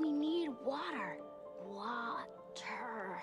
We need water. Water.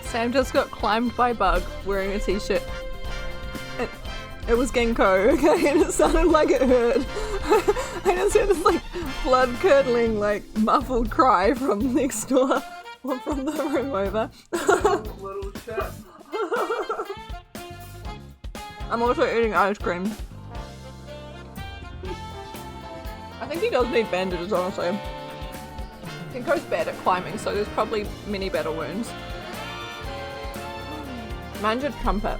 Sam just got climbed by a bug wearing a t-shirt. It was Ginkgo, okay, and it sounded like it hurt. I just heard this like blood-curdling, like muffled cry from next door, or from the room over. Little chap. I'm also eating ice cream. I think he does need bandages, honestly. Ginkgo's bad at climbing, so there's probably many battle wounds. Mine did trumpet.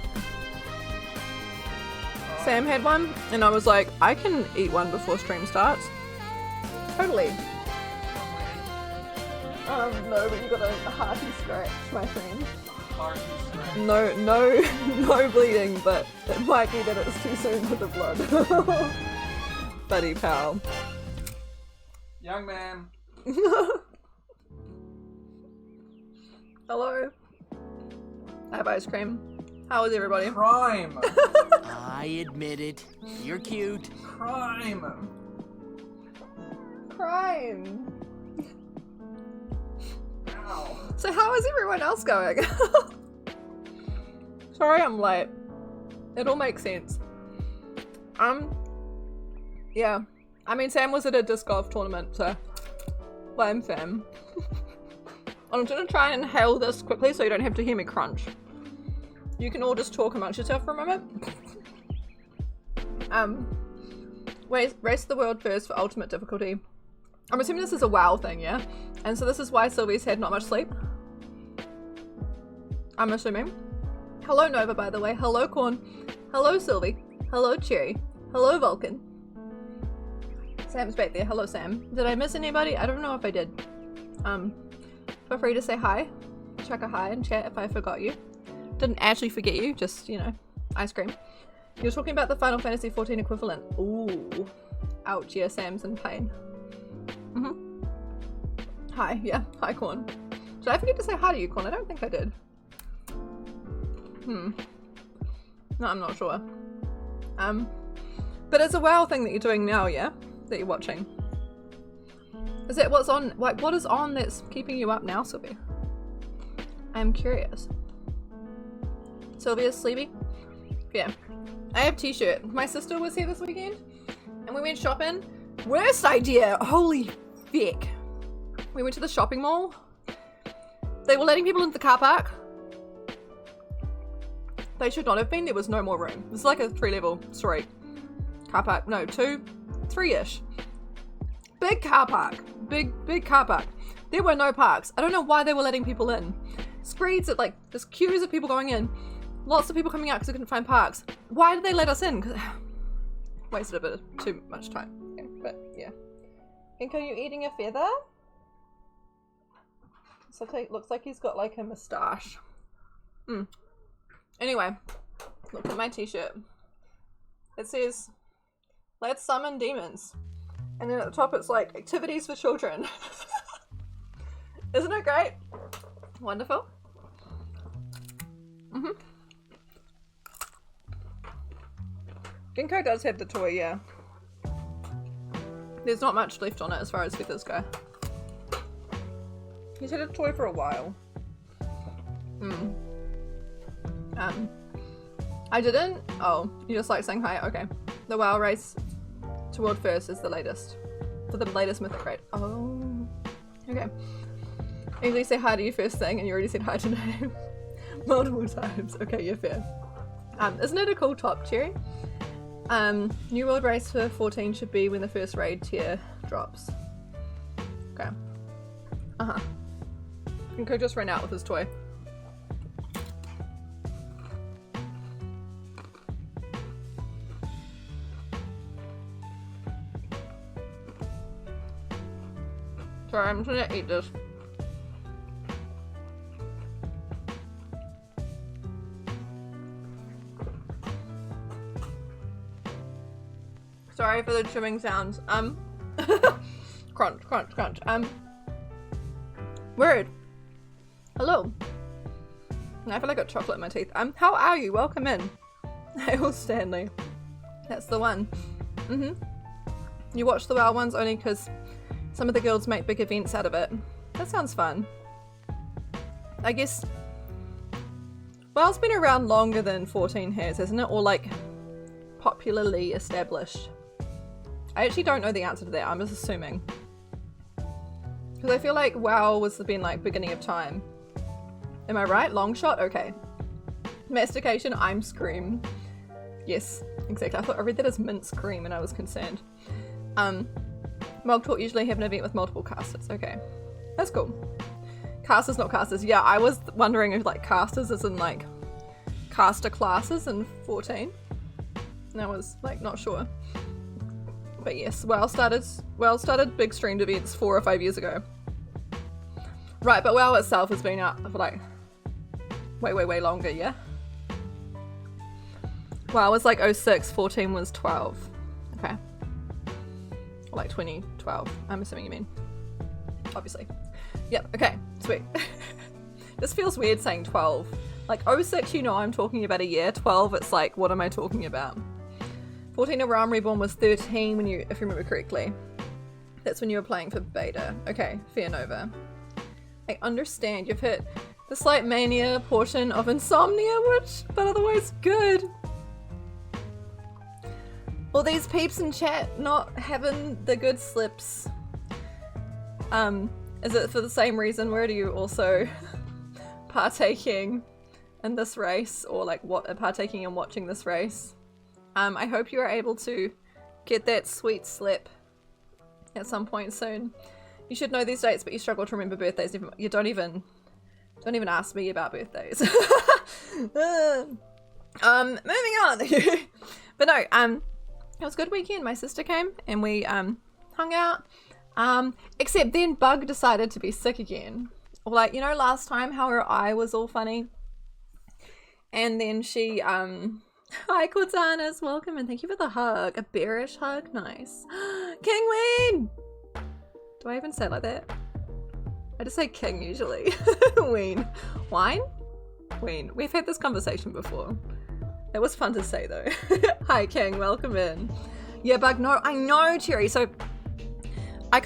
Sam had one, and I was like, I can eat one before stream starts. Totally. No, but you got a hearty scratch, my friend. Hearty scratch. No bleeding, but it might be that it's too soon for the blood. Buddy pal. Young man. Hello. I have ice cream. How is everybody? Crime. I admit it. You're cute. Crime. Crime. Ow. So how is everyone else going? Sorry I'm late. It all makes sense. Yeah. I mean, Sam was at a disc golf tournament, so blame Sam. I'm gonna try and inhale this quickly so you don't have to hear me crunch. You can all just talk amongst yourself for a moment. Race the world first for ultimate difficulty. I'm assuming this is a WoW thing, yeah? And so this is why Sylvie's had not much sleep. I'm assuming. Hello Nova, by the way. Hello Corn. Hello Sylvie. Hello Cherry. Hello Vulcan. Sam's back there. Hello Sam. Did I miss anybody? I don't know if I did. Feel free to say hi. Chuck a hi in chat if I forgot you. Didn't actually forget you, just, you know, ice cream. You're talking about the Final Fantasy XIV equivalent. Ooh. Ouch, yeah, Sam's in pain. Hi, yeah. Hi, Corn. Did I forget to say hi to you, Corn? I don't think I did. No, I'm not sure. But it's a WoW thing that you're doing now, yeah? That you're watching. Is that what's on? Like, what is on that's keeping you up now, Sylvia? I'm curious. Sylvia's sleepy? Yeah. I have t-shirt. My sister was here this weekend and we went shopping. Worst idea! Holy feck. We went to the shopping mall. They were letting people into the car park. They should not have been. There was no more room. This is like a 3-level street. Car park. No, 2, 3-ish. Big car park. Big car park. There were no parks. I don't know why they were letting people in. Screeds at like, there's queues of people going in. Lots of people coming out because they couldn't find parks. Why did they let us in? Cause wasted a bit of too much time. Yeah, but yeah. Inko, you eating a feather? So looks like he's got like a moustache. Anyway, look at my t-shirt. It says, let's summon demons. And then at the top it's like, activities for children. Isn't it great? Wonderful. Ginkgo does have the toy, yeah. There's not much left on it as far as feathers go. He's had a toy for a while. I didn't? Oh, you just like saying hi? Okay. The WoW race to world first is the latest. For the latest mythic rate. Oh. Okay. Usually say hi to you first thing and you already said hi to me multiple times. Okay, yeah, fair. Isn't it a cool top, Cherry? New world race for 14 should be when the first raid tier drops. Okay. Inko just ran out with his toy. Sorry, I'm trying to eat this. Sorry for the chewing sounds. Crunch, crunch, crunch. Word. Hello. I feel like I got chocolate in my teeth. How are you? Welcome in. Hail Stanley. That's the one. You watch the WoW ones only because some of the guilds make big events out of it. That sounds fun. I guess WoW's been around longer than 14 has, hasn't it? Or like popularly established. I actually don't know the answer to that. I'm just assuming. Because I feel like WoW was been like beginning of time. Am I right? Long shot? Okay. Mastication, I'm Scream. Yes, exactly. I read that as Mince Cream and I was concerned. Mogtalk usually have an event with multiple casters. Okay. That's cool. Casters, not casters. Yeah, I was wondering if like casters as in like caster classes in 14. And I was like not sure. But yes, WoW started big streamed events 4 or 5 years ago. Right, but WoW itself has been out for like way longer, yeah? WoW was like 06, 14 was 12. Okay. Or like 2012, I'm assuming you mean. Obviously. Yep, okay, sweet. This feels weird saying 12. Like 06, you know I'm talking about a year. 12, it's like, what am I talking about? 14 of Realm Reborn was 13 when you, if you remember correctly. That's when you were playing for beta. Okay, fair Nova. I understand you've hit the slight mania portion of insomnia, but otherwise good. All these peeps in chat not having the good slips. Is it for the same reason? Where do you also partaking in this race, or like what partaking in watching this race? I hope you are able to get that sweet slip at some point soon. You should know these dates, but you struggle to remember birthdays. You don't even ask me about birthdays. Moving on. But no, it was a good weekend. My sister came and we hung out. Except then Bug decided to be sick again. Or like, you know, last time how her eye was all funny. And then she, hi Cortanas, welcome and thank you for the hug. A bearish hug, nice. King Ween! Do I even say it like that? I just say king usually. Ween. Wine? Ween. We've had this conversation before. It was fun to say though. Hi King, welcome in. Yeah, Bug, no, I know Cherry. So I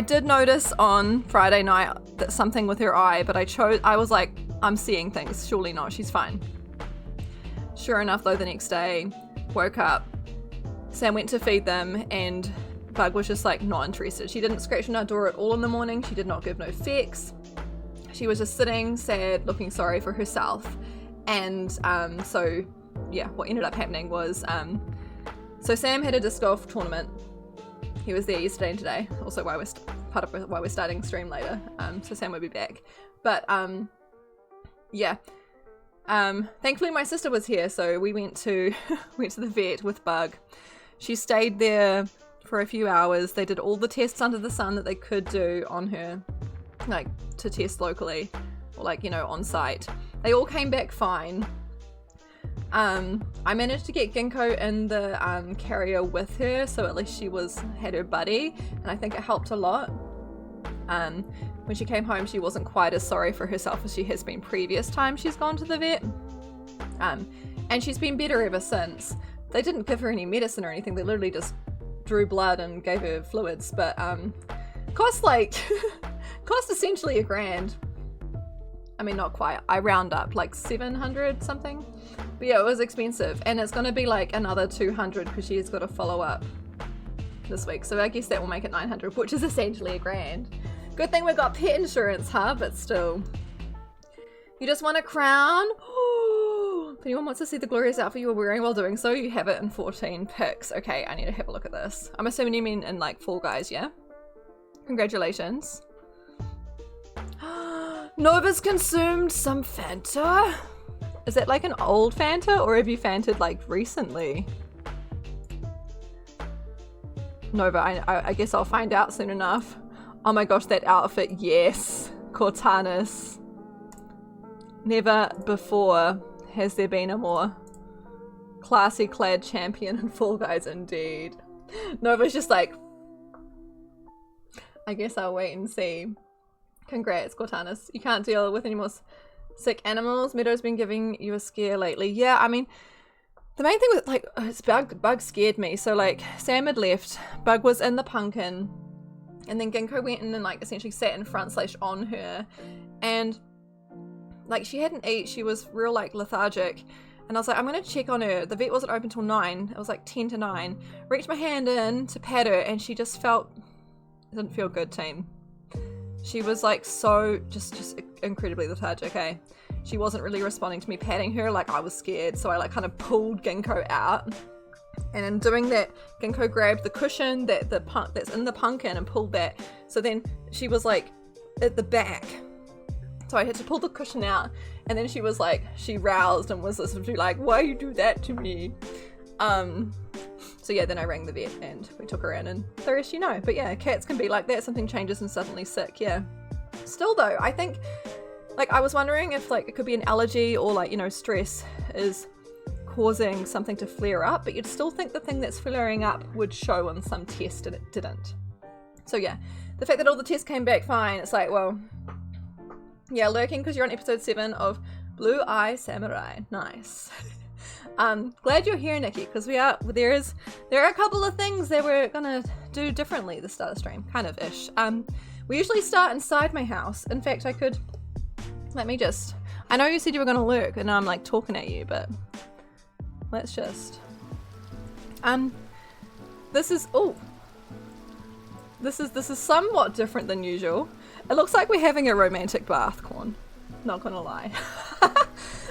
did notice on Friday night that something with her eye, but I was like, I'm seeing things, surely not, she's fine. Sure enough though, the next day, woke up, Sam went to feed them and Bug was just like not interested. She didn't scratch on our door at all in the morning, she did not give no fecks. She was just sitting, sad, looking sorry for herself. And so yeah, what ended up happening was, so Sam had a disc golf tournament. He was there yesterday and today. Also why we're starting stream later. So Sam will be back. But yeah. Thankfully my sister was here, so we went to the vet with Bug. She stayed there for a few hours. They did all the tests under the sun that they could do on her, like to test locally or like, you know, on site. They all came back fine. I managed to get Ginkgo in the carrier with her, so at least she had her buddy, and I think it helped a lot. When she came home, she wasn't quite as sorry for herself as she has been previous times she's gone to the vet. And she's been better ever since. They didn't give her any medicine or anything, they literally just drew blood and gave her fluids, but cost essentially $1,000. I mean, not quite. I round up like 700 something. But yeah, it was expensive. And it's going to be like another 200 because she's got to follow up this week. So I guess that will make it 900, which is essentially $1,000. Good thing we got pet insurance, huh? But still. You just want a crown? If anyone wants to see the glorious outfit you were wearing while doing so, you have it in 14 pics. Okay, I need to have a look at this. I'm assuming you mean in like Fall Guys, yeah? Congratulations. Nova's consumed some Fanta? Is that like an old Fanta or have you Fanted like recently? Nova, I guess I'll find out soon enough. Oh my gosh, that outfit, yes. Cortanas. Never before has there been a more classy clad champion in Fall Guys indeed. Nova's just like, I guess I'll wait and see. Congrats, Cortanas. You can't deal with any more sick animals. Meadow's been giving you a scare lately. Yeah, I mean, the main thing was like, it's Bug scared me. So like, Sam had left, Bug was in the pumpkin, and then Ginkgo went in and like essentially sat in front / on her, and like she hadn't eaten, she was real like lethargic, and I was like, I'm gonna check on her. The vet wasn't open till 9. It was like 10 to 9. Reached my hand in to pat her, and she just didn't feel good, team. She was like so just incredibly lethargic, eh? She wasn't really responding to me patting her, like I was scared, so I like kind of pulled Ginkgo out. And in doing that, Ginkgo grabbed the cushion that's in the pumpkin and pulled that. So then she was like at the back. So I had to pull the cushion out, and then she was like, she roused and was sort of like, why you do that to me? So yeah, then I rang the vet and we took her in, and the rest you know. But yeah, cats can be like that. Something changes and suddenly sick, yeah. Still though, I think, like I was wondering if like it could be an allergy or like, you know, stress is causing something to flare up, but you'd still think the thing that's flaring up would show on some test, and it didn't. So yeah, the fact that all the tests came back fine, it's like, well, yeah, lurking because you're on episode 7 of Blue Eye Samurai. Nice. Glad you're here, Nikki, because there are a couple of things that we're gonna do differently the start of stream, kind of ish. We usually start inside my house. In fact, I know you said you were gonna lurk, and now I'm like talking at you, but let's just. This is somewhat different than usual. It looks like we're having a romantic bath, Corn. Not gonna lie.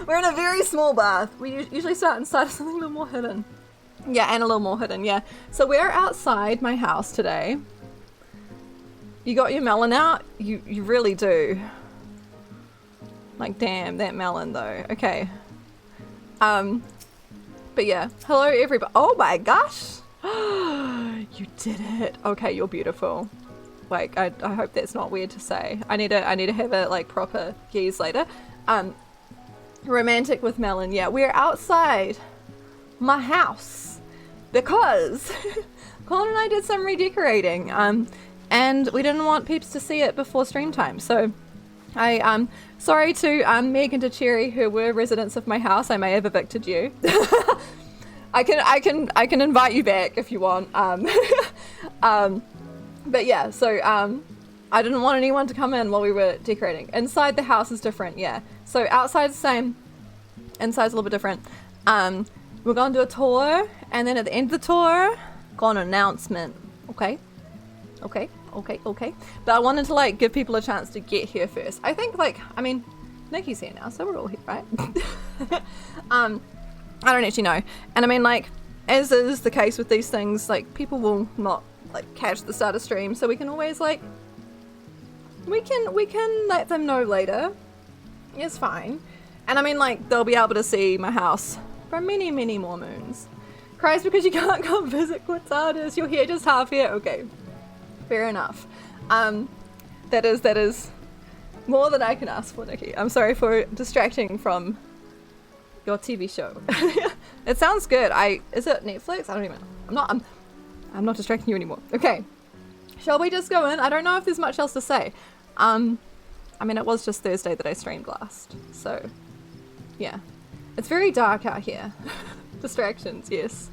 We're in a very small bath. We usually start inside something a little more hidden. Yeah, and a little more hidden, yeah. So we're outside my house today. You got your melon out? You really do. Like, damn, that melon though. Okay. But yeah, hello everybody. Oh my gosh! You did it. Okay, you're beautiful. Like, I hope that's not weird to say. I need to have a like proper geese later. Romantic with melon. Yeah, we're outside my house because Colin and I did some redecorating. And we didn't want peeps to see it before stream time. So I sorry to Meg and to Cherry, who were residents of my house. I may have evicted you. I can invite you back if you want. But yeah, so I didn't want anyone to come in while we were decorating. Inside the house is different, yeah. So outside's the same, inside's a little bit different. We're gonna do a tour, and then at the end of the tour, got an announcement. Okay. But I wanted to like give people a chance to get here first. I think Nikki's here now, so we're all here, right? I don't actually know. And I mean, like, as is the case with these things, like, people will not like catch the start of stream, so we can always like we can let them know later. It's fine. And I mean, like, they'll be able to see my house for many more moons. Cries because you can't come visit Quetzalcoatl. You're here just half here. Okay, fair enough. That is more than I can ask for, Nikki. I'm sorry for distracting from your TV show. It sounds good. Is it Netflix? I don't even know. I'm not distracting you anymore. Okay. Shall we just go in? I don't know if there's much else to say. I mean, it was just Thursday that I streamed last. So, yeah. It's very dark out here. Distractions, yes.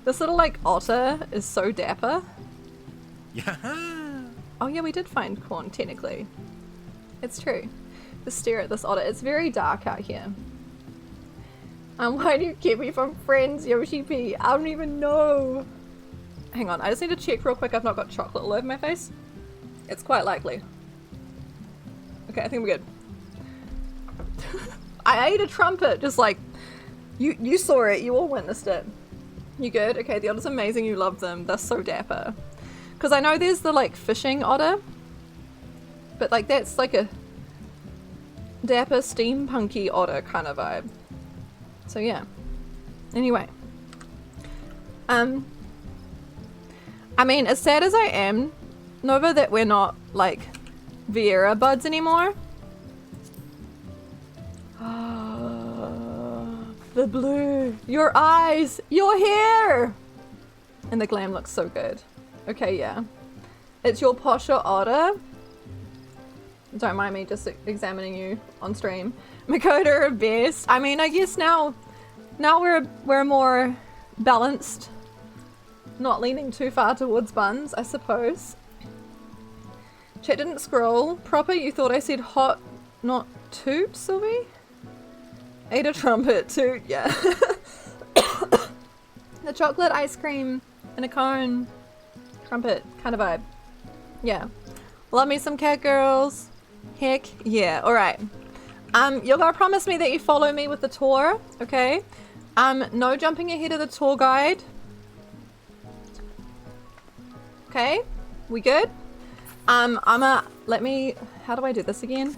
This little, like, otter is so dapper. Yeah. Oh, yeah, we did find corn, technically. It's true. Just stare at this otter. It's very dark out here. Why do you keep me from friends, Yoshi P? I don't even know. Hang on, I just need to check real quick I've not got chocolate all over my face. It's quite likely. Okay, I think we're good. I ate a trumpet, just like, you saw it, you all witnessed it. You good? Okay, the otter's amazing, you love them, they're so dapper. Because I know there's the, like, fishing otter, but, like, that's like a dapper steampunky otter kind of vibe. So, yeah. Anyway. I mean, as sad as I am, Nova, that we're not, like, Vieira buds anymore. The blue, your eyes, your hair! And the glam looks so good. Okay, yeah. It's your posher otter. Don't mind me just examining you on stream. Makoto are best. I mean, I guess now we're more balanced. Not leaning too far towards buns, I suppose. Chat didn't scroll proper. You thought I said hot, not toot, Sylvie? Ate a trumpet, toot, yeah. The chocolate ice cream in a cone. Trumpet kind of vibe. Yeah. Love me some cat girls. Heck yeah. Alright. You're gonna promise me that you follow me with the tour, okay? No jumping ahead of the tour guide. Okay, we good? Let me, how do I do this again?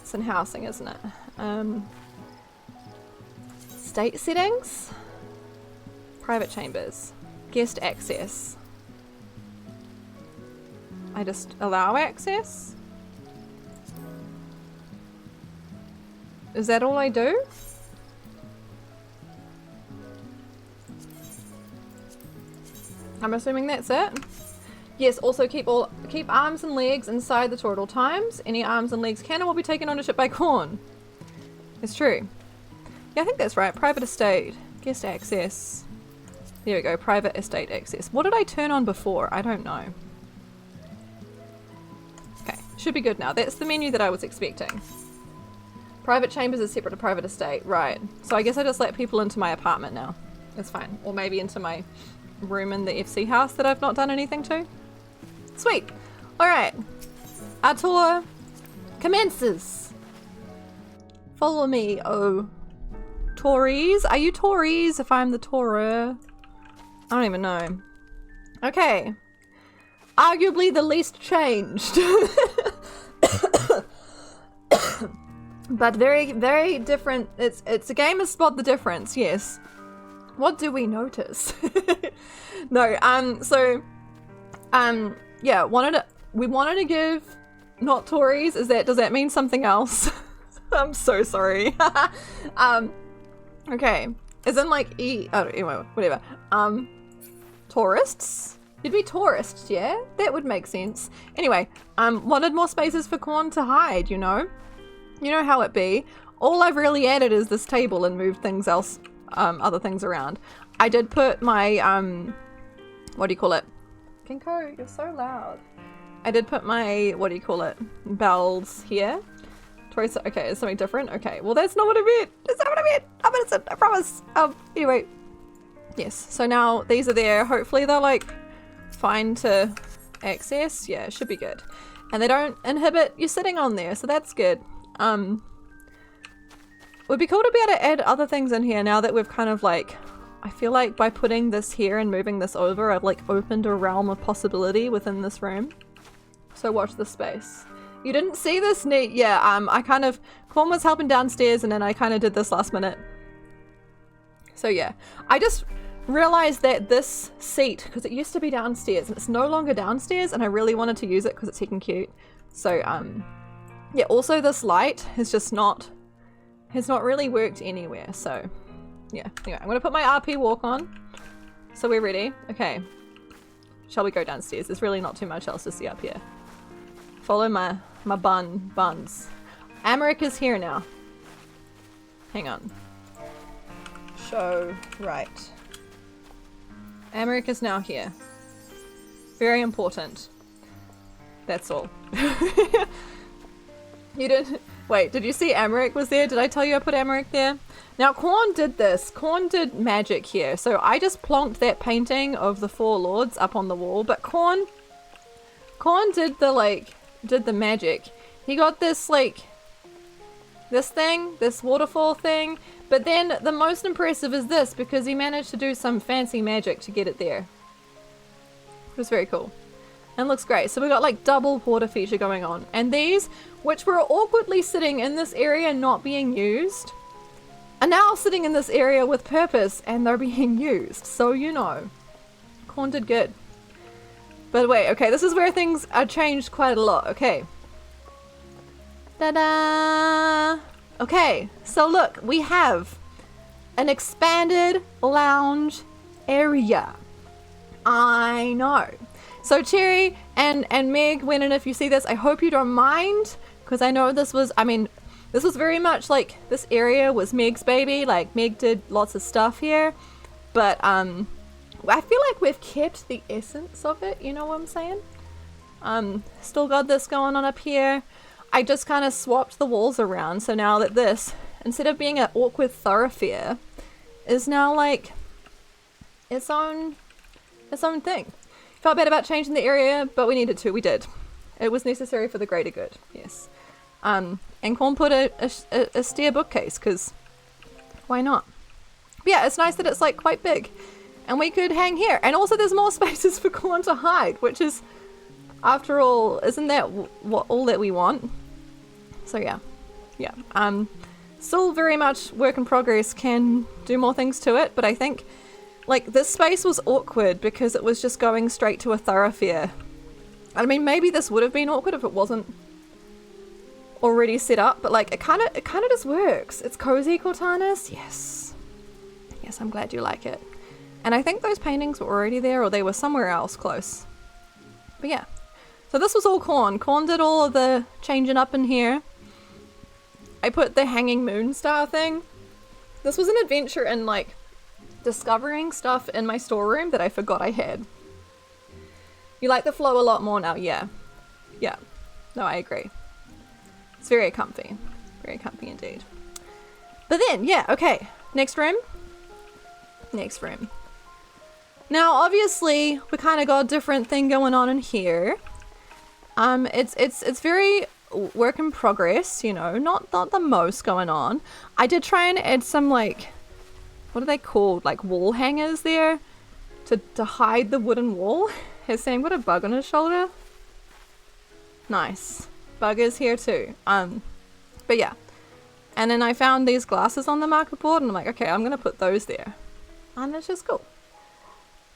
It's in housing, isn't it? State settings, private chambers, guest access. I just allow access? Is that all I do? I'm assuming that's it. Yes, also keep arms and legs inside the tour at all times. Any arms and legs can and will be taken ownership by Corn. It's true. Yeah, I think that's right. Private estate. Guest access. There we go. Private estate access. What did I turn on before? I don't know. Okay. Should be good now. That's the menu that I was expecting. Private chambers is separate to private estate. Right. So I guess I just let people into my apartment now. That's fine. Or maybe into my room in the FC house that I've not done anything to. Sweet. Alright. Our tour commences. Follow me, oh Tories. Are you Tories if I'm the Tourer? I don't even know. Okay. Arguably the least changed. But very, very different. It's a game of spot the difference, yes. What do we notice? No, yeah, we wanted to give not Tories. Does that mean something else? I'm so sorry. Okay. As in like anyway, whatever. Tourists? You'd be tourists, yeah? That would make sense. Anyway, wanted more spaces for Corn to hide, you know? You know how it be. All I've really added is this table and moved things else, other things around. I did put my, what do you call it? Kinko, you're so loud. I did put my, what do you call it? Bells here. Okay, is something different? Okay, well that's not what I meant. That's not what I meant. I'm innocent, I promise. Anyway. Yes, so now these are there. Hopefully they're like fine to access. Yeah, it should be good. And they don't inhibit you sitting on there, so that's good. Would be cool to be able to add other things in here now that we've kind of like, I feel like by putting this here and moving this over, I've like opened a realm of possibility within this room. So watch this space. You didn't see this neat? Yeah, Corn was helping downstairs and then I kind of did this last minute. So yeah, I just realized that this seat, because it used to be downstairs and it's no longer downstairs and I really wanted to use it because it's heckin' cute. So yeah, also this light has not really worked anywhere. So yeah, anyway, I'm gonna put my RP walk on. So we're ready. Okay. Shall we go downstairs? There's really not too much else to see up here. Follow my buns. Amaric is here now. Hang on. Show right. Amaric is now here. Very important. That's all. You didn't... Wait, did you see Amaric was there? Did I tell you I put Amaric there? Now, Corn did this. Corn did magic here. So I just plonked that painting of the four lords up on the wall. But Corn did the magic. He got this, this waterfall thing. But then the most impressive is this, because he managed to do some fancy magic to get it there. It was very cool. And looks great. So we got like double water feature going on. And these, which were awkwardly sitting in this area not being used, are now sitting in this area with purpose and they're being used. So you know. Corn did good. But wait, okay, this is where things are changed quite a lot. Okay. Ta-da! Okay, so look, we have an expanded lounge area. I know. So Cherry and Meg went in. If you see this, I hope you don't mind, because I know this was very much like, this area was Meg's baby. Like, Meg did lots of stuff here, but I feel like we've kept the essence of it, you know what I'm saying? Still got this going on up here. I just kind of swapped the walls around, so now that this, instead of being an awkward thoroughfare, is now like its own thing. Felt bad about changing the area, but we needed to. We did. It was necessary for the greater good. Yes. And Corn put a stair bookcase, because why not? But yeah, it's nice that it's like quite big, and we could hang here. And also, there's more spaces for Corn to hide, which is, after all, isn't that what all that we want? So yeah. Still very much work in progress. Can do more things to it, but I think, like, this space was awkward because it was just going straight to a thoroughfare. I mean, maybe this would have been awkward if it wasn't already set up, but like, it kind of just works. It's cozy, Cortanus. Yes, I'm glad you like it. And I think those paintings were already there, or they were somewhere else close. But yeah, so this was all Corn. Corn did all of the changing up in here. I put the hanging moon star thing This was an adventure in like discovering stuff in my storeroom that I forgot I had. You like the flow a lot more now, yeah. Yeah. No, I agree. It's very comfy. Very comfy indeed. But then, yeah, okay. Next room. Next room. Now, obviously, we kind of got a different thing going on in here. It's very work in progress, you know, not the most going on. I did try and add some, like, what are they called? Like wall hangers there to hide the wooden wall. Has Sam got a bug on his shoulder? Nice. Bug is here too. But yeah. And then I found these glasses on the market board and I'm like, okay, I'm gonna put those there. And it's just cool.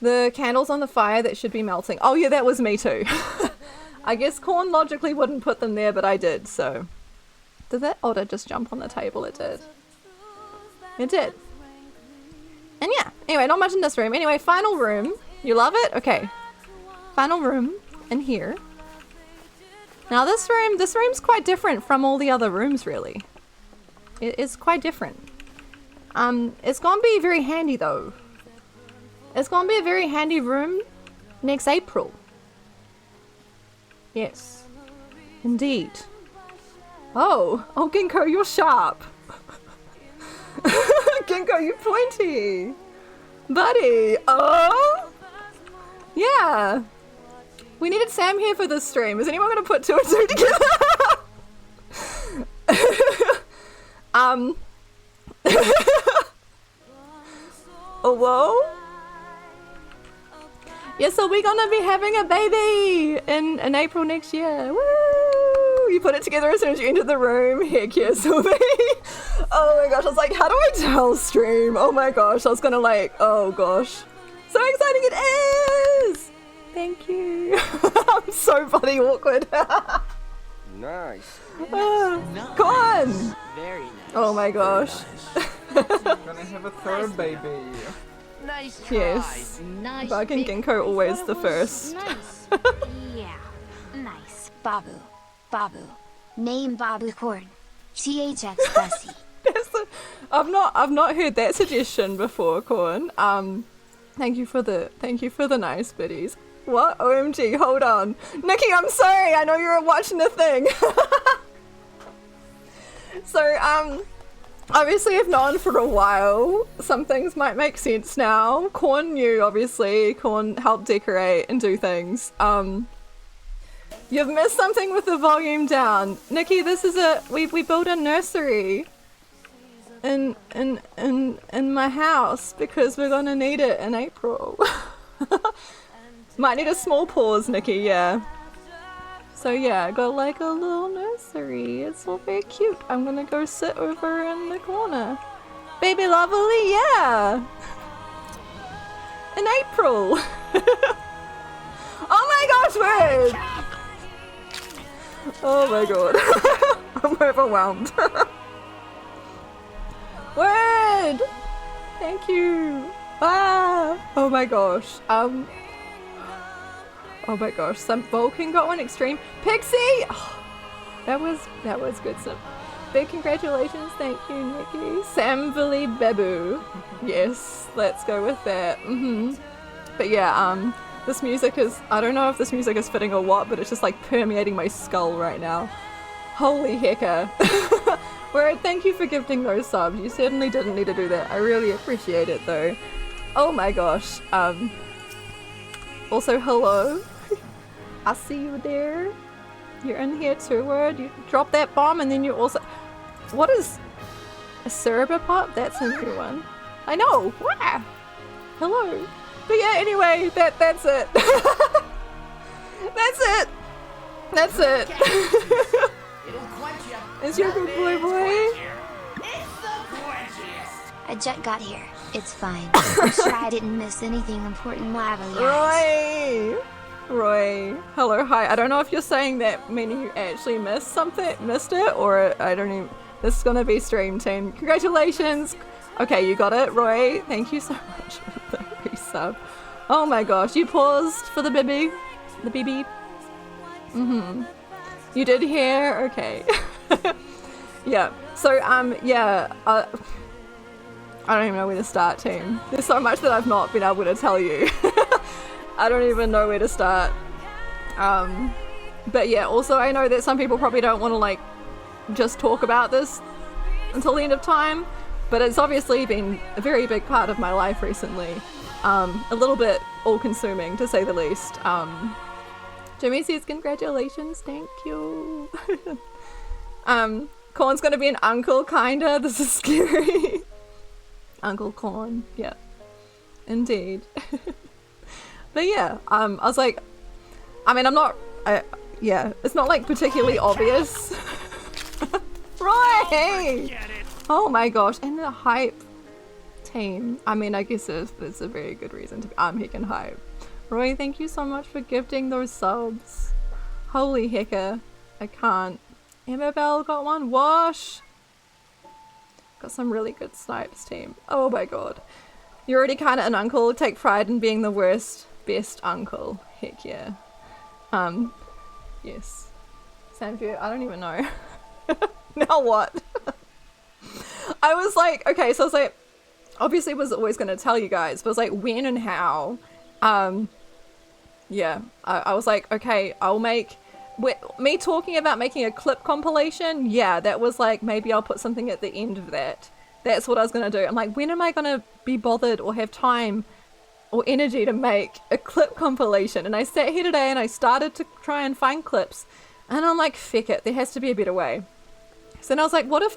The candles on the fire that should be melting. Oh yeah, that was me too. I guess Corn logically wouldn't put them there, but I did, so. Did that otter just jump on the table? It did. It did. And yeah, anyway, not much in this room. Anyway, final room. You love it? Okay. Final room in here. Now this room's quite different from all the other rooms, really. It is quite different. It's gonna be very handy though. It's gonna be a very handy room next April. Yes. Indeed. Oh, Ginkgo, you're sharp. Ginkgo, you're pointy. Buddy. Oh. Yeah. We needed Sam here for this stream. Is anyone going to put 2 and 2 together? Oh, whoa. Yeah, so we're going to be having a baby in April next year. Woo! You put it together as soon as you enter the room. Heck yes, Sylvie. Oh my gosh, I was like, how do I tell stream? Oh my gosh, I was going to like, oh gosh. So exciting it is! Thank you. I'm so bloody awkward. Nice. Go on. Very nice. Oh my gosh. Gonna have a third baby. Nice try. Yes. Nice. Bug and Ginkgo always the first. Nice. Yeah. Nice. Babu. Babu. Name Babu Corn. THX Bessie. I've not heard that suggestion before, Corn. Thank you for the nice biddies. What? OMG, hold on. Nikki, I'm sorry, I know you were watching the thing. So, obviously I've known for a while. Some things might make sense now. Corn knew, obviously. Corn helped decorate and do things. You've missed something with the volume down. Nikki, this is we built a nursery in my house because we're gonna need it in April. Might need a small pause, Nikki, yeah. So yeah, got like a little nursery. It's all very cute. I'm gonna go sit over in the corner. Baby lovely, yeah. In April. Oh my gosh, word! Oh my god. I'm overwhelmed. Word! Thank you. Ah! Oh my gosh. Oh my gosh, some Vulcan got one extreme. Pixie! Oh, that was good stuff. Big congratulations, thank you, Nikki. Samvili Bebu. Yes, let's go with that. But yeah, this music is, I don't know if this music is fitting or what, but it's just like permeating my skull right now. Holy hecker. Word, thank you for gifting those subs. You certainly didn't need to do that. I really appreciate it though. Oh my gosh. Also, hello. I see you there. You're in here too, Word. You drop that bomb and then you also... What is... a Cerebropop? That's a new one. I know! Wow! Hello. But yeah, anyway, that's it. That's it! That's it. Is your good boy? A jet got here. It's fine. I'm sure I didn't miss anything important while I was. Roy. Hello, hi. I don't know if you're saying that meaning you actually missed it, or I don't even... This is gonna be stream team. Congratulations! Okay, you got it, Roy. Thank you so much for the resub. Oh my gosh, you paused for the BB? The BB? You did hear? Okay. Yeah. So, yeah. I don't even know where to start, team. There's so much that I've not been able to tell you. I don't even know where to start. But yeah, also I know that some people probably don't want to like just talk about this until the end of time, but it's obviously been a very big part of my life recently. A little bit all-consuming, to say the least. Jimmy says congratulations, thank you. Corn's gonna be an uncle, kinda. This is scary. Uncle Corn, yeah. Indeed. But yeah, I was like, I mean, yeah, it's not like particularly obvious. Right! Oh my gosh, and the hype team. I mean, I guess it's a very good reason to be heckin' hype. Roy, thank you so much for gifting those subs. Holy hecker. I can't. Emma Bell got one. Wash! Got some really good snipes, team. Oh my god. You're already kinda an uncle. Take pride in being the worst, best uncle. Heck yeah. Yes. Sam, I don't even know. Now what? I was like, okay, so I was like, obviously was always going to tell you guys, but I was like, when and how? Yeah, I was like, okay, I'll make, me talking about making a clip compilation, yeah, that was like, maybe I'll put something at the end of that. That's what I was going to do. I'm like, when am I going to be bothered or have time or energy to make a clip compilation? And I sat here today and I started to try and find clips, and I'm like, feck it, there has to be a better way. So then I was like, what if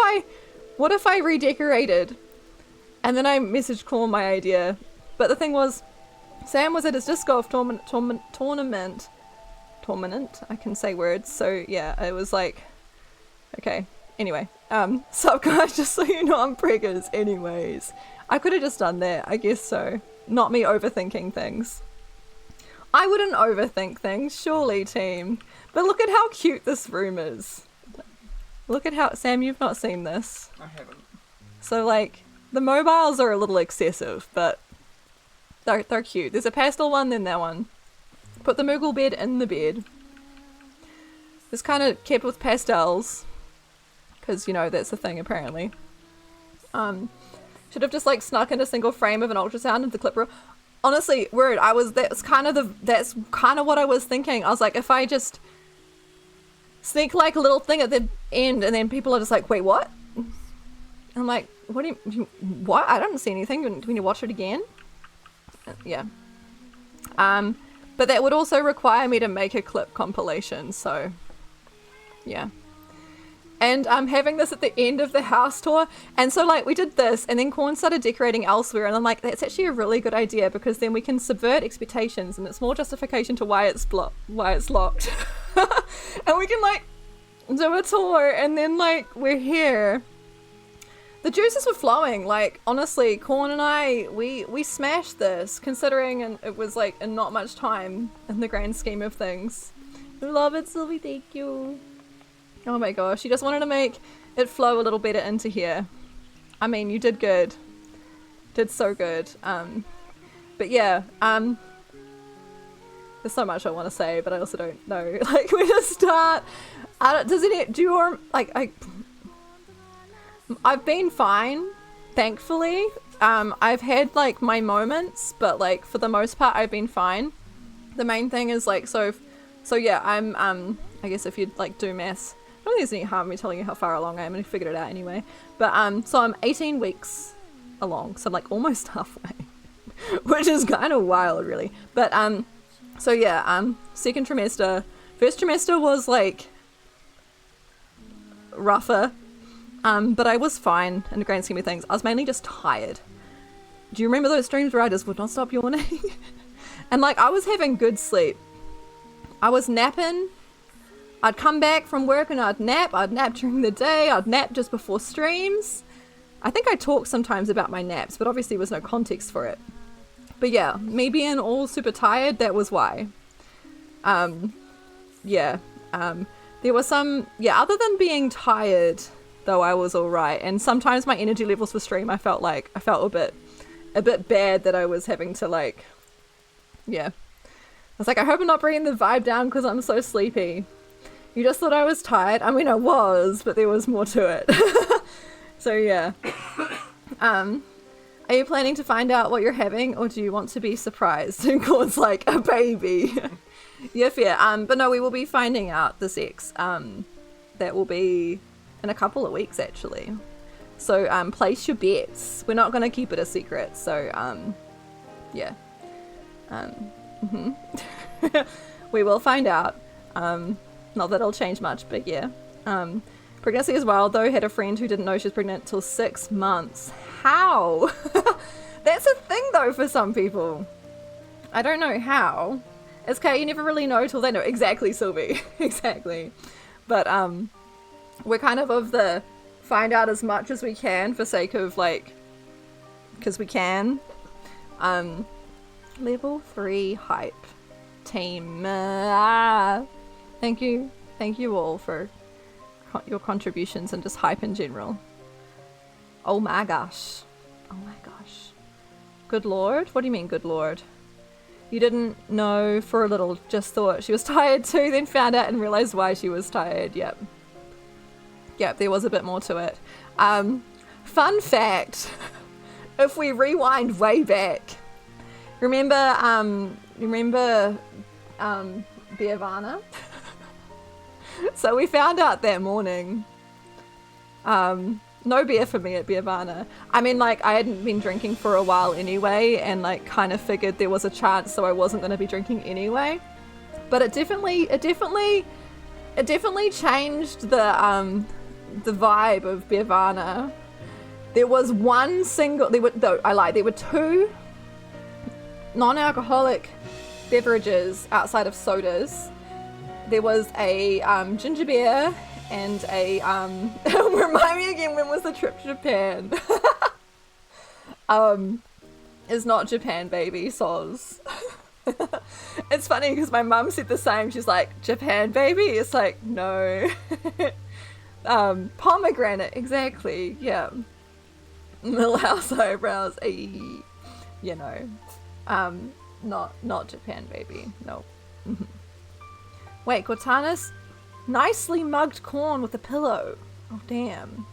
I redecorated? And then I messaged Corn my idea. But the thing was, Sam was at his disc golf tournament. I can say words. So yeah, it was like, okay. Anyway, sup guys, just so you know I'm preggers anyways. I could have just done that, I guess so. Not me overthinking things. I wouldn't overthink things, surely, team. But look at how cute this room is. Look at how, Sam, you've not seen this. I haven't. So like, the mobiles are a little excessive, but they're cute. There's a pastel one, then that one. Put the Moogle bed in the bed. It's kind of kept with pastels, because you know that's the thing apparently. Should have just like snuck in a single frame of an ultrasound into the clip room. Honestly, word, that's kind of what I was thinking. I was like, if I just sneak like a little thing at the end, and then people are just like, wait, what? I'm like, what do you, what? I don't see anything. When you watch it again? Yeah. But that would also require me to make a clip compilation, so yeah. And I'm having this at the end of the house tour, and so like we did this, and then Corn started decorating elsewhere, and I'm like, that's actually a really good idea, because then we can subvert expectations, and it's more justification to why it's locked. And we can like do a tour, and then like we're here. The juices were flowing, like honestly, Corn and I, we smashed this, considering and it was like in not much time in the grand scheme of things. Love it, Sylvie, thank you. Oh my gosh, you just wanted to make it flow a little better into here. I mean, you did good. Did so good. But yeah, there's so much I want to say, but I also don't know, like, where to start. I've been fine, thankfully. I've had like my moments, but like for the most part I've been fine. The main thing is like, so yeah, I'm I guess if you'd like do maths, I don't think there's any harm in me telling you how far along I am, and I figured it out anyway. But so I'm 18 weeks along, so I'm like almost halfway, which is kind of wild really. But so yeah, second trimester. First trimester was like rougher. But I was fine in the grand scheme of things. I was mainly just tired. Do you remember those streams where I just would not stop yawning? And like, I was having good sleep. I was napping. I'd come back from work and I'd nap during the day, I'd nap just before streams. I think I talk sometimes about my naps, but obviously there was no context for it. But yeah, me being all super tired, that was why. Yeah. There was some, yeah, other than being tired, though, I was alright. And sometimes my energy levels for stream, I felt a bit bad that I was having to like, yeah. I was like, I hope I'm not bringing the vibe down because I'm so sleepy. You just thought I was tired? I mean, I was, but there was more to it. So yeah. Are you planning to find out what you're having, or do you want to be surprised? And Gord's like, a baby. Yeah, fair. But no, we will be finding out the sex. That will be in a couple of weeks, actually. So, place your bets. We're not going to keep it a secret. So, yeah. We will find out. Not that it'll change much, but yeah. Pregnancy is wild, though. Had a friend who didn't know she was pregnant till 6 months. How? That's a thing, though, for some people. I don't know how. It's okay, you never really know till they know. Exactly, Sylvie. Exactly. But, we're kind of the find out as much as we can for sake of, like, because we can. Level 3 hype team. Thank you. Thank you all for your contributions and just hype in general. Oh my gosh. Oh my gosh. Good lord? What do you mean, good lord? You didn't know for a little, just thought she was tired too, then found out and realized why she was tired. Yep. Yep, there was a bit more to it. Fun fact. If we rewind way back, remember Biavana? So we found out that morning. No beer for me at Biavana. I mean, like, I hadn't been drinking for a while anyway, and like kind of figured there was a chance, so I wasn't going to be drinking anyway. But it definitely changed the vibe of Biavana. There was one single. There were two non-alcoholic beverages outside of sodas. There was a ginger beer and a remind me again, when was the trip to Japan? Is not Japan, baby, soz. It's funny because my mum said the same. She's like, Japan, baby? It's like, no. Pomegranate, exactly, yeah. Millhouse eyebrows, you know. Not Japan, baby, no. Wait, Cortana's nicely mugged corn with a pillow. Oh, damn.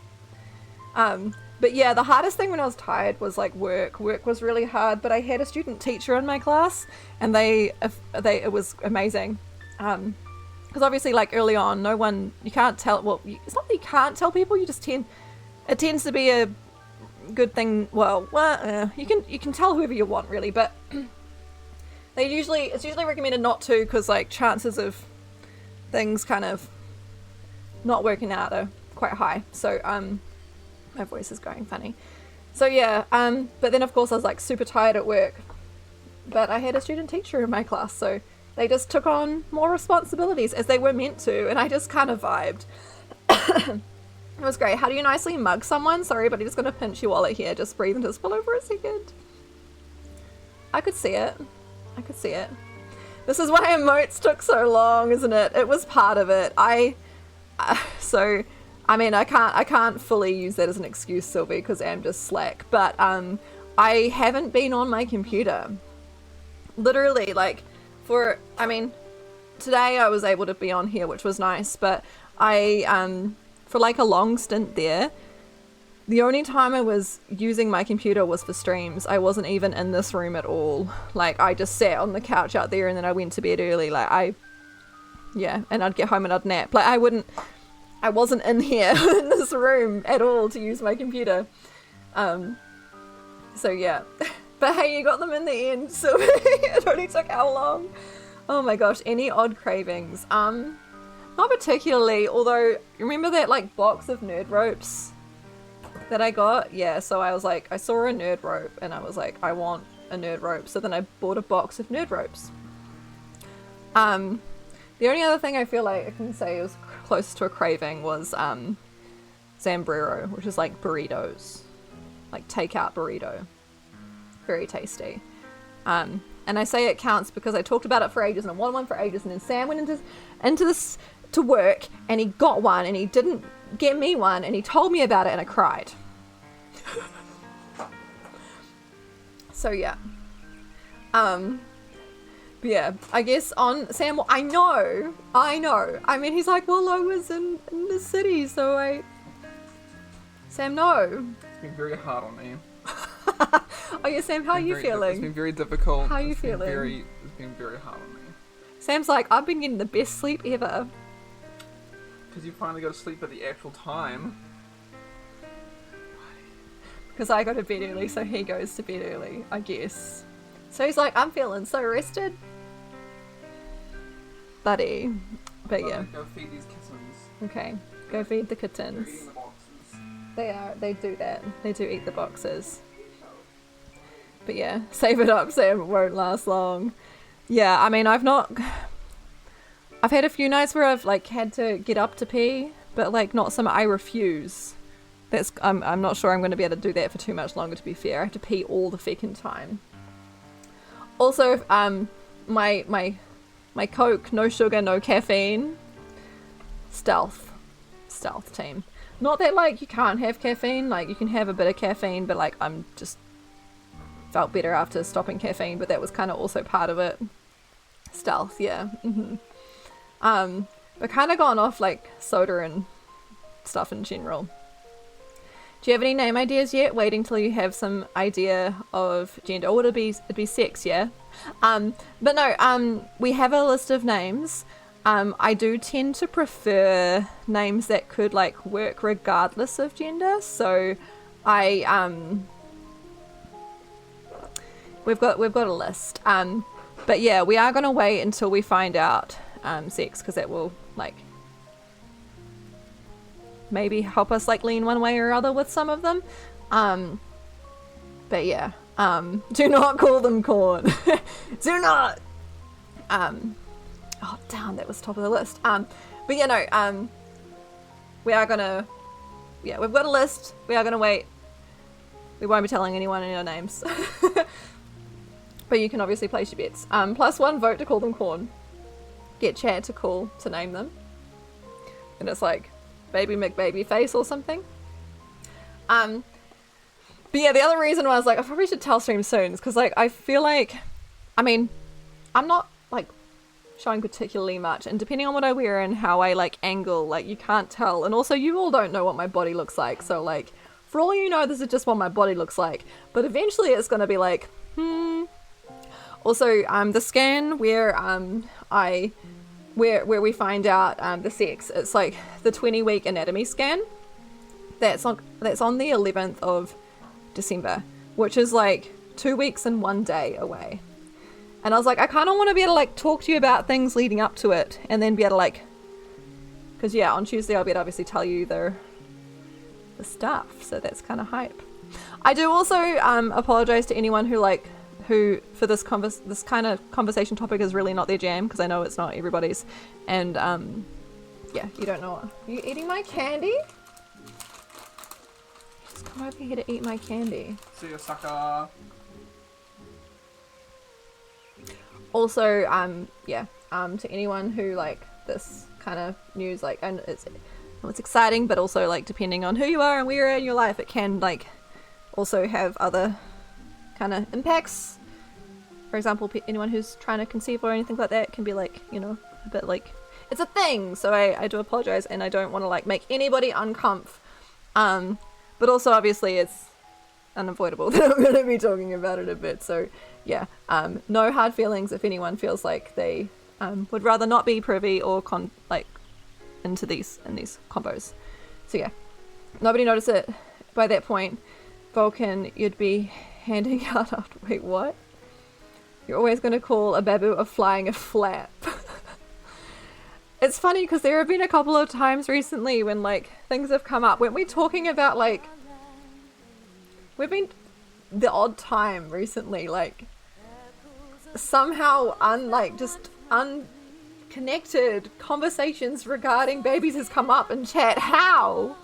But yeah, the hardest thing when I was tired was like work. Work was really hard, but I had a student teacher in my class, and it was amazing. Because obviously, like early on, you can't tell. Well, it's not that you can't tell people. It tends to be a good thing. Well, you can tell whoever you want, really, but it's usually recommended not to, because like chances of things kind of not working out are quite high. So my voice is going funny. So yeah, but then of course I was like super tired at work, but I had a student teacher in my class, so they just took on more responsibilities as they were meant to, and I just kind of vibed. It was great. How do you nicely mug someone? Sorry, but I'm just gonna pinch your wallet here. Just breathe into this pillow for a second. I could see it. This is why emotes took so long, isn't it? It was part of it. I can't fully use that as an excuse, Sylvie, because I'm just slack. But I haven't been on my computer. Literally, like, today I was able to be on here, which was nice, but for like a long stint there, the only time I was using my computer was for streams. I wasn't even in this room at all. Like, I just sat on the couch out there, and then I went to bed early. Like, and I'd get home and I'd nap. Like, I wasn't in here in this room at all to use my computer. So yeah. But hey, you got them in the end, so it only took how long? Oh my gosh, any odd cravings? Not particularly, although, remember that like box of nerd ropes that I got? Yeah, so I was like, I saw a nerd rope and I was like, I want a nerd rope. So then I bought a box of nerd ropes. The only other thing I feel like I can say was close to a craving was Zambrero, which is like burritos, like takeout burrito. Very tasty. And I say it counts because I talked about it for ages and I wanted one for ages, and then Sam went into this to work and he got one and he didn't get me one and he told me about it and I cried. So yeah. But yeah, I guess on Sam, I know. I mean, he's like, well, I was in the city, so Sam, no. It's been very hard on me. Oh yeah, Sam, how are you It's feeling? been very difficult. How are you It's been feeling? It's been very hard on me. Sam's like, I've been getting the best sleep ever. Because you finally go to sleep at the actual time. Because I go to bed early, so he goes to bed early, I guess. So he's like, I'm feeling so rested. Buddy. But yeah. Go feed these kittens. Okay. Go feed the They're kittens. eating the boxes. They do that. They do eat the boxes. But yeah, save it up, Sam, it won't last long. Yeah, I mean, I've had a few nights where I've like had to get up to pee, but like not some I refuse. I'm not sure I'm going to be able to do that for too much longer, to be fair. I have to pee all the feckin' time. Also, my Coke, no sugar, no caffeine. Stealth team. Not that like you can't have caffeine, like you can have a bit of caffeine, but like I'm just felt better after stopping caffeine, but that was kind of also part of it. Stealth, yeah. But kind of gone off like soda and stuff in general. Do you have any name ideas yet? Waiting till you have some idea of gender. Or it'd be sex, yeah? But no, we have a list of names. I do tend to prefer names that could like work regardless of gender. So we've got a list. But yeah, we are gonna wait until we find out sex, because that will like maybe help us like lean one way or other with some of them. But yeah, do not call them corn. Do not. Oh damn, that was top of the list. But yeah, no, we are gonna, yeah, we've got a list. We are gonna wait. We won't be telling anyone any of our names. But you can obviously place your bets. +1 vote to call them corn. Get Chad to name them. And it's like Baby McBabyface or something. But yeah, the other reason why I was like, I probably should tell stream soon is because like I feel like, I mean, I'm not like showing particularly much, and depending on what I wear and how I like angle, like you can't tell, and also you all don't know what my body looks like, so like for all you know, this is just what my body looks like, but eventually it's gonna be like Also, the scan where where we find out the sex, it's like the 20-week anatomy scan. That's on the 11th of December, which is like 2 weeks and 1 day away. And I was like, I kind of want to be able to like talk to you about things leading up to it, and then be able to like, because yeah, on Tuesday I'll be able to obviously tell you the stuff. So that's kind of hype. I do also apologize to anyone who for this kind of conversation topic is really not their jam, because I know it's not everybody's, and yeah, you don't know what. Are you eating my candy? Just come over here to eat my candy. See you, sucker. Also, yeah, to anyone who like this kind of news, like, and it's exciting, but also like depending on who you are and where you're in your life, it can like also have other kind of impacts. For example, anyone who's trying to conceive or anything like that can be like, you know, a bit like, it's a thing. So I do apologize, and I don't want to like make anybody uncomf. But also obviously it's unavoidable that I'm going to be talking about it a bit. So yeah, no hard feelings if anyone feels like they would rather not be privy or into these combos. So yeah, nobody noticed it by that point. Vulcan, you'd be handing out after. Wait, what? You're always going to call a babu a flying a flap. It's funny because there have been a couple of times recently when like things have come up. Weren't we talking about like, we've been the odd time recently, like somehow unconnected conversations regarding babies has come up in chat. How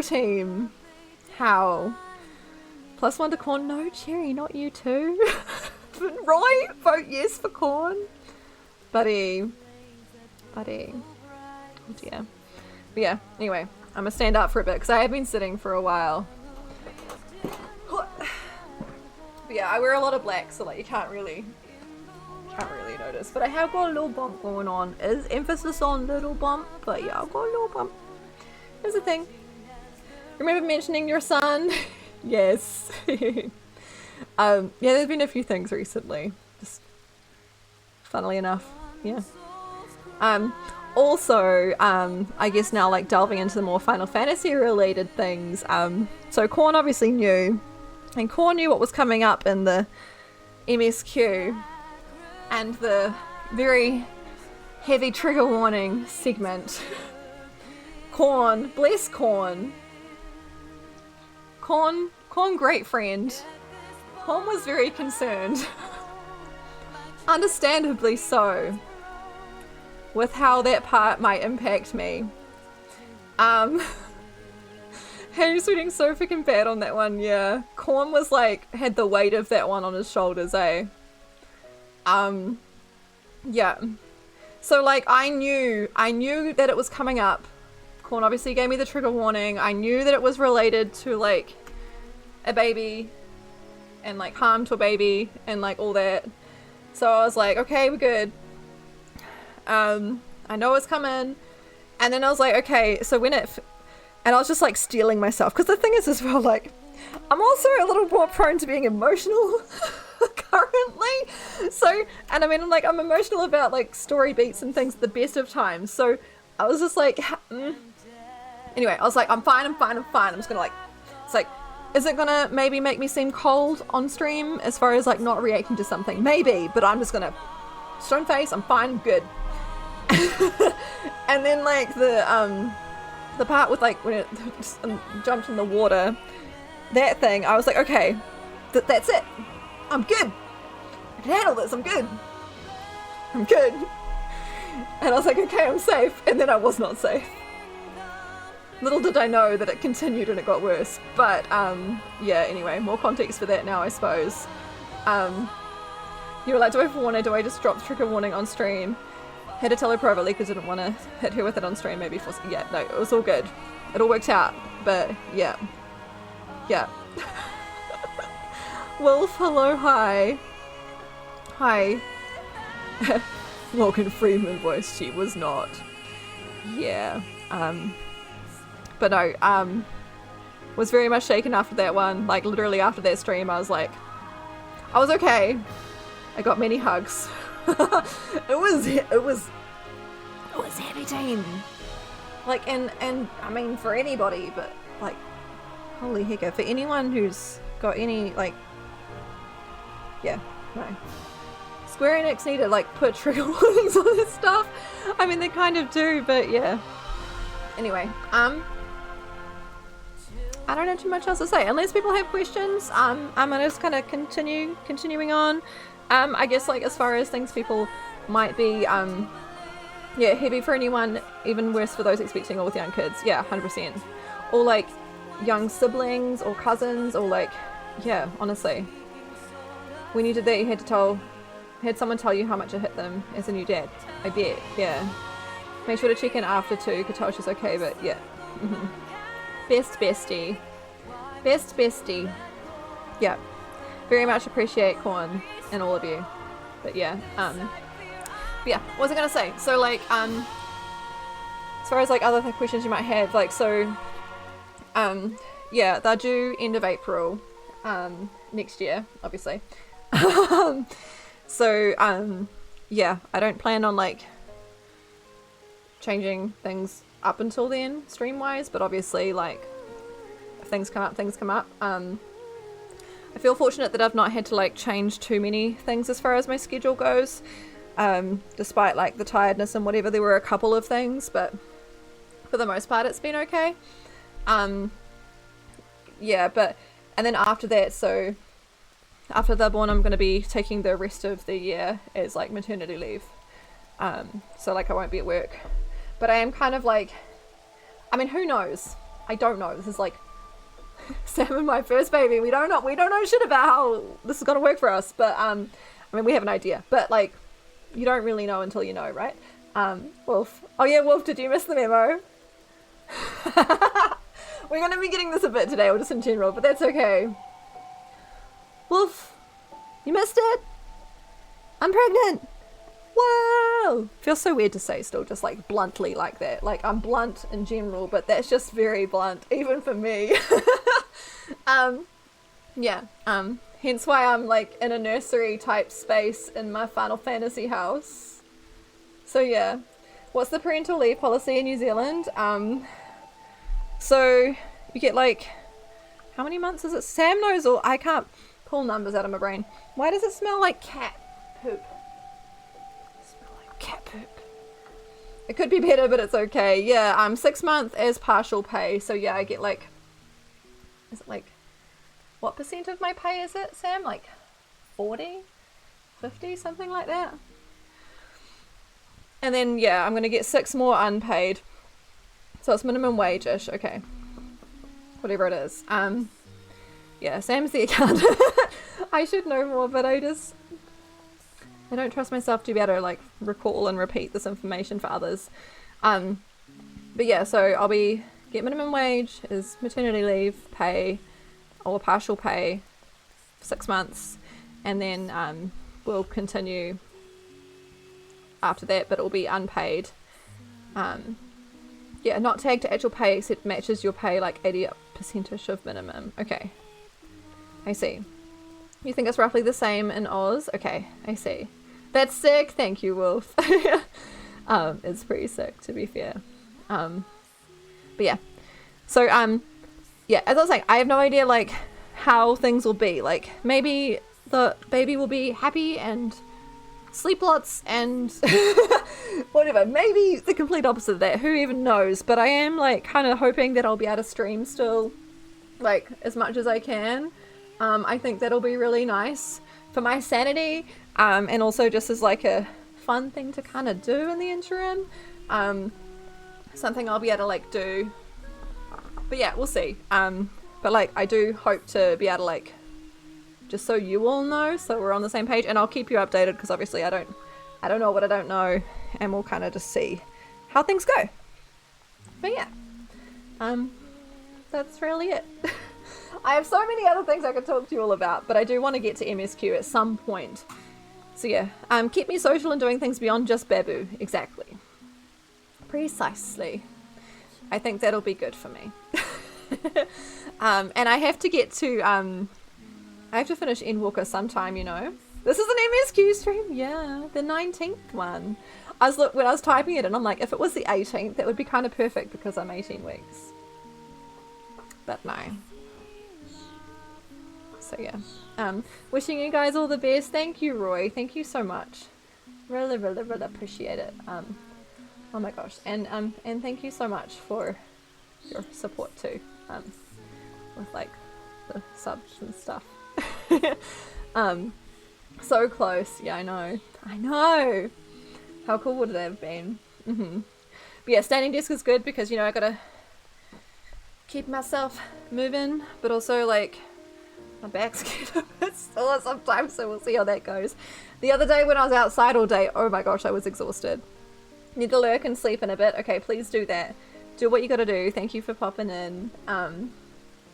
team? How? +1 to corn. No, Cherry, not you too. Roy, vote yes for corn. Buddy. Oh dear. But yeah, anyway, I'm gonna stand up for a bit because I have been sitting for a while. But yeah, I wear a lot of black, so like you can't really notice. But I have got a little bump going on. Is emphasis on little bump, but yeah, I've got a little bump. Here's the thing. Remember mentioning your son? Yes. Yeah, there's been a few things recently. Just funnily enough, yeah. Also, I guess now like delving into the more Final Fantasy related things. So Korn obviously knew, and Korn knew what was coming up in the MSQ, and the very heavy trigger warning segment. Korn, bless Korn. Korn, great friend. Korn was very concerned. Understandably so. With how that part might impact me. Hey, you're sweating so freaking bad on that one, yeah. Korn was like, had the weight of that one on his shoulders, eh? Yeah. So like, I knew that it was coming up. Korn obviously gave me the trigger warning. I knew that it was related to like a baby and like harm to a baby and like all that. So I was like, okay, we're good. I know it's coming. And then I was like, okay, so when it, and I was just like steeling myself. Because the thing is as well, like, I'm also a little more prone to being emotional currently. So, and I mean, like, I'm emotional about like story beats and things at the best of times. So I was just like, Anyway, I was like, I'm fine. I'm just gonna like, it's like, is it gonna maybe make me seem cold on stream as far as like not reacting to something? Maybe, but I'm just gonna stone face, I'm fine, I'm good. And then like the part with like when it jumped in the water, that thing, I was like, okay, that's it. I'm good. I can handle this. I'm good. And I was like, okay, I'm safe. And then I was not safe. Little did I know that it continued and it got worse. But yeah, anyway, more context for that now, I suppose. You were like, do I warn her? Do I just drop the trigger warning on stream? Had to tell her privately because I didn't want to hit her with it on stream. Maybe for yeah, no, it was all good. It all worked out. But yeah. Wolf, hello, hi. Morgan Freeman voice. She was not. Yeah. But no. Was very much shaken after that one. Like literally after that stream, I was like, I was okay. I got many hugs. It was heavy team. Like and I mean for anybody, but like holy heck, for anyone who's got any like yeah, no. Square Enix need to like put trigger warnings on this stuff. I mean they kind of do, but yeah. Anyway, I don't have too much else to say. Unless people have questions, I'm gonna just kind of continuing on. I guess like as far as things people might be, yeah, heavy for anyone, even worse for those expecting or with young kids. Yeah, 100%. Or like young siblings or cousins or like, yeah, honestly. When you did that, you had someone tell you how much it hit them as a new dad. I bet, yeah. Make sure to check in after too. Could tell she's okay, but yeah. Best bestie. Yeah. Very much appreciate Korn and all of you. But yeah. Yeah, what was I gonna say? So like, as far as like other questions you might have, like so, yeah, they're due end of April, next year, obviously. So, yeah, I don't plan on like changing things up until then, stream-wise, but obviously, like, if things come up, I feel fortunate that I've not had to, like, change too many things as far as my schedule goes, despite, like, the tiredness and whatever. There were a couple of things, but for the most part, it's been okay. Yeah, but, and then after that, so, after they're born, I'm going to be taking the rest of the year as, like, maternity leave. So, like, I won't be at work. But I am kind of like, I mean, who knows? I don't know. This is like Sam and my first baby. We don't know shit about how this is gonna work for us. But I mean, we have an idea. But like, you don't really know until you know, right? Wolf. Oh yeah, Wolf. Did you miss the memo? We're gonna be getting this a bit today, or just in general, but that's okay. Wolf, you missed it. I'm pregnant. Whoa! Feels so weird to say still, just like bluntly like that. Like I'm blunt in general, but that's just very blunt, even for me. Yeah. Hence why I'm like in a nursery type space in my Final Fantasy house. So yeah. What's the parental leave policy in New Zealand? So you get like, how many months is it? Sam knows, or I can't pull numbers out of my brain. Why does it smell like cat poop? Smell like cat poop. It could be better, but it's okay. Yeah, 6 months as partial pay. So yeah, I get like, is it like, what percent of my pay is it, Sam? Like 40, 50, something like that. And then yeah, I'm gonna get 6 more unpaid. So it's minimum wage-ish, okay. Whatever it is. Yeah, Sam's the accountant. I should know more, but I don't trust myself to be able to like recall and repeat this information for others. But yeah, so I'll get minimum wage is maternity leave pay or partial pay for 6 months, and then we'll continue after that, but it'll be unpaid. Yeah, not tagged to actual pay except matches your pay like 80% of minimum. Okay, I see. You think it's roughly the same in Oz? Okay, I see. That's sick. Thank you, Wolf. It's pretty sick, to be fair. But yeah. So yeah, as I was saying, I have no idea like how things will be. Like maybe the baby will be happy and sleep lots and whatever. Maybe the complete opposite of that. Who even knows? But I am like kind of hoping that I'll be able to stream still, like as much as I can. I think that'll be really nice for my sanity, and also just as like a fun thing to kind of do in the interim. Something I'll be able to like do. But yeah, we'll see. But like I do hope to be able to like, just so you all know, so we're on the same page, and I'll keep you updated because obviously I don't know what I don't know, and we'll kind of just see how things go. But yeah, that's really it. I have so many other things I could talk to you all about, but I do want to get to MSQ at some point. So yeah, keep me social and doing things beyond just Babu. Exactly. Precisely. I think that'll be good for me. And I have to get to, I have to finish Endwalker sometime, you know. This is an MSQ stream, yeah, the 19th one. When I was typing it in, I'm like, if it was the 18th, that would be kind of perfect because I'm 18 weeks. But no. So yeah, wishing you guys all the best. Thank you, Roy. Thank you so much. Really, really, really appreciate it. Oh my gosh, and thank you so much for your support too. With like the subs and stuff. So close. Yeah, I know. How cool would it have been? But yeah, standing desk is good because, you know, I gotta keep myself moving, but also like my back's getting a bit sore sometimes, so we'll see how that goes. The other day when I was outside all day, oh my gosh, I was exhausted. Need to lurk and sleep in a bit. Okay, please do that. Do what you gotta do. Thank you for popping in.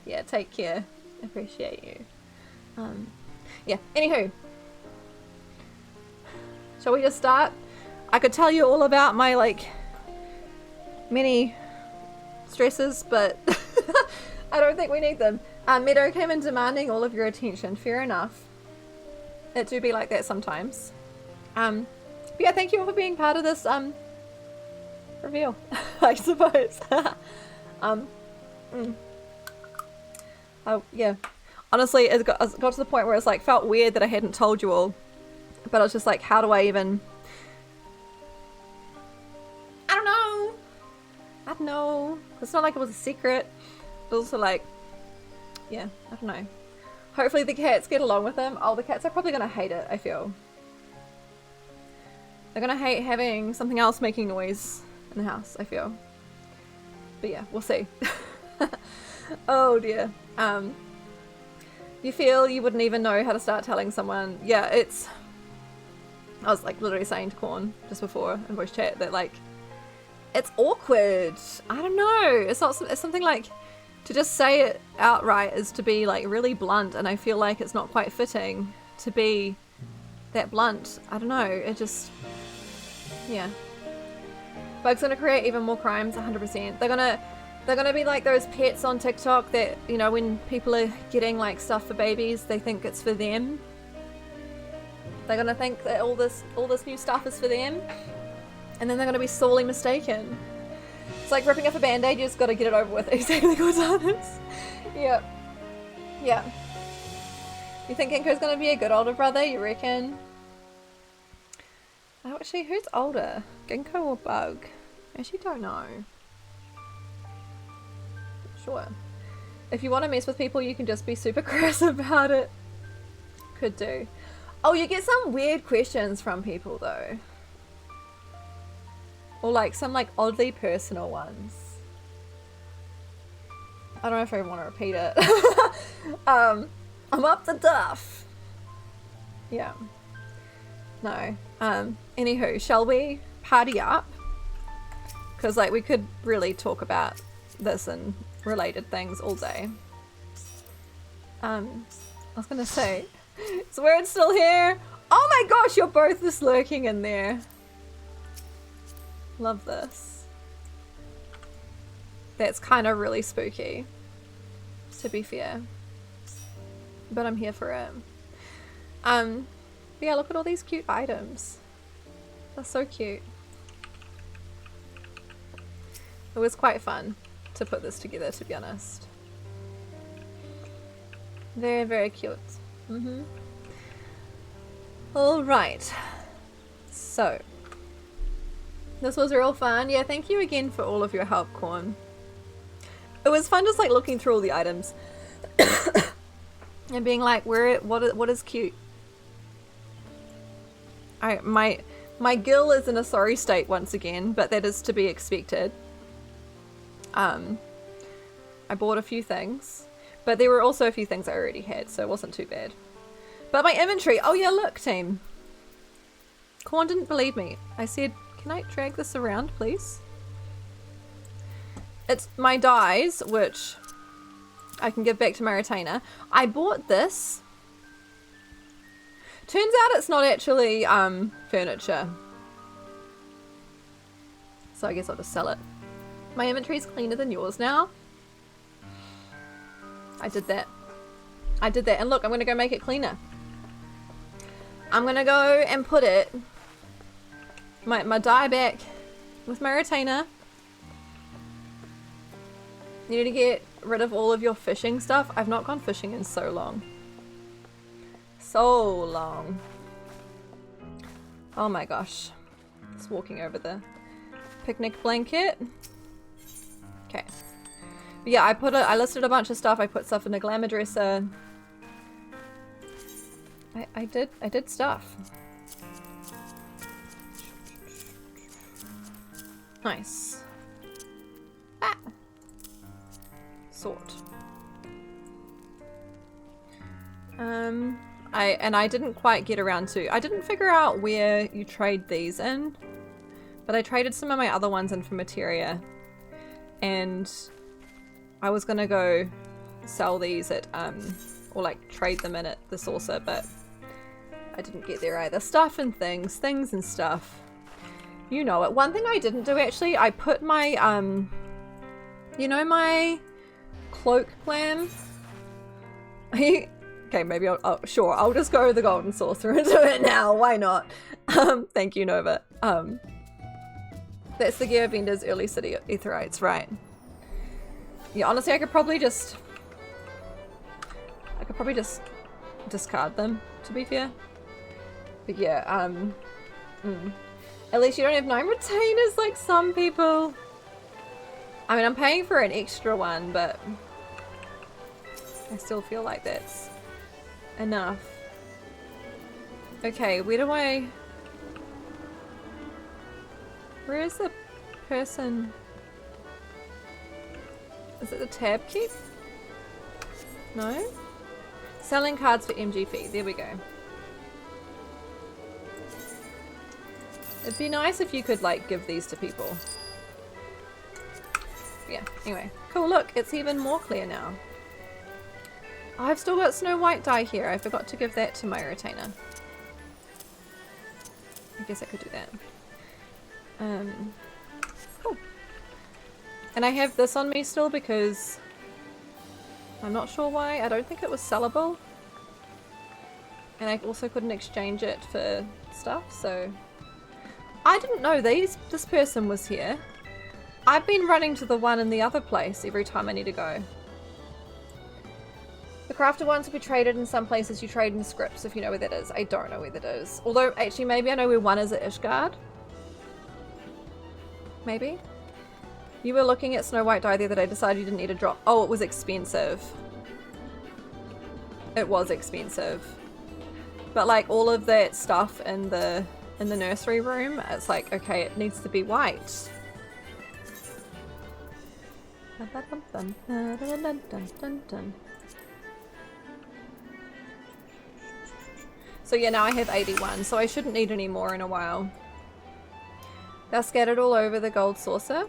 Yeah, take care. Appreciate you. Yeah, anywho. Shall we just start? I could tell you all about my, like, many stresses, but I don't think we need them. Meadow came in demanding all of your attention. Fair enough. It do be like that sometimes. But yeah, thank you all for being part of this, reveal, I suppose. Oh, yeah. Honestly, it got to the point where it's like, felt weird that I hadn't told you all. But I was just like, how do I even... I don't know. It's not like it was a secret. But also like, yeah, I don't know. Hopefully the cats get along with them. Oh, the cats are probably going to hate it, I feel. They're going to hate having something else making noise in the house, I feel. But yeah, we'll see. Oh dear. You feel you wouldn't even know how to start telling someone. Yeah, it's... I was like literally saying to Corn just before in voice chat that like, it's awkward. I don't know. It's not. It's something like to just say it outright is to be like really blunt, and I feel like it's not quite fitting to be that blunt. I don't know. It just, yeah. Bug's gonna create even more crimes. 100%. They're gonna They're gonna be like those pets on TikTok that, you know, when people are getting like stuff for babies, they think it's for them. They're gonna think that all this new stuff is for them, and then they're gonna be sorely mistaken. It's like ripping off a band-aid, you just gotta get it over with. Exactly what it is. Yeah. Yeah. You think Ginkgo's gonna be a good older brother, you reckon? Oh, actually, who's older? Ginkgo or Bug? I actually don't know. Sure. If you want to mess with people, you can just be super crass about it. Could do. Oh, you get some weird questions from people though. Or like some like oddly personal ones. I don't know if I want to repeat it. I'm up to duff. Yeah. No. Anywho, shall we party up? Because like we could really talk about this and related things all day. I was gonna say, is Word still here? Oh my gosh, you're both just lurking in there. Love this. That's kind of really spooky, to be fair. But I'm here for it. Yeah, look at all these cute items. They're so cute. It was quite fun to put this together, to be honest. Very, very cute. Alright. So. This was real fun. Yeah, thank you again for all of your help, Corn. It was fun just like looking through all the items. And being like, what is cute? My gill is in a sorry state once again, but that is to be expected. I bought a few things, but there were also a few things I already had, so it wasn't too bad. But my inventory, oh yeah, look team. Corn didn't believe me. I said, can I drag this around please? It's my dyes, which I can give back to my retainer. I bought this. Turns out it's not actually furniture. So I guess I'll just sell it. My inventory's cleaner than yours now. I did that. I did that. And look, I'm going to go make it cleaner. I'm going to go and put it, my dye back with my retainer. You need to get rid of all of your fishing stuff. I've not gone fishing in so long. So long. Oh my gosh. Just walking over the picnic blanket. Okay. But yeah, I listed a bunch of stuff. I put stuff in the glamour dresser. I did stuff. Nice. Ah. Sort. I didn't quite get around to. I didn't figure out where you trade these in, but I traded some of my other ones in for materia, and I was gonna go sell these at or like trade them in at the saucer, but I didn't get there either. Stuff and things and stuff. You know it. One thing I didn't do actually, I put my you know my cloak plan. Okay, maybe sure, I'll just go with the golden saucer and do it now. Why not? Thank you, Nova. That's the Gear Vendor's early city etherites, right? Yeah, honestly, I could probably just discard them, to be fair. But yeah, at least you don't have 9 retainers like some people. I mean, I'm paying for an extra one, but I still feel like that's enough. Okay, where is the person? Is it the tab keep? No? Selling cards for MGP. There we go. It'd be nice if you could like give these to people. Yeah, anyway. Cool, look, it's even more clear now. I've still got Snow White dye here. I forgot to give that to my retainer. I guess I could do that. Cool. And I have this on me still because I'm not sure why. I don't think it was sellable. And I also couldn't exchange it for stuff, so... I didn't know this person was here. I've been running to the one in the other place every time I need to go. The crafted ones will be traded in some places. You trade in scripts if you know where that is. I don't know where that is. Although, actually, maybe I know where one is at Ishgard. Maybe? You were looking at Snow White dye the other day, decided you didn't need a drop. Oh, it was expensive. It was expensive. But like all of that stuff in the nursery room, it's like, okay, it needs to be white. So yeah, now I have 81, so I shouldn't need any more in a while. They're scattered all over the gold saucer.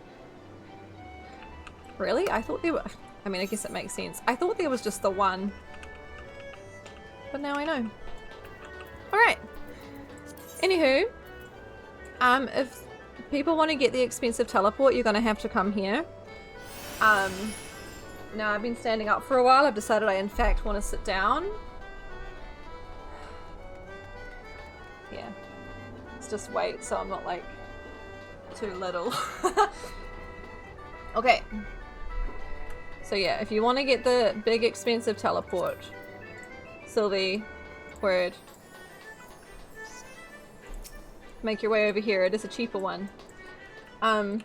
Really? I thought there were... I mean, I guess it makes sense. I thought there was just the one. But now I know. Alright. Anywho. If people want to get the expensive teleport, you're going to have to come here. Now I've been standing up for a while. I've decided I in fact want to sit down. Yeah. Let's just wait so I'm not like too little. Okay. So yeah, if you want to get the big expensive teleport, Sylvie, word, make your way over here. It is a cheaper one. I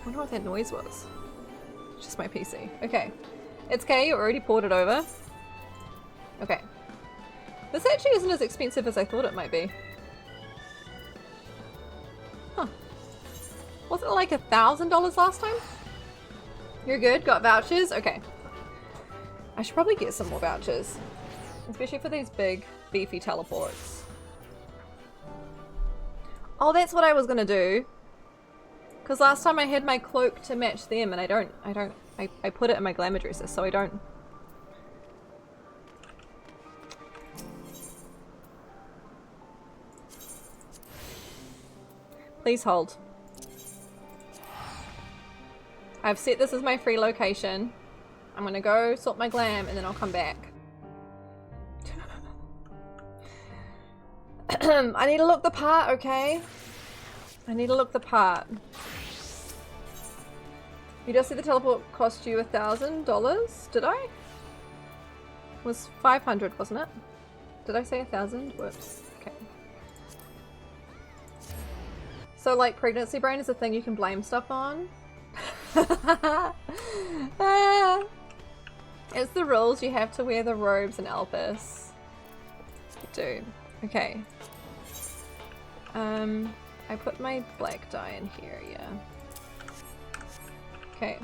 wonder what that noise was. It's just my PC. Okay. It's okay, you already ported over. Okay. This actually isn't as expensive as I thought it might be. Huh. Wasn't it like $1,000 last time? You're good? Got vouchers? Okay. I should probably get some more vouchers. Especially for these big, beefy teleports. Oh, that's what I was gonna do. Because last time I had my cloak to match them and I put it in my glamour dresses, so I don't... Please hold. I've set this as my free location. I'm gonna go sort my glam and then I'll come back. I need to look the part, okay? I need to look the part. You just said the teleport cost you $1,000? Did I? It was 500, wasn't it? Did I say 1,000? Whoops. Okay. So like pregnancy brain is a thing you can blame stuff on? It's the rules, you have to wear the robes and Elpis. You do. Okay. I put my black dye in here, yeah. Okay.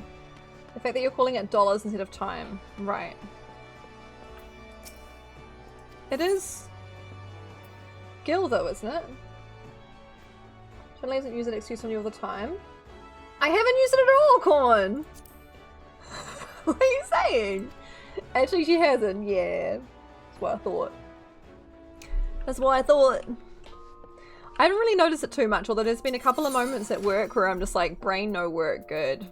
The fact that you're calling it dollars instead of time. Right. It is Gil though, isn't it? Shelly doesn't use an excuse on you all the time. I haven't used it at all, Corn! What are you saying? Actually, she hasn't, yeah. That's what I thought. That's what I thought. I didn't really notice it too much, although there's been a couple of moments at work where I'm just like, brain no work, good.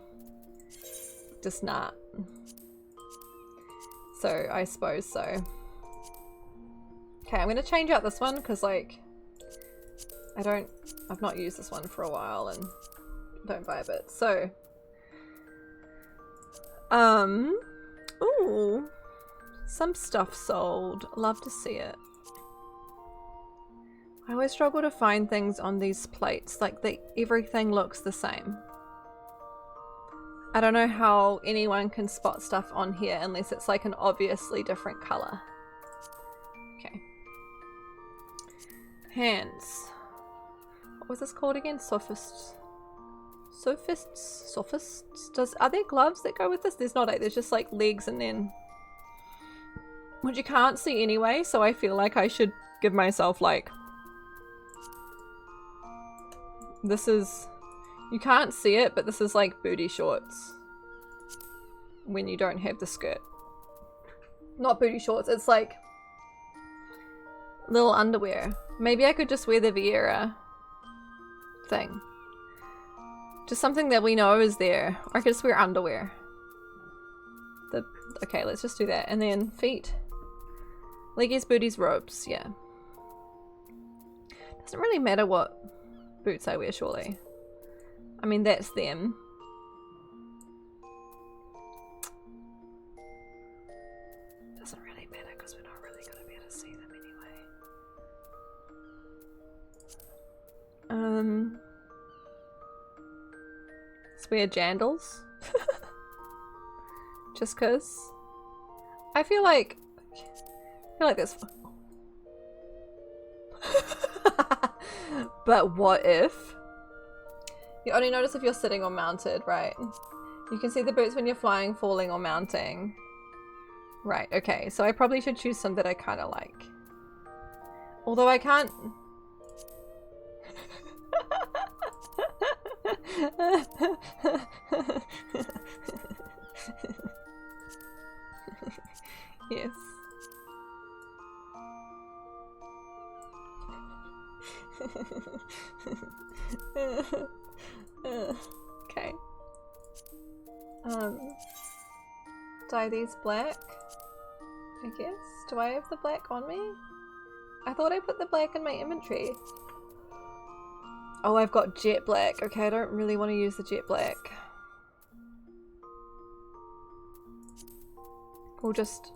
Just not. So, I suppose so. Okay, I'm gonna change out this one, because like, I've not used this one for a while and don't vibe it. So, ooh, some stuff sold. Love to see it. I always struggle to find things on these plates, like everything looks the same. I don't know how anyone can spot stuff on here unless it's like an obviously different color. Okay. Hands. What was this called again? Sophists? Are there gloves that go with this? There's not. There's just like legs and then... Which you can't see anyway, so I feel like I should give myself like... This is... You can't see it, but this is like booty shorts. When you don't have the skirt. Not booty shorts, it's like... little underwear. Maybe I could just wear the Viera thing. Just something that we know is there. Or I could just wear underwear. Okay, let's just do that. And then feet. Leggies, booties, robes. Yeah. Doesn't really matter what boots I wear, surely. I mean, that's them. Doesn't really matter because we're not really going to be able to see them anyway. Let's wear jandals. Just cause. I feel like this. But what if? You only notice if you're sitting or mounted, right? You can see the boots when you're flying, falling, or mounting. Right, okay. So I probably should choose some that I kind of like. Although I can't... Yes. Okay. Dye these black, I guess. Do I have the black on me? I thought I put the black in my inventory. Oh, I've got jet black. Okay, I don't really want to use the jet black. We'll just...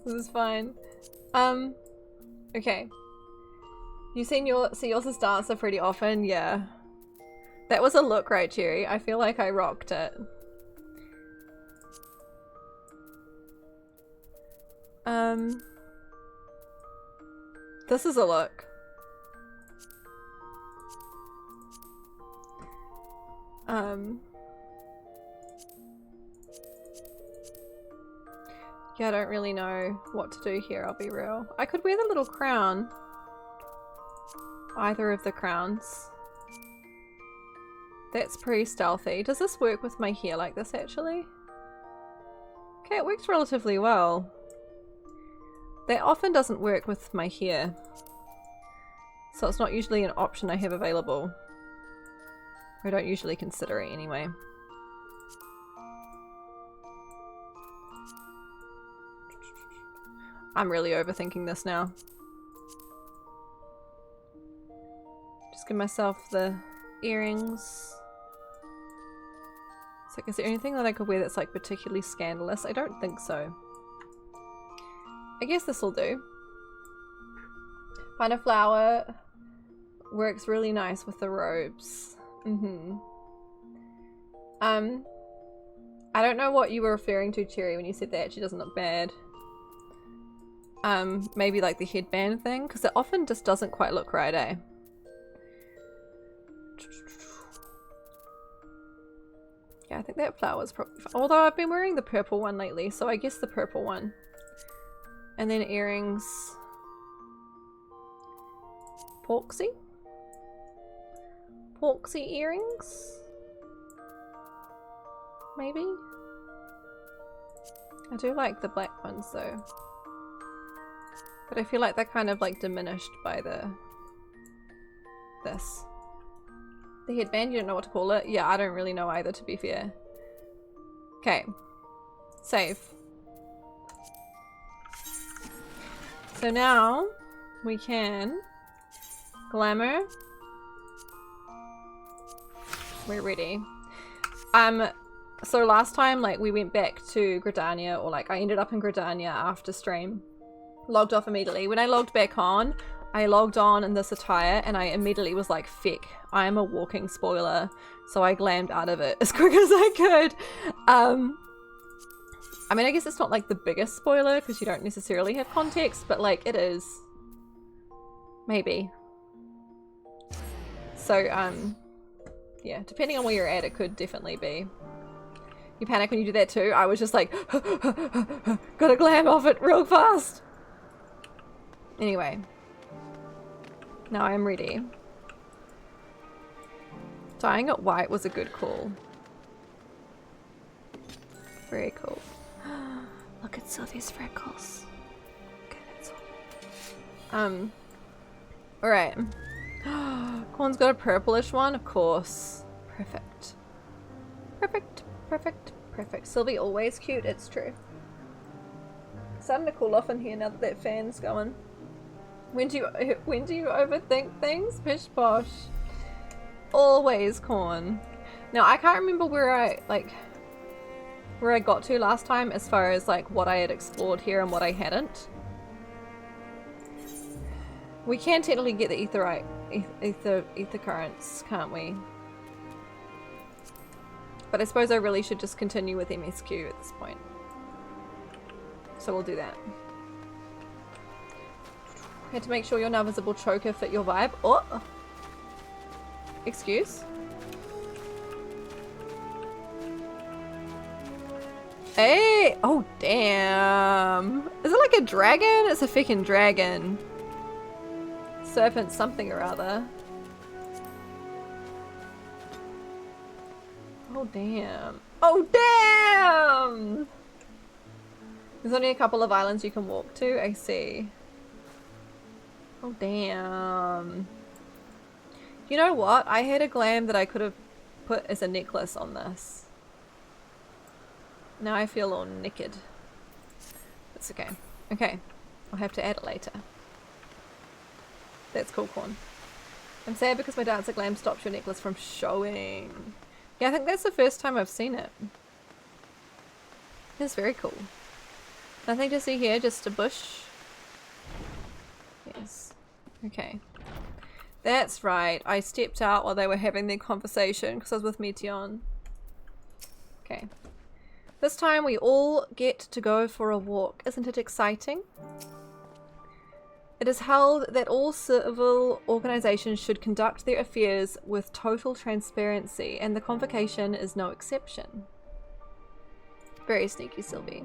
This is fine. Okay. You see yours as dancer pretty often? Yeah. That was a look, right, Cherry? I feel like I rocked it. This is a look. Yeah, I don't really know what to do here, I'll be real. I could wear the little crown. Either of the crowns. That's pretty stealthy. Does this work with my hair like this, actually? Okay, it works relatively well. That often doesn't work with my hair. So it's not usually an option I have available. I don't usually consider it anyway. I'm really overthinking this now. Just give myself the earrings. It's like, is there anything that I could wear that's like particularly scandalous? I don't think so. I guess this will do. Find a flower. Works really nice with the robes. I don't know what you were referring to, Cherry, when you said that. She doesn't look bad. Maybe like the headband thing, because it often just doesn't quite look right, eh? Yeah, I think that flower's probably fine. Although I've been wearing the purple one lately, so I guess the purple one. And then earrings. Porksy? Porksy earrings? Maybe? I do like the black ones though. But I feel like they're kind of like diminished by this. The headband, you don't know what to call it? Yeah, I don't really know either, to be fair. Okay. Save. So now we can glamour. We're ready. So last time, like, we went back to Gridania, or like I ended up in Gridania after stream. Logged off immediately. When I logged back on, I logged on in this attire and I immediately was like, feck, I am a walking spoiler. So I glammed out of it as quick as I could. I mean, I guess it's not like the biggest spoiler because you don't necessarily have context, but like it is. Maybe. So, yeah, depending on where you're at, it could definitely be. You panic when you do that too? I was just like, gotta glam off it real fast. Anyway. Now I am ready. Dyeing it white was a good call. Very cool. Look at Sylvia's freckles. Okay, that's all. Alright. Corn's got a purplish one, of course. Perfect. Perfect, perfect, perfect. Sylvie always cute, it's true. Starting to cool off in here now that that fan's going. When do you overthink things? Pish posh. Always Corn. Now I can't remember where I got to last time as far as like what I had explored here and what I hadn't. We can technically get the ether currents, can't we? But I suppose I really should just continue with MSQ at this point. So we'll do that. Had to make sure your now visible choker fit your vibe. Oh! Excuse? Hey! Oh, damn! Is it like a dragon? It's a freaking dragon. Serpent something or other. Oh, damn. Oh, damn! There's only a couple of islands you can walk to, I see. Oh, damn. You know what? I had a glam that I could have put as a necklace on this. Now I feel all naked. That's okay. Okay. I'll have to add it later. That's cool, Corn. I'm sad because my dancer glam stops your necklace from showing. Yeah, I think that's the first time I've seen it. It's very cool. Nothing to see here, just a bush. Yes. Okay. That's right. I stepped out while they were having their conversation because I was with Meteon. Okay. This time we all get to go for a walk. Isn't it exciting? It is held that all civil organizations should conduct their affairs with total transparency, and the convocation is no exception. Very sneaky, Sylvie.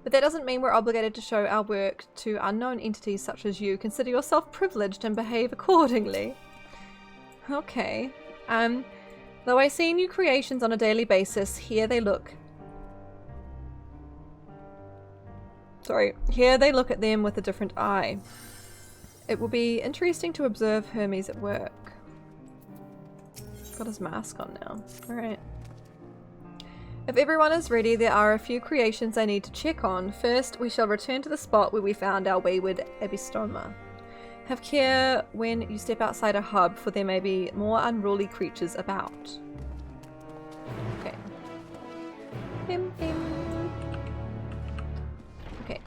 But that doesn't mean we're obligated to show our work to unknown entities such as you. Consider yourself privileged and behave accordingly. Okay. Though I see new creations on a daily basis, here they look. Here they look at them with a different eye. It will be interesting to observe Hermes at work. Got his mask on now. Alright. If everyone is ready, there are a few creations I need to check on. First, we shall return to the spot where we found our wayward Abystoma. Have care when you step outside a hub, for there may be more unruly creatures about. Okay. Bim, bim. Okay.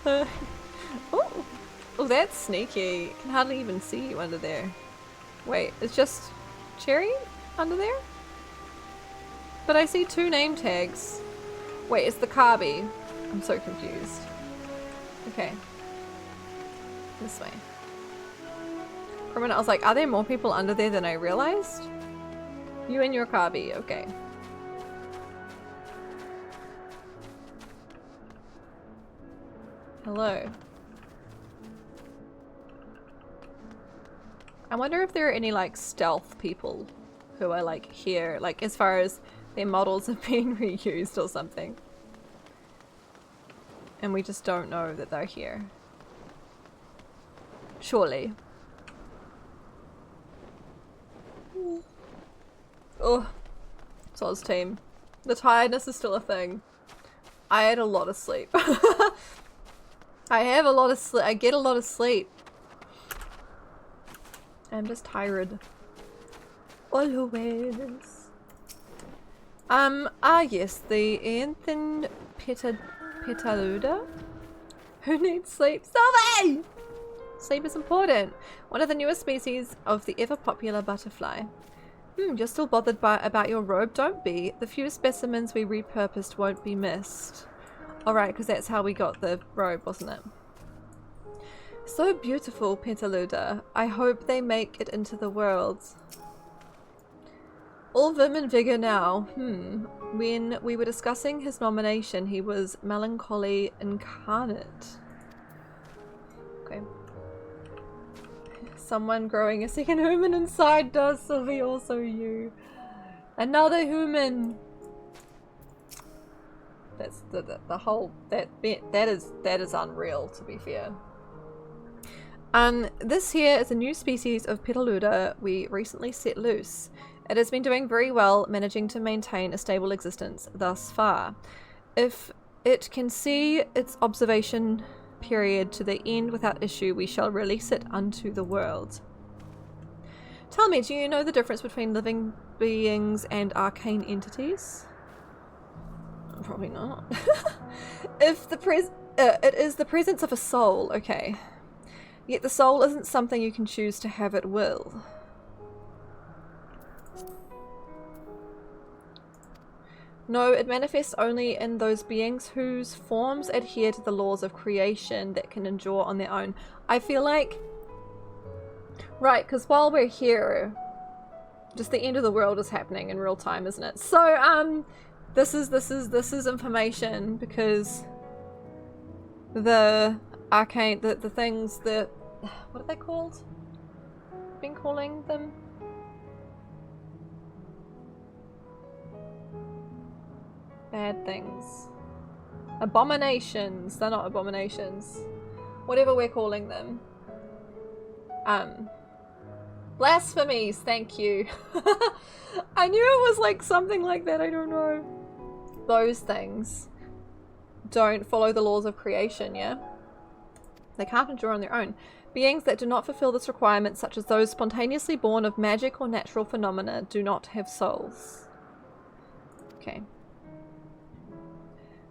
Oh, that's sneaky. Can hardly even see you under there. Wait, it's just Cherry under there? But I see two name tags. Wait, it's the Kabi. I'm so confused. Okay. This way. For a minute I was like, are there more people under there than I realized? You and your Kabi, okay. Hello. I wonder if there are any like stealth people who are like here, like as far as their models have been reused or something. And we just don't know that they're here. Surely. Oh, Sol's team. The tiredness is still a thing. I had a lot of sleep. I have a lot of sleep. I get a lot of sleep. I'm just tired. Always. Yes, the Anthin Petaluda? Who needs sleep? Sylvie! Sleep is important. One of the newest species of the ever-popular butterfly. You're still bothered about your robe? Don't be. The few specimens we repurposed won't be missed. Alright, because that's how we got the robe, wasn't it? So beautiful, Petaluda. I hope they make it into the world. All vim and vigor now. When we were discussing his nomination, he was melancholy incarnate. Okay. Someone growing a second human inside does, Sylvie, also you. Another human. That's the whole that is unreal, to be fair. This here is a new species of Petaluda we recently set loose. It has been doing very well, managing to maintain a stable existence thus far. If it can see its observation period to the end without issue, we shall release it unto the world. Tell me, do you know the difference between living beings and arcane entities? Probably not. If the it is the presence of a soul, okay. Yet the soul isn't something you can choose to have at will. No, it manifests only in those beings whose forms adhere to the laws of creation that can endure on their own. I feel like... Right, because while we're here, just the end of the world is happening in real time, isn't it? So, this is information because the arcane, the things that... What are they called? I've been calling them... Bad things. Abominations. They're not abominations. Whatever we're calling them. Blasphemies, thank you. I knew it was like something like that, I don't know. Those things don't follow the laws of creation, yeah? They can't endure on their own. Beings that do not fulfill this requirement, such as those spontaneously born of magic or natural phenomena, do not have souls. Okay.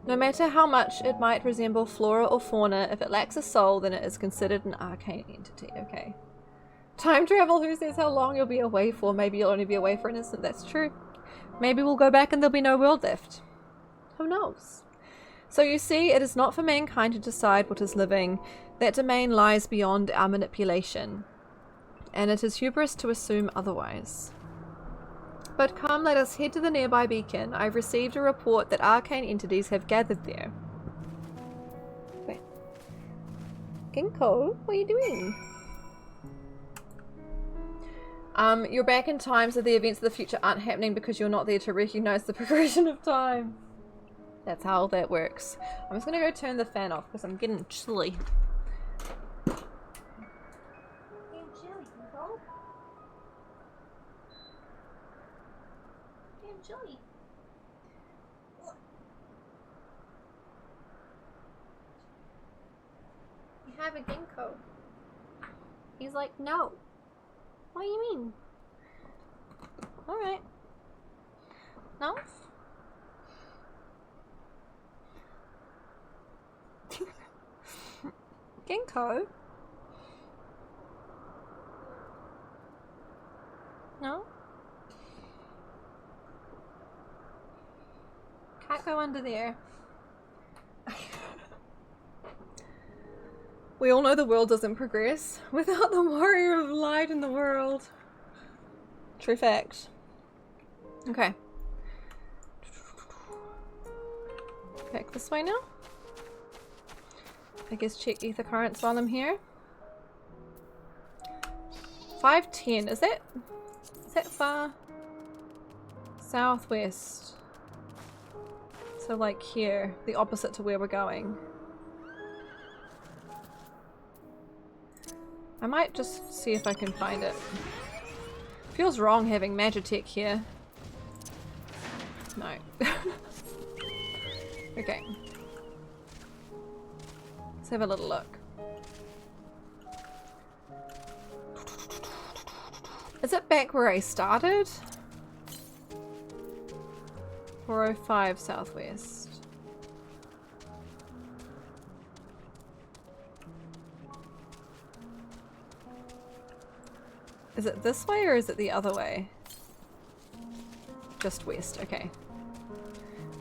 No matter how much it might resemble flora or fauna, if it lacks a soul, then it is considered an arcane entity. Okay. Time travel, who says how long you'll be away for? Maybe you'll only be away for an instant. That's true. Maybe we'll go back and there'll be no world left. Who knows? So you see, it is not for mankind to decide what is living. That domain lies beyond our manipulation. And it is hubris to assume otherwise. But come, let us head to the nearby beacon. I've received a report that arcane entities have gathered there. Wait. Ginkgo, what are you doing? You're back in time, so the events of the future aren't happening because you're not there to recognize the progression of time. That's how that works. I'm just gonna go turn the fan off because I'm getting chilly. Chilly. You have a ginkgo. He's like, no. What do you mean? Alright. No? Ginkgo? No? Can't go under there. We all know the world doesn't progress without the warrior of light in the world. True fact. Okay. Back this way now. I guess check ether currents while I'm here. 510, is that far? Southwest. So like here, the opposite to where we're going. I might just see if I can find it. Feels wrong having Magitech here. No. Okay. Let's have a little look. Is it back where I started? 405 southwest. Is it this way or is it the other way? Just west, okay.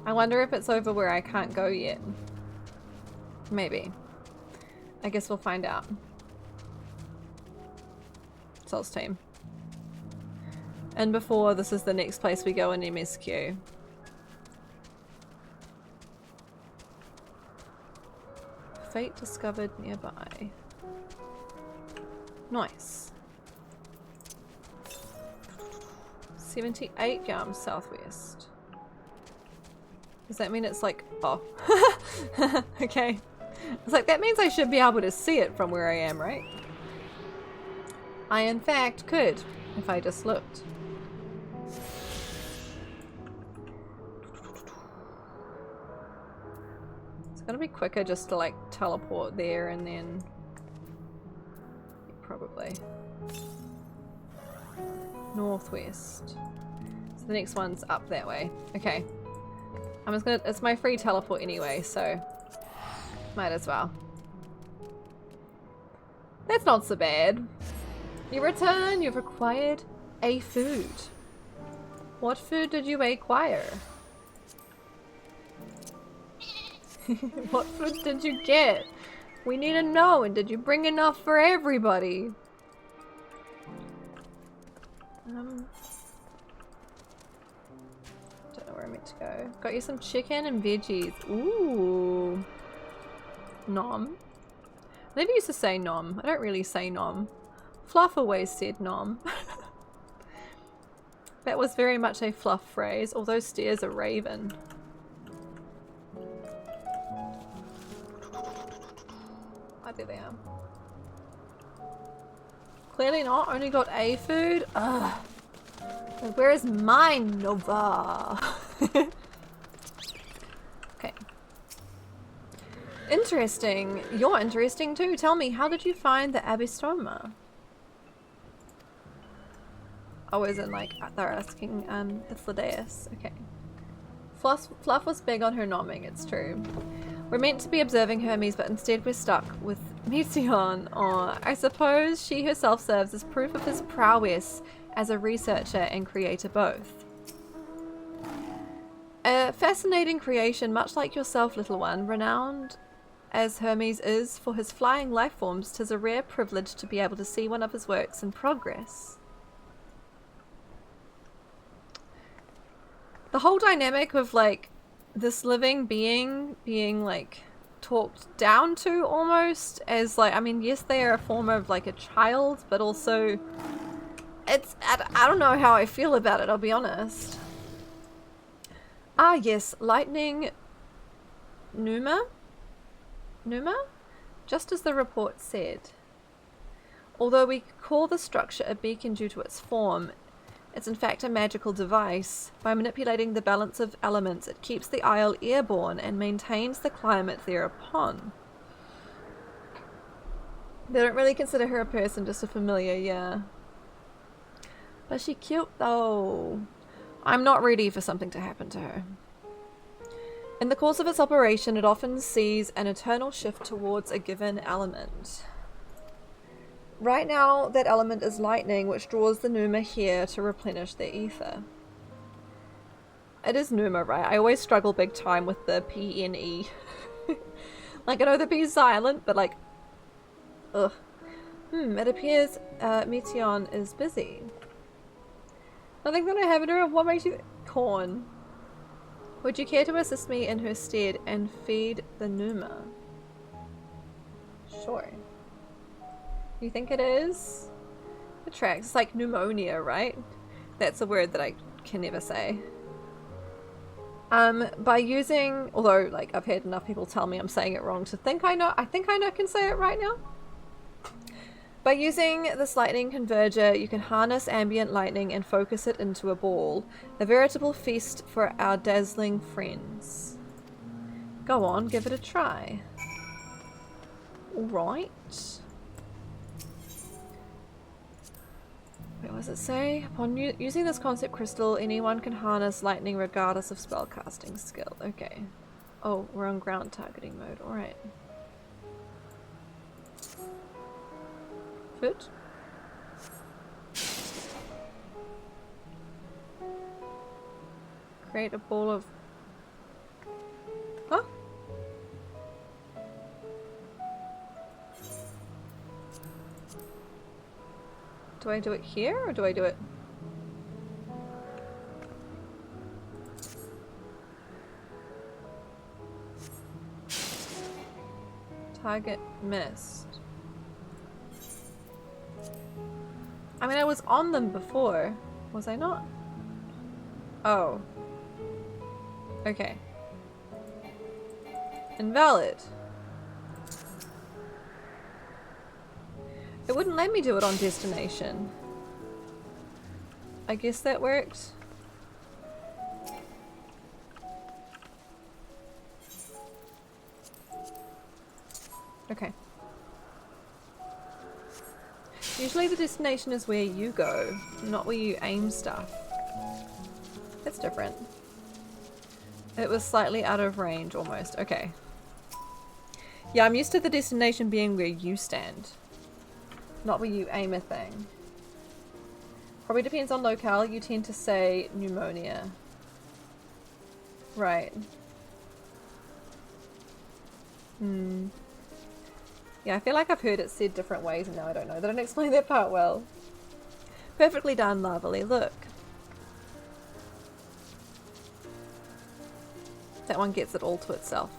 I wonder if it's over where I can't go yet. Maybe. I guess we'll find out. Soul's team. And before, this is the next place we go in MSQ. Fate discovered nearby. Nice. 78 yards southwest. Does that mean it's like... Oh. Okay. It's like, that means I should be able to see it from where I am, right? I in fact could, if I just looked. It's gonna be quicker just to like teleport there and then... Probably. Northwest. So the next one's up that way. Okay. I'm just gonna... It's my free teleport anyway, so... Might as well. That's not so bad. You return, you've acquired a food. What food did you acquire? What food did you get? We need to know, and did you bring enough for everybody? Don't know where I'm meant to go. Got you some chicken and veggies. Ooh. Nom. I never used to say nom. I don't really say nom. Fluff always said nom. That was very much a Fluff phrase. All those stairs are Raven. Oh, there they are. Clearly not. Only got a food. Ugh. Where is mine, Nova? Okay. Interesting. You're interesting too. Tell me, how did you find the Abystoma? Oh, isn't like they're asking it's Lydeus. Okay. Fluff was big on her nomming, it's true. We're meant to be observing Hermes, but instead we're stuck with Meteion. Or I suppose she herself serves as proof of his prowess as a researcher and creator both. A fascinating creation, much like yourself, little one. Renowned as Hermes is for his flying life forms, 'tis a rare privilege to be able to see one of his works in progress. The whole dynamic of like this living being being like talked down to almost as like, I mean, yes, they are a form of like a child, but also it's, I don't know how I feel about it, I'll be honest. Ah yes, lightning Numa? Just as the report said. Although we call the structure a beacon due to its form, it's in fact a magical device. By manipulating the balance of elements, it keeps the isle airborne and maintains the climate thereupon. They don't really consider her a person, just a familiar, yeah. But she cute though. I'm not ready for something to happen to her. In the course of its operation, it often sees an eternal shift towards a given element. Right now, that element is lightning, which draws the Numa here to replenish their ether. It is Numa, right? I always struggle big time with the P-N-E. Like, I know the P is silent, but like... Ugh. It appears Meteion is busy. Nothing that I haven't heard of. What makes you... Corn. Would you care to assist me in her stead and feed the Numa? Sure. You think it is? It tracks. It's like pneumonia, right? That's a word that I can never say. By using, although like I've had enough people tell me I'm saying it wrong to think I know. I think I can say it right now. By using this lightning converger, you can harness ambient lightning and focus it into a ball. A veritable feast for our dazzling friends. Go on, give it a try. Alright. Wait, what does it say? Upon using this concept crystal, anyone can harness lightning regardless of spellcasting skill. Okay. Oh, we're on ground targeting mode. Alright. Foot? Create a ball of... Huh? Do I do it here, or do I do it... Target missed. I mean, I was on them before. Was I not? Oh. Okay. Invalid. It wouldn't let me do it on destination. I guess that worked. Okay. Usually the destination is where you go, not where you aim stuff. That's different. It was slightly out of range almost. Okay. Yeah, I'm used to the destination being where you stand, not where you aim a thing. Probably depends on locale. You tend to say pneumonia. Right. Hmm. Yeah, I feel like I've heard it said different ways and now I don't know. They don't explain that part well. Perfectly done, Lovely. Look. That one gets it all to itself.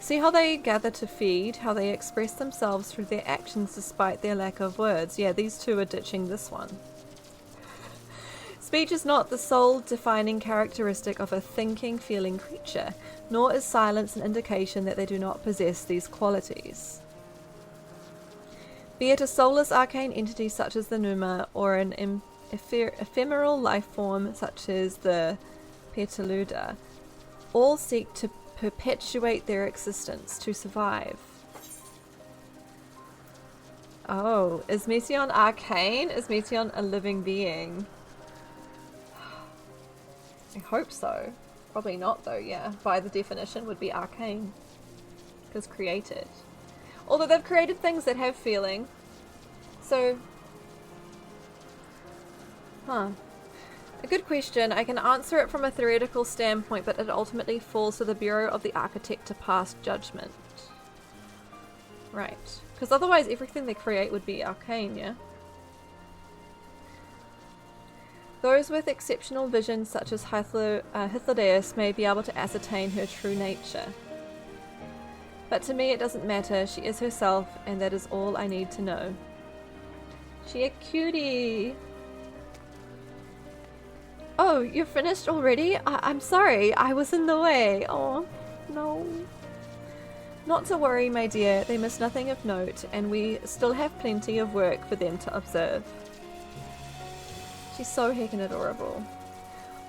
See how they gather to feed, how they express themselves through their actions despite their lack of words. Yeah, these two are ditching this one. Speech is not the sole defining characteristic of a thinking, feeling creature, nor is silence an indication that they do not possess these qualities. Be it a soulless arcane entity such as the Numa, or an ephemeral life form such as the Petalluda, all seek to perpetuate their existence, to survive. Oh, is Mesion arcane? Is Mesion a living being? I hope so. Probably not though, yeah. By the definition would be arcane. Because created. Although they've created things that have feeling. So... Huh. A good question. I can answer it from a theoretical standpoint, but it ultimately falls to the Bureau of the Architect to pass judgment. Right. Because otherwise everything they create would be arcane, yeah? Those with exceptional vision, such as Hythlodaeus, may be able to ascertain her true nature. But to me it doesn't matter. She is herself, and that is all I need to know. She a cutie! Oh, you're finished already? I'm sorry, I was in the way. Oh, no. Not to worry, my dear. They miss nothing of note, and we still have plenty of work for them to observe. She's so heckin' adorable.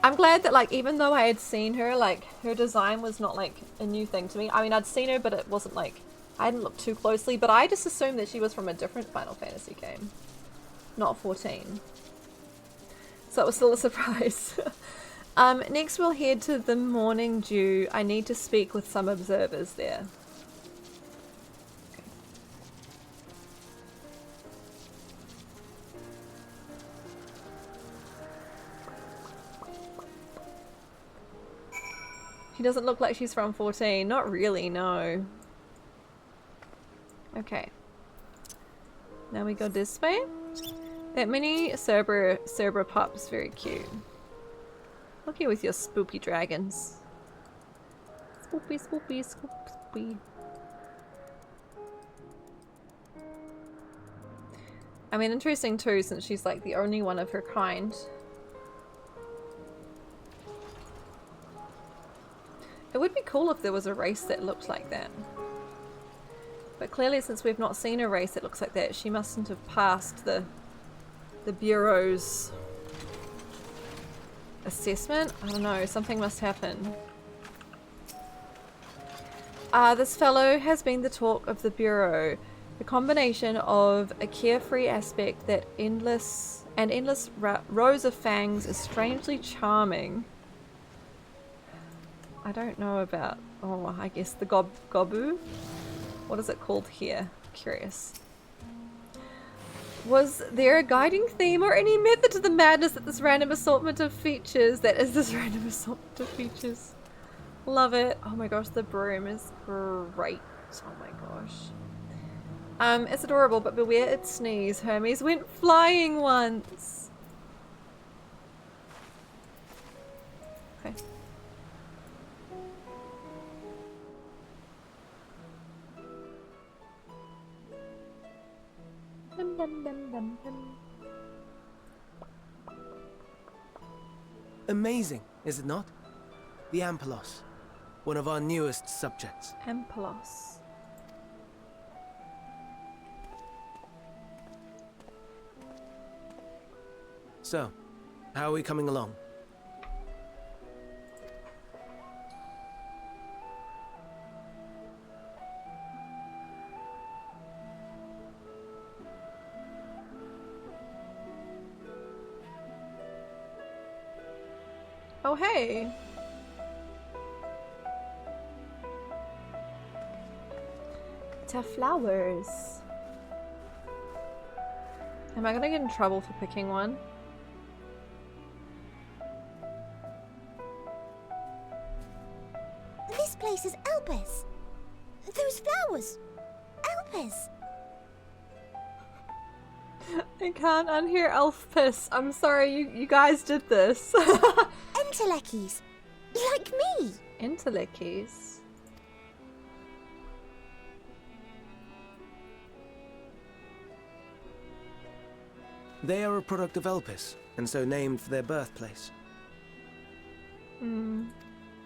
I'm glad that, like, even though I had seen her, like, her design was not, like, a new thing to me. I mean, I'd seen her, but it wasn't, like, I hadn't looked too closely, but I just assumed that she was from a different Final Fantasy game. Not 14. So it was still a surprise. Next we'll head to the Morning Dew. I need to speak with some observers there. She doesn't look like she's from 14. Not really, no. Okay. Now we go this way. That mini Cerber pup's very cute. Look here with your spoopy dragons. Spoopy, spoopy, spoopy. I mean, interesting too, since she's like the only one of her kind. It would be cool if there was a race that looked like that. But clearly, since we've not seen a race that looks like that, she mustn't have passed the Bureau's assessment? I don't know, something must happen. This fellow has been the talk of the Bureau. The combination of a carefree aspect that endless rows of fangs is strangely charming. I don't know about, oh, I guess the Gobu? What is it called here? Curious. Was there a guiding theme or any method to the madness that this random assortment of features? Love it. Oh my gosh, the broom is great. Oh my gosh. It's adorable, but beware its sneeze. Hermes went flying once. Okay. Amazing, is it not? The Ampelos, one of our newest subjects. Ampelos. So, how are we coming along? Oh, hey! To flowers. Am I gonna get in trouble for picking one? This place is Elpis. Those flowers. Elpis. I can't unhear elf piss. I'm sorry, you guys did this. Entelekis. Like me. Entelekis. They are a product of Elpis, and so named for their birthplace. Hmm.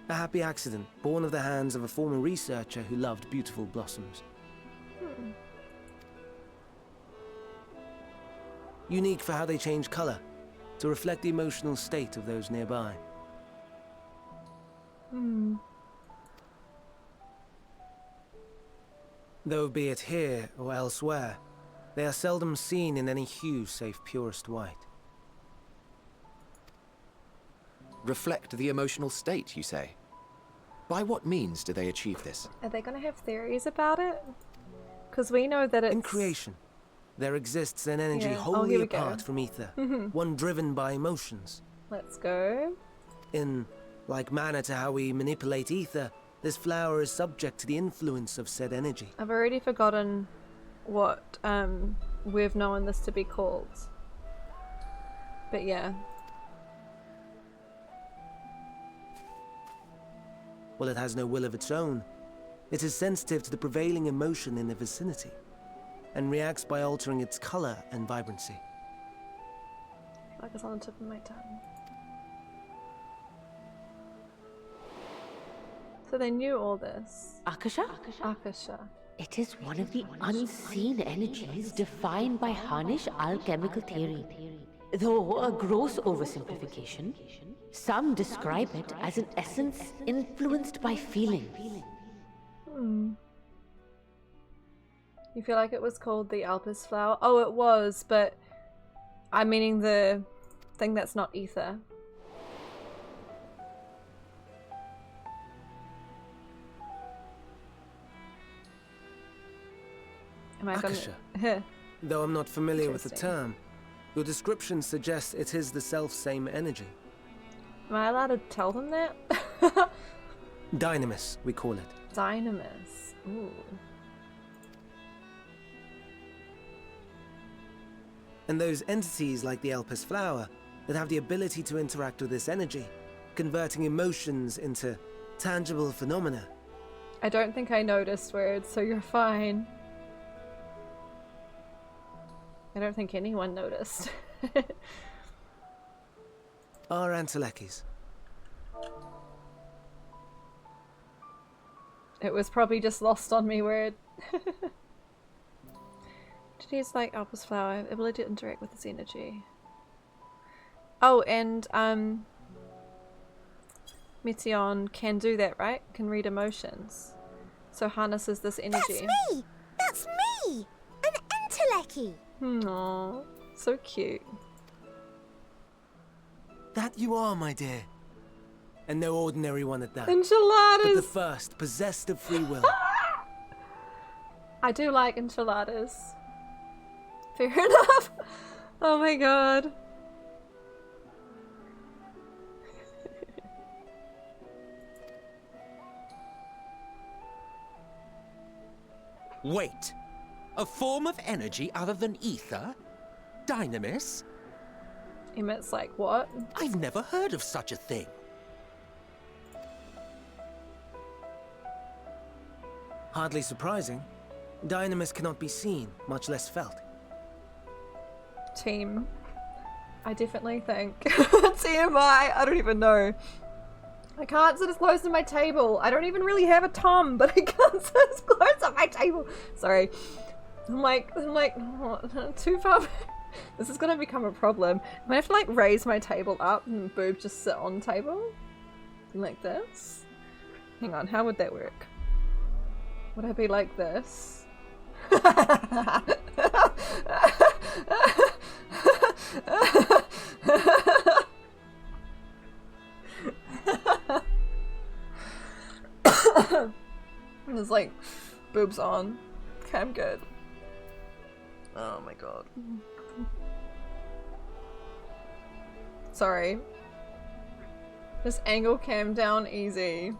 A happy accident, born of the hands of a former researcher who loved beautiful blossoms. Unique for how they change color, to reflect the emotional state of those nearby. Hmm. Though be it here or elsewhere, they are seldom seen in any hue save purest white. Reflect the emotional state, you say? By what means do they achieve this? Are they gonna have theories about it? Because we know that it's... In creation, there exists an energy Yeah. Oh, wholly here we go. apart from ether, one driven by emotions. Let's go. In like manner to how we manipulate ether, this flower is subject to the influence of said energy. I've already forgotten what we've known this to be called. But yeah. Well, it has no will of its own. It is sensitive to the prevailing emotion in the vicinity, and reacts by altering its color and vibrancy. I feel like it's on the tip of my tongue. So they knew all this. Akasha? Akasha. It is one of the unseen energies defined by Harnish alchemical theory. Though a gross oversimplification, some describe it as an essence influenced by feeling. You feel like it was called the Alpis flower? Oh, it was, but I'm meaning the thing that's not ether. Am I Akasha. gonna... Though I'm not familiar with the Interesting. term, your description suggests it is the self-same energy. Am I allowed to tell them that? Dynamis, we call it. Dynamis. Ooh. And those entities like the Elpis flower that have the ability to interact with this energy, converting emotions into tangible phenomena. I don't think I noticed words, so you're fine. I don't think anyone noticed. Are Antelekis. It was probably just lost on me word. Entities like Alpis flower, ability to interact with this energy. Oh, and Meteon can do that, right? Can read emotions. So harnesses this energy. That's me! That's me! An Enteleki! Aww, so cute. That you are, my dear. And no ordinary one at that. But the Enchiladas! first, possessed of free will. I do like enchiladas. Fair enough. Oh my god. Wait! A form of energy other than ether? Dynamis? Emmett's like, what? I've never heard of such a thing. Hardly surprising. Dynamis cannot be seen, much less felt. Team. I definitely think. TMI, I don't even know. I can't sit as close to my table. I don't even really have a tom, but I can't sit as close to my table. Sorry. I'm like, oh, too far back. This is gonna become a problem. I might have to like raise my table up and Boob just sit on the table. Like this. Hang on, how would that work? Would I be like this? And it's like boobs on. Okay, I'm good. Oh my god. Sorry. Just angle cam down easy.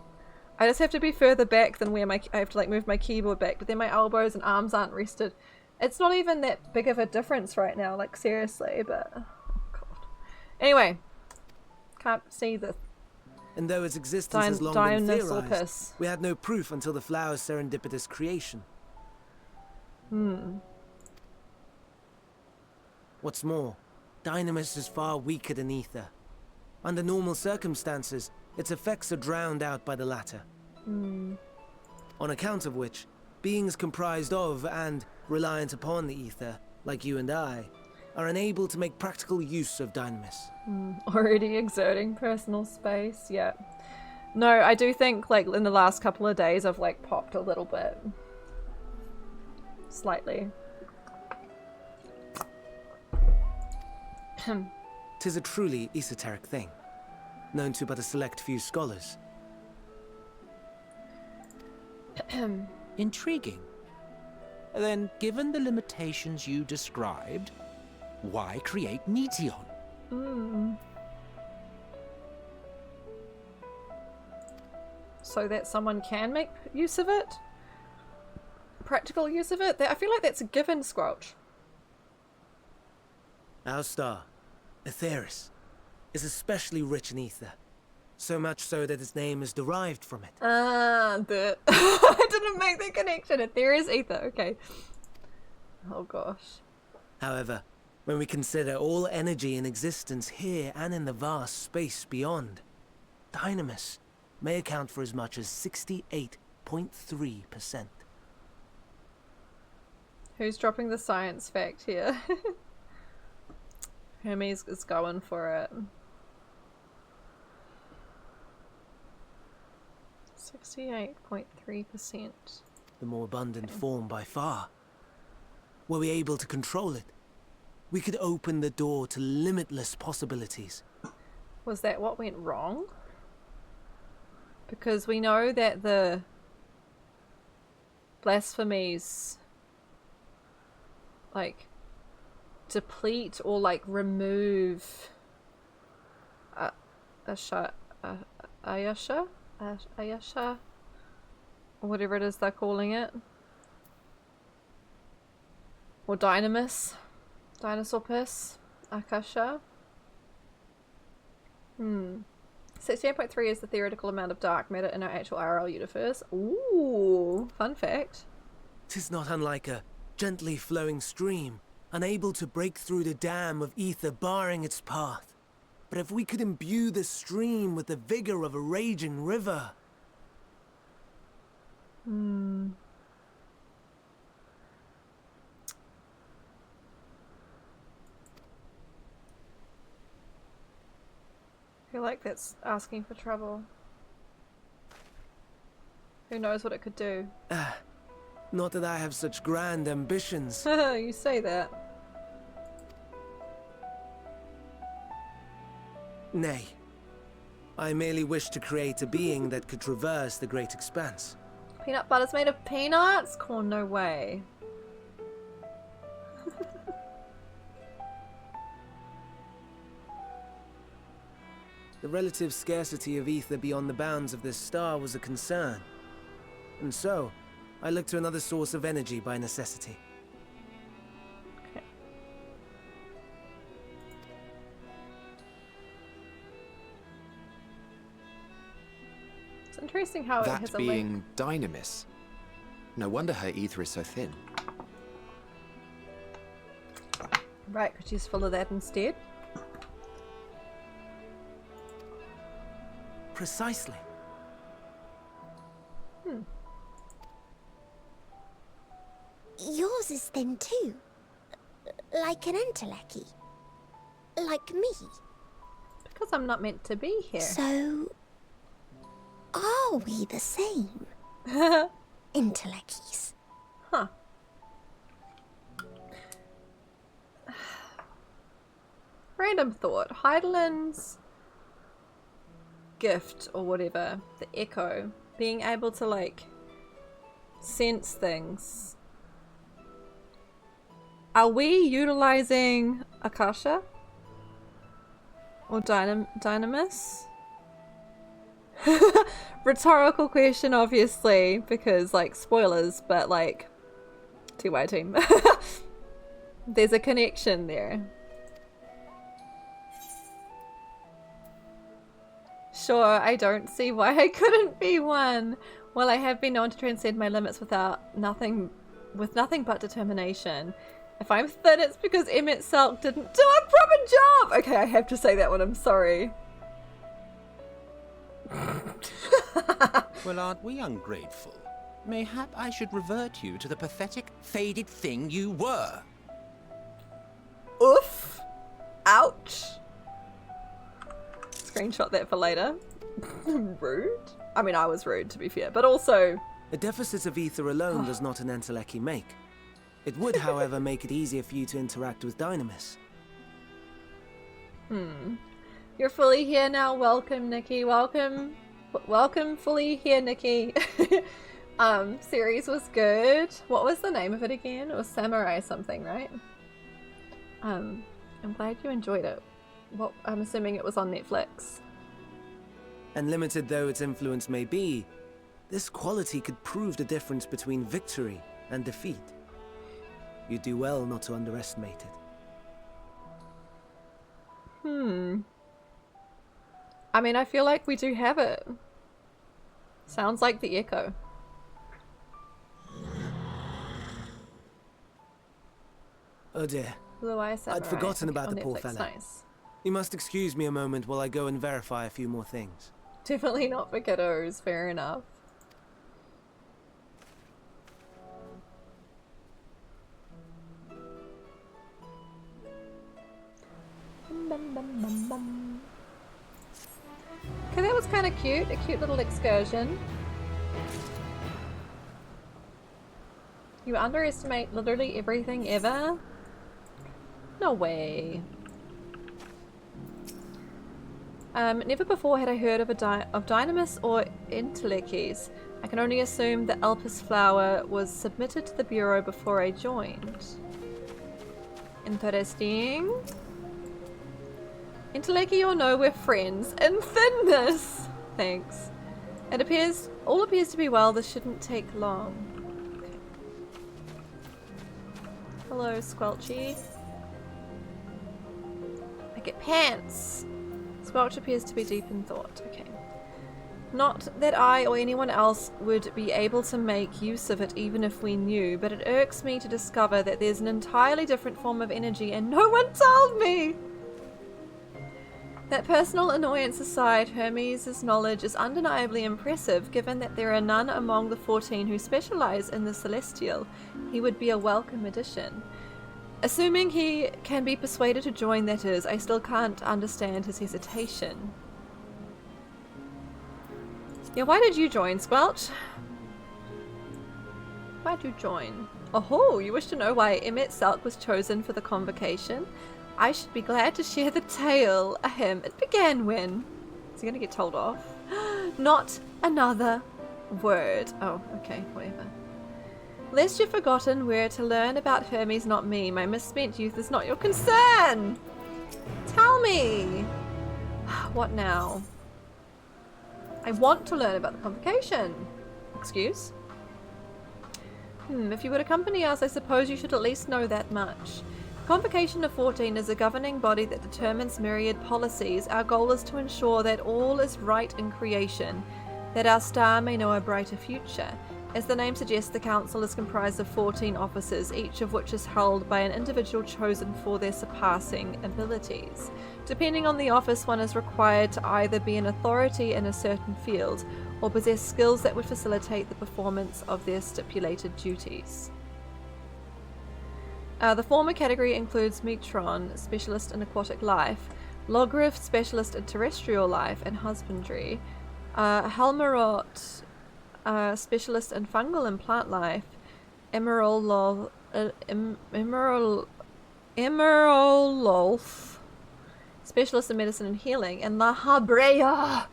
I just have to be further back than where I have to like move my keyboard back, but then my elbows and arms aren't rested. It's not even that big of a difference right now, like seriously, but oh god. Anyway, can't see the And though its existence has long been theorized, piss. we had no proof until the flower's serendipitous creation. What's more, Dynamis is far weaker than Ether. Under normal circumstances, its effects are drowned out by the latter. On account of which, beings comprised of and reliant upon the Ether, like you and I, are unable to make practical use of Dynamis. Already exerting personal space, yeah. No, I do think like in the last couple of days I've like popped a little bit. Slightly. 'Tis a truly esoteric thing, known to but a select few scholars. Intriguing. Then, given the limitations you described, why create Meteon? So that someone can make use of it? Practical use of it? I feel like that's a given, Squelch. Our star, Aetheris, is especially rich in ether. So much so that its name is derived from it. I didn't make the connection. There is ether, okay. Oh gosh. However, when we consider all energy in existence here and in the vast space beyond, Dynamis may account for as much as 68.3%. Who's dropping the science fact here? Hermes is going for it. 68.3%. The more abundant form by far. Were we able to control it, we could open the door to limitless possibilities. Was that what went wrong? Because we know that the blasphemies like deplete or like remove Ayasha, or whatever it is they're calling it, or Dynamis, dinosaur piss, Akasha. 68.3 is the theoretical amount of dark matter in our actual IRL universe. Ooh, fun fact. 'Tis not unlike a gently flowing stream, unable to break through the dam of ether barring its path. But if we could imbue the stream with the vigor of a raging river... I feel like that's asking for trouble. Who knows what it could do? Not that I have such grand ambitions. You say that. Nay. I merely wish to create a being that could traverse the great expanse. Peanut butter's made of peanuts? Corn, no way. The relative scarcity of ether beyond the bounds of this star was a concern. And so, I looked to another source of energy by necessity. Okay. It's interesting how it has That a being link. Dynamis. No wonder her ether is so thin. Right, could you just follow that instead? Precisely. Yours is thin too. Like an Endwalker. Like me. Because I'm not meant to be here. So, are we the same? Endwalkers. Huh. Random thought. Heidelin's gift or whatever, the echo, being able to like sense things. Are we utilizing Akasha? Or Dynamis? Rhetorical question, obviously, because like spoilers, but like TY team. There's a connection there. Sure, I don't see why I couldn't be one. Well, I have been known to transcend my limits with nothing but determination. If I'm thin, it's because Emmett Selk didn't do a proper job! Okay, I have to say that one, I'm sorry. Well, aren't we ungrateful? Mayhap I should revert you to the pathetic, faded thing you were. Oof. Ouch. Screenshot that for later. Rude? I mean, I was rude, to be fair, but also... A deficit of ether alone does not an Endwalker make. It would, however, make it easier for you to interact with Dynamis. You're fully here now. Welcome, Nikki. Welcome fully here, Nikki. Series was good. What was the name of it again? It was Samurai something, right? I'm glad you enjoyed it. Well, I'm assuming it was on Netflix. And limited though its influence may be, this quality could prove the difference between victory and defeat. You do well not to underestimate it. I mean, I feel like we do have it. Sounds like the echo. Oh dear. Blue Eye Samurai. I'd forgotten about on the poor Netflix. fella. Nice. You must excuse me a moment while I go and verify a few more things. Definitely not for kiddos, fair enough. Okay, that was kind of cute. A cute little excursion. You underestimate literally everything ever? No way. Never before had I heard of Dynamis or Endwalkers. I can only assume the Elpis flower was submitted to the Bureau before I joined. Interesting. Endwalker or no, we're friends. In thinness! Thanks. All appears to be well. This shouldn't take long. Okay. Hello, Squelchy. I get pants! Squelch appears to be deep in thought. Okay. Not that I or anyone else would be able to make use of it even if we knew, but it irks me to discover that there's an entirely different form of energy and no one told me! That personal annoyance aside, Hermes' knowledge is undeniably impressive, given that there are none among the 14 who specialize in the Celestial. He would be a welcome addition. Assuming he can be persuaded to join, that is, I still can't understand his hesitation. Yeah, why did you join, Squelch? Why'd you join? Oh, you wish to know why Emmett Selk was chosen for the convocation? I should be glad to share the tale. Ahem, it began when... Is he gonna get told off? Not another word. Oh, okay, whatever. Lest you've forgotten, we're to learn about Hermes, not me. My misspent youth is not your concern! Tell me! What now? I want to learn about the convocation. Excuse? If you would accompany us, I suppose you should at least know that much. The Convocation of 14 is a governing body that determines myriad policies. Our goal is to ensure that all is right in creation, that our star may know a brighter future. As the name suggests, the council is comprised of 14 officers, each of which is held by an individual chosen for their surpassing abilities. Depending on the office, one is required to either be an authority in a certain field or possess skills that would facilitate the performance of their stipulated duties. The former category includes Metron, specialist in aquatic life, Logriff, specialist in terrestrial life and husbandry, Helmerot, specialist in fungal and plant life, Emerololf, specialist in medicine and healing, and La Habrea,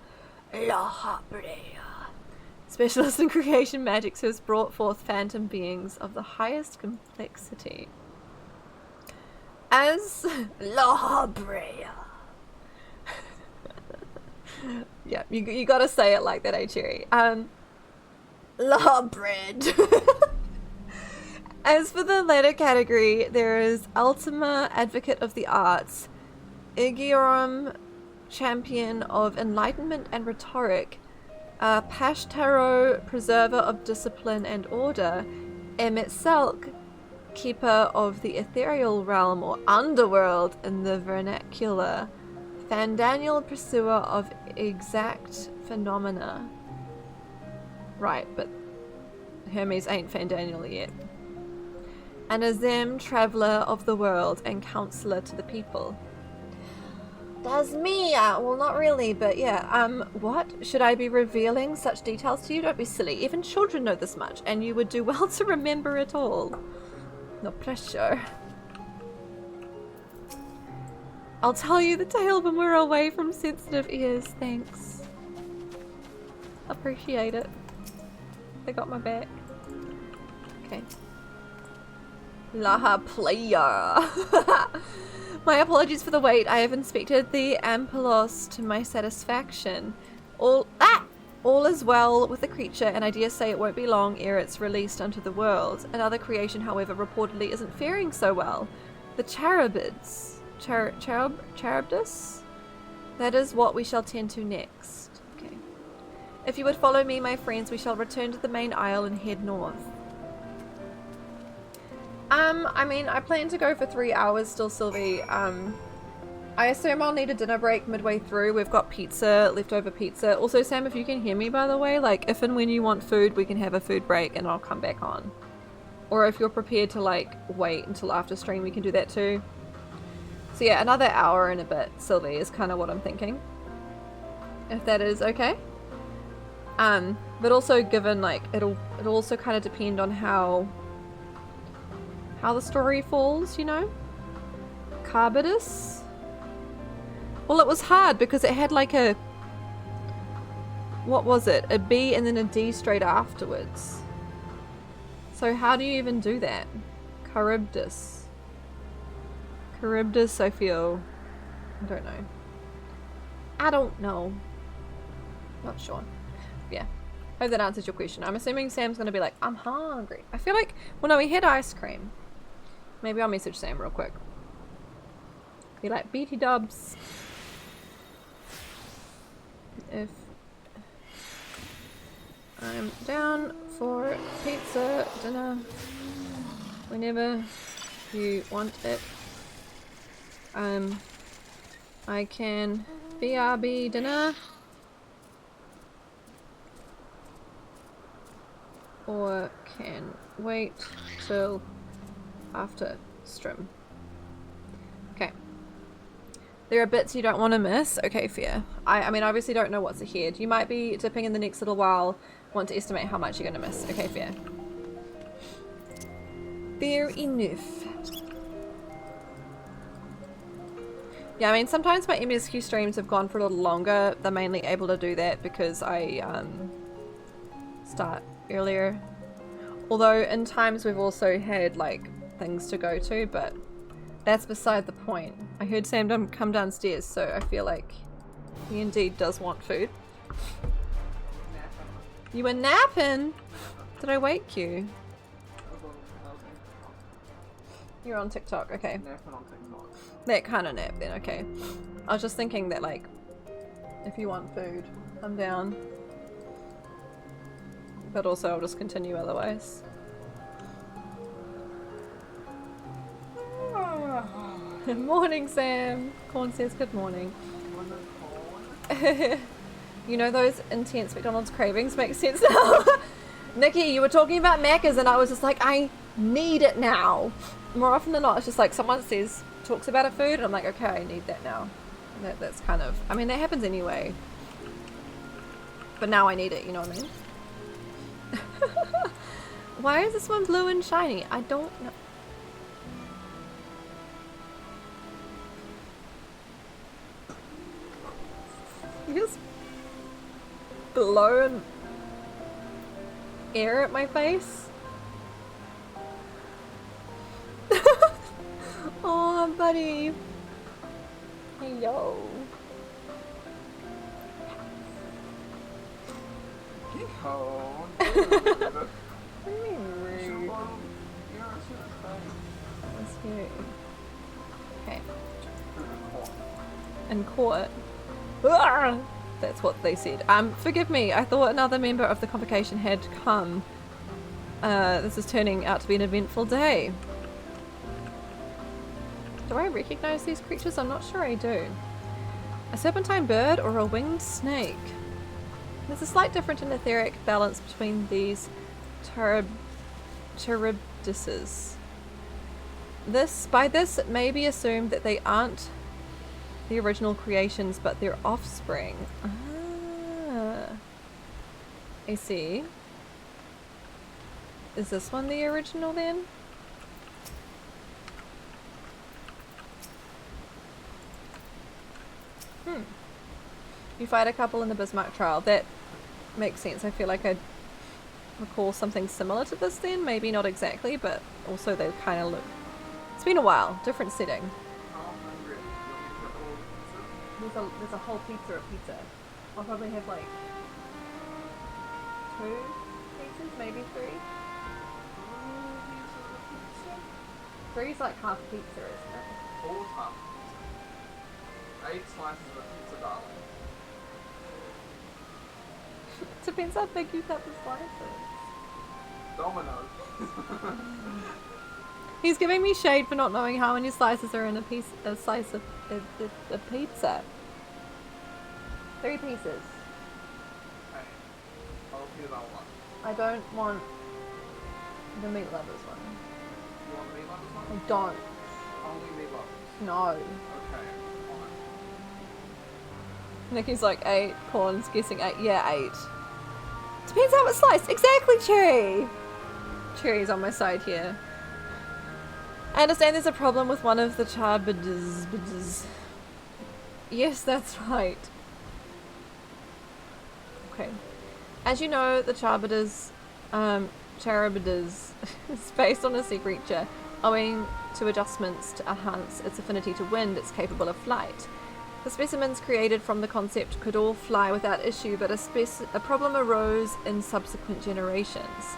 specialist in creation magics who has brought forth phantom beings of the highest complexity. As La Habrea. Yeah, you gotta say it like that, eh, Cherry? La Bread. As for the latter category, there is Ultima, advocate of the arts, Igiorum, champion of enlightenment and rhetoric, Pashtaro, preserver of discipline and order, Emetselk, keeper of the ethereal realm or underworld in the vernacular, Fandaniel, pursuer of exact phenomena. Right, but Hermes ain't Fandaniel yet. And Azem, traveller of the world and counsellor to the people. That's me! Well, not really, but yeah. What? Should I be revealing such details to you? Don't be silly. Even children know this much, and you would do well to remember it all. No pressure. I'll tell you the tale when we're away from sensitive ears, thanks. Appreciate it. They got my back. Okay. Laha player. My apologies for the wait. I have inspected the Ampelos to my satisfaction. All is well with the creature, and I dare say it won't be long ere it's released unto the world. Another creation, however, reportedly isn't faring so well. The Charabids. Charybdis? That is what we shall tend to next. Okay. If you would follow me, my friends, we shall return to the main isle and head north. I mean, I plan to go for 3 hours still, Sylvie. I assume I'll need a dinner break midway through. We've got pizza, leftover pizza. Also, Sam, if you can hear me, by the way, like, if and when you want food, we can have a food break and I'll come back on. Or if you're prepared to, like, wait until after stream, we can do that too. So yeah, another hour and a bit, Sylvie, is kind of what I'm thinking. If that is okay. But also given, like, it'll also kind of depend on how the story falls, you know? Carbidus? Well, it was hard because it had like a... What was it? A B and then a D straight afterwards. So how do you even do that? Charybdis. Charybdis, I feel... I don't know. I don't know. Not sure. Yeah. Hope that answers your question. I'm assuming Sam's gonna be like, I'm hungry. I feel like... Well, no, we had ice cream. Maybe I'll message Sam real quick. Be like, BT dubs. If I'm down for pizza dinner whenever you want it, I can BRB dinner or can wait till after stream. Okay. There are bits you don't want to miss. Okay, fair. I mean, obviously don't know what's ahead. You might be dipping in the next little while, want to estimate how much you're going to miss. Okay, fair. Fair enough. Yeah, I mean, sometimes my MSQ streams have gone for a little longer. They're mainly able to do that because I start earlier. Although in times we've also had like things to go to, but that's beside the point. I heard Sam come downstairs, so I feel like he indeed does want food. You were napping? Did I wake you? You're on TikTok, okay. That kind of nap then, okay. I was just thinking that, like, if you want food, I'm down. But also I'll just continue otherwise. Good morning, Sam. Corn says good morning. You know those intense McDonald's cravings make sense now. Nikki, you were talking about Macca's and I was just like, I need it now. more often than not, it's just like someone talks about a food, and I'm like, okay, I need that now. That's kind of, I mean, that happens anyway. But now I need it, you know what I mean? Why is this one blue and shiny? I don't know. You just blow air at my face? Oh, buddy. Hey, yo. What do you mean rude? That's cute. Okay. And caught. Arrgh! That's what they said. Forgive me, I thought another member of the convocation had come. This is turning out to be an eventful day. Do I recognize these creatures? I'm not sure I do. A serpentine bird or a winged snake? There's a slight difference in etheric balance between these Charybdises. By this, it may be assumed that they aren't the original creations, but their offspring. Ah, I see. Is this one the original then? You fight a couple in the Bismarck trial. That makes sense. I feel like I recall something similar to this then. Maybe not exactly, but also they kind of look... It's been a while. Different setting. There's a whole pizza of pizza. I'll probably have like 2 pieces, maybe 3. 3's like half pizza, isn't it? 4's half pizza. 8 slices of a pizza, darling. Depends how big you cut the slices. Dominoes. He's giving me shade for not knowing how many slices are in a slice of a pizza. 3 pieces. Okay. I'll repeat it all one. I don't want the meat lovers one. You want the meat lovers one? I don't. Only meat lovers. No. Okay, fine. Nikki's like 8. Corn's guessing 8. Yeah, 8. Depends how it's sliced. Exactly, Cherry! Cherry's on my side here. I understand there's a problem with one of the Charybdises. Yes, that's right. Okay. As you know, the Charybdises is based on a sea creature. Owing to adjustments to enhance its affinity to wind, it's capable of flight. The specimens created from the concept could all fly without issue, but a problem arose in subsequent generations.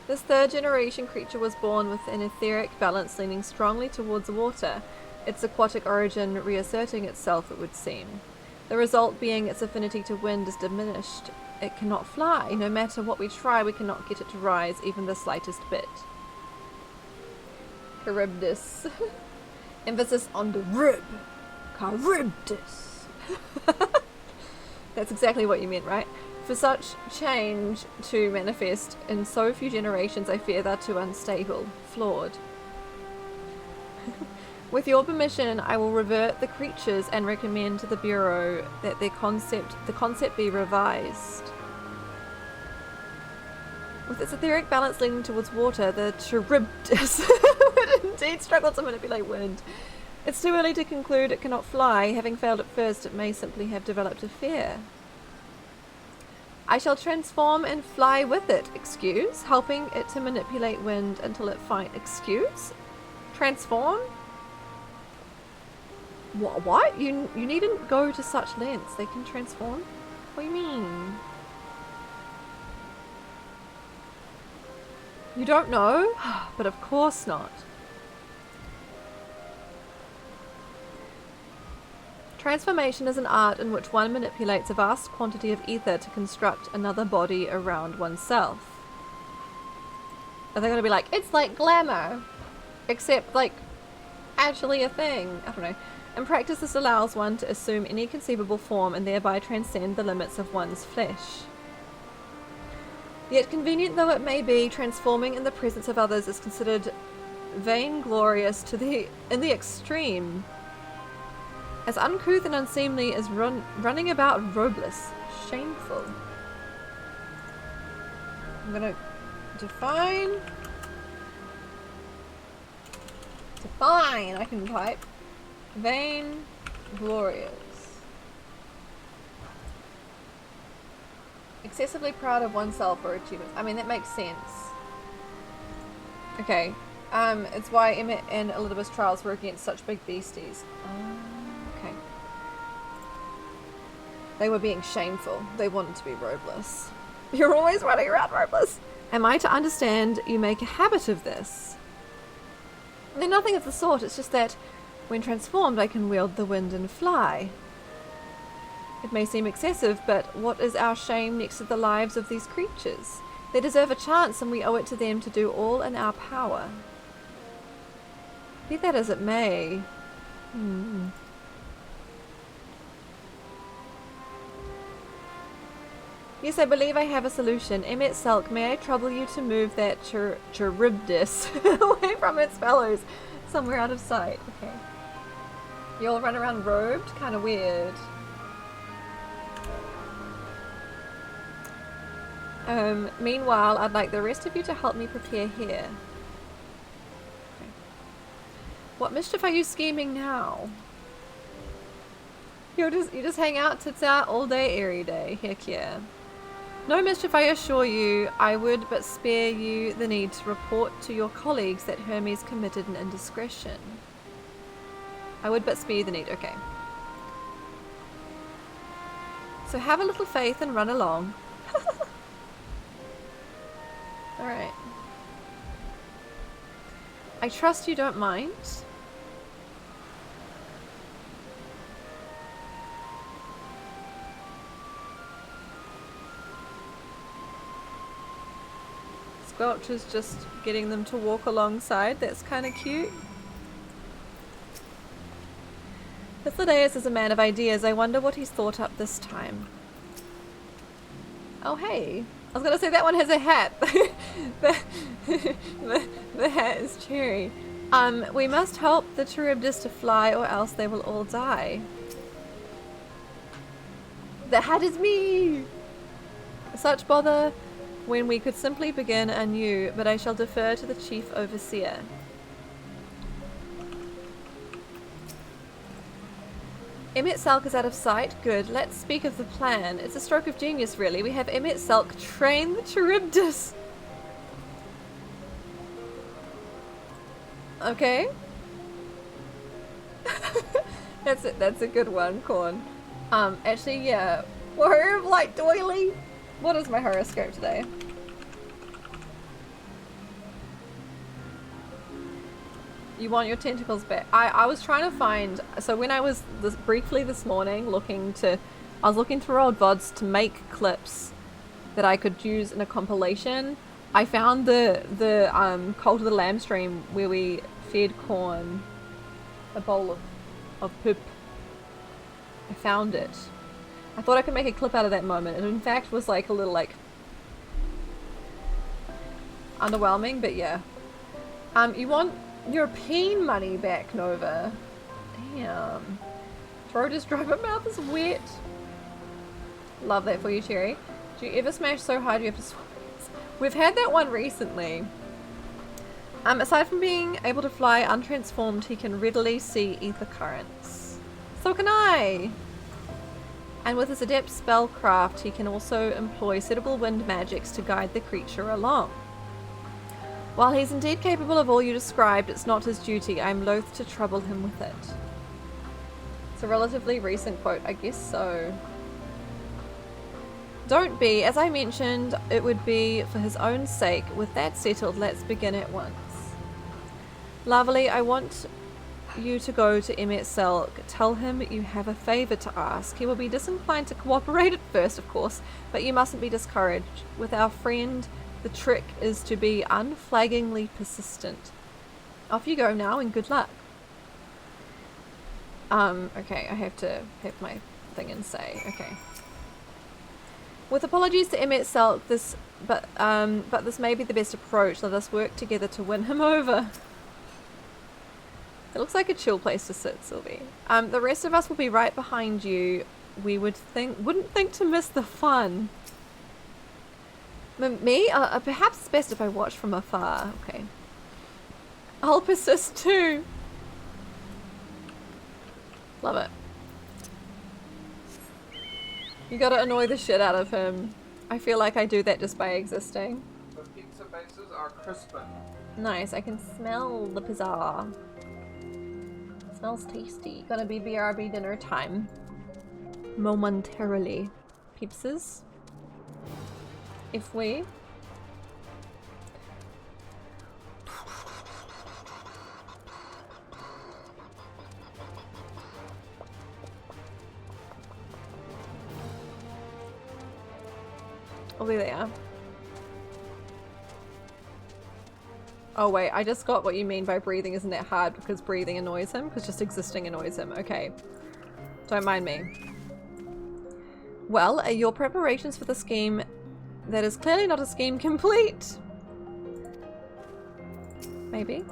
This 3rd generation creature was born with an etheric balance leaning strongly towards water, its aquatic origin reasserting itself, it would seem. The result being its affinity to wind is diminished. It cannot fly. No matter what we try, we cannot get it to rise even the slightest bit. Charybdis. Emphasis on the rib. Charybdis. That's exactly what you meant, right? For such change to manifest in so few generations, I fear they're too unstable, flawed. With your permission, I will revert the creatures and recommend to the Bureau that the concept be revised. With its etheric balance leaning towards water, the Charybdis would indeed struggle to manipulate wind. It's too early to conclude it cannot fly. Having failed at first, it may simply have developed a fear. I shall transform and fly with it, excuse, helping it to manipulate wind until it finds... Excuse? Transform? What? You needn't go to such lengths. They can transform? What do you mean? You don't know? But of course not. Transformation is an art in which one manipulates a vast quantity of ether to construct another body around oneself. Are they going to be like, it's like glamour, except like actually a thing? I don't know. In practice, this allows one to assume any conceivable form and thereby transcend the limits of one's flesh. Yet convenient though it may be, transforming in the presence of others is considered vainglorious in the extreme. As uncouth and unseemly as running about robeless. Shameful. I'm gonna define. I can type. Vainglorious. Excessively proud of oneself or achievements. I mean, that makes sense. Okay. It's why Emmett and Elizabeth's trials were against such big beasties. Okay. They were being shameful. They wanted to be robeless. You're always running around robeless. Am I to understand you make a habit of this? They're nothing of the sort. It's just that when transformed, I can wield the wind and fly. It may seem excessive, but what is our shame next to the lives of these creatures? They deserve a chance, and we owe it to them to do all in our power. Be that as it may. Yes, I believe I have a solution. Emmett Selk, may I trouble you to move that Charybdis away from its fellows, somewhere out of sight. Okay. You all run around robed? Kind of weird. Meanwhile, I'd like the rest of you to help me prepare here. Okay. What mischief are you scheming now? You just hang out, tits out all day, every day. Heck yeah. No mischief, I assure you. I would but spare you the need to report to your colleagues that Hermes committed an indiscretion. I would but spare you the need. Okay. So have a little faith and run along. Alright. I trust you don't mind. Squelch is just getting them to walk alongside. That's kind of cute. Hythlodaeus is a man of ideas. I wonder what he's thought up this time. Oh, hey. I was going to say that one has a hat. the hat is cherry. We must help the Charybdis to fly or else they will all die. The hat is me! Such bother when we could simply begin anew, but I shall defer to the chief overseer. Emmett Selk is out of sight. Good. Let's speak of the plan. It's a stroke of genius, really. We have Emmett Selk train the Charybdis. Okay. That's a good one, Corn. Actually, yeah. Warrior of Light Doily. What is my horoscope today? You want your tentacles back. I was trying to find, so when I was briefly this morning I was looking through old VODs to make clips that I could use in a compilation. I found the Cult of the Lamb stream where we fed Corn a bowl of poop. I found it. I thought I could make a clip out of that moment. It in fact was like a little like underwhelming, but yeah. You want European money back, Nova. Damn. Throat is dry, but mouth is wet. Love that for you, Cherry. Do you ever smash so hard you have to swap? We've had that one recently. Aside from being able to fly untransformed, he can readily see ether currents. So can I! And with his adept spellcraft, he can also employ suitable wind magics to guide the creature along. While he's indeed capable of all you described, it's not his duty. I'm loath to trouble him with it. It's a relatively recent quote, I guess so. Don't be. As I mentioned, it would be for his own sake. With that settled, let's begin at once. Lovely, I want you to go to Emmett Selk. Tell him you have a favor to ask. He will be disinclined to cooperate at first, of course, but you mustn't be discouraged. With our friend, the trick is to be unflaggingly persistent. Off you go now, and good luck. Okay, I have to have my thing and say, okay. With apologies to Emmett Selk, this but this may be the best approach. Let us work together to win him over. It looks like a chill place to sit, Sylvie. The rest of us will be right behind you. We wouldn't think to miss the fun. Me? Perhaps it's best if I watch from afar. Okay. I'll persist too. Love it. You gotta annoy the shit out of him. I feel like I do that just by existing. The pizza bases are crispin. Nice, I can smell the pizza. Smells tasty. Gonna be BRB dinner time. Momentarily. Peepses. If we... Over there. Oh wait, I just got what you mean by breathing isn't that hard because breathing annoys him, because just existing annoys him. Okay. Don't mind me. Well, are your preparations for the scheme that is clearly not a scheme complete? Maybe?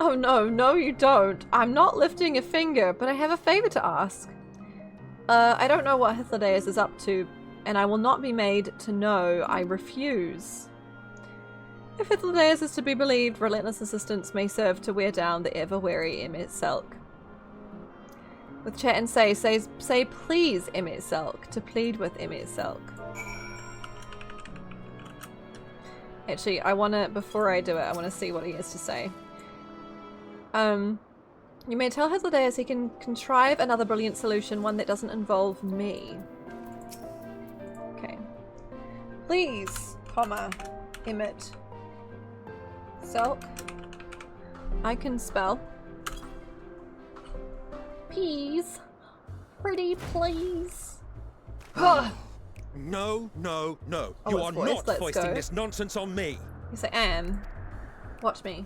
Oh no, no you don't. I'm not lifting a finger, but I have a favor to ask. I don't know what Hythlodaeus is up to, and I will not be made to know. I refuse. If Hythlodaeus is to be believed, relentless assistance may serve to wear down the ever-wary Emmett Selk. With chat and say please Emmett Selk, to plead with Emmett Selk. Actually, before I do it, I wanna see what he has to say. You may tell Hythlodaeus he can contrive another brilliant solution, one that doesn't involve me. Okay. Please, comma, Emmett Selk. I can spell. Peas. Pretty please. No, no, no. Oh, You are voice. not foisting this nonsense on me. Yes, I am. Watch me.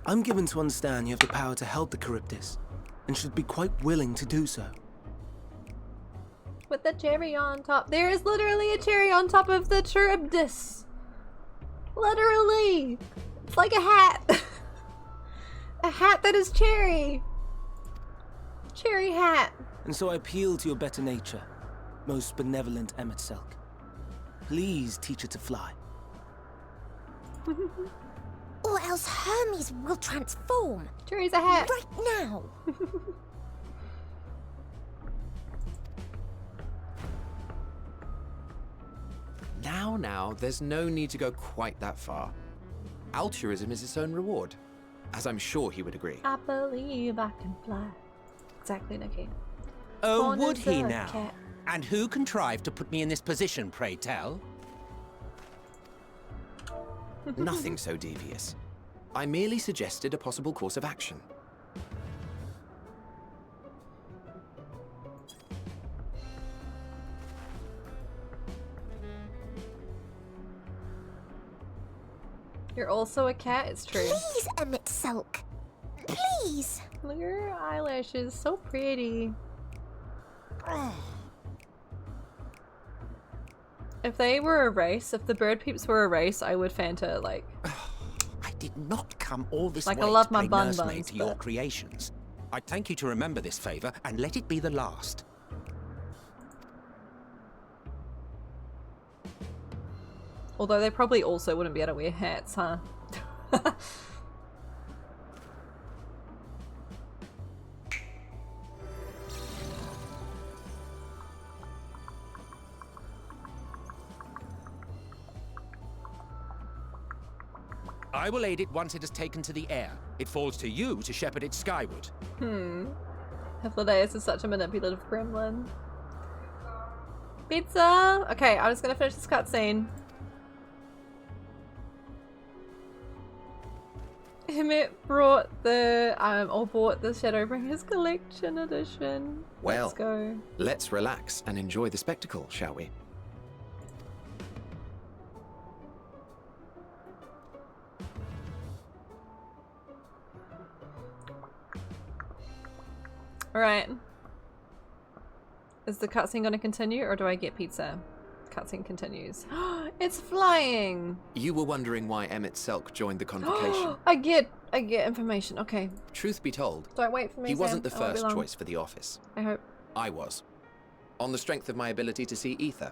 I'm given to understand you have the power to help the Charybdis, and should be quite willing to do so. With the cherry on top. There is literally a cherry on top of the Charybdis. Literally. It's like a hat. A hat that is cherry. Cherry hat. And so I appeal to your better nature, most benevolent Emmett Selk. Please teach her to fly. Or else Hermes will transform. Cherry's a hat. Right now. Now, there's no need to go quite that far. Altruism is its own reward, as I'm sure he would agree. I believe I can fly. Exactly, Nikki. Oh, Born would as he a now? cat. And who contrived to put me in this position, pray tell? Nothing so devious. I merely suggested a possible course of action. You're also a cat, it's true. Please, Emmett Selk. Please. Look at her eyelashes, so pretty. If they were a race, if the bird peeps were a race, I would Fanta, like... I did not come all this Like, way I love to my play bun nursemaid buns, to your but- creations. I thank you to remember this favor and let it be the last. Although they probably also wouldn't be able to wear hats, huh? I will aid it once it is taken to the air. It falls to you to shepherd it skyward. Hythlodaeus is such a manipulative gremlin. Pizza! Okay, I'm just gonna finish this cutscene. Emmett brought the, or bought the Shadowbringers Collection Edition. Well, Let's go. let's relax and enjoy the spectacle, shall we? Alright. Is the cutscene gonna continue or do I get pizza? Cutscene continues. It's flying! You were wondering why Emmett Selk joined the convocation. I get information. Okay. Truth be told, Don't wait for me, he Sam. wasn't the I won't be first long. choice for the office. I hope. I was. On the strength of my ability to see ether.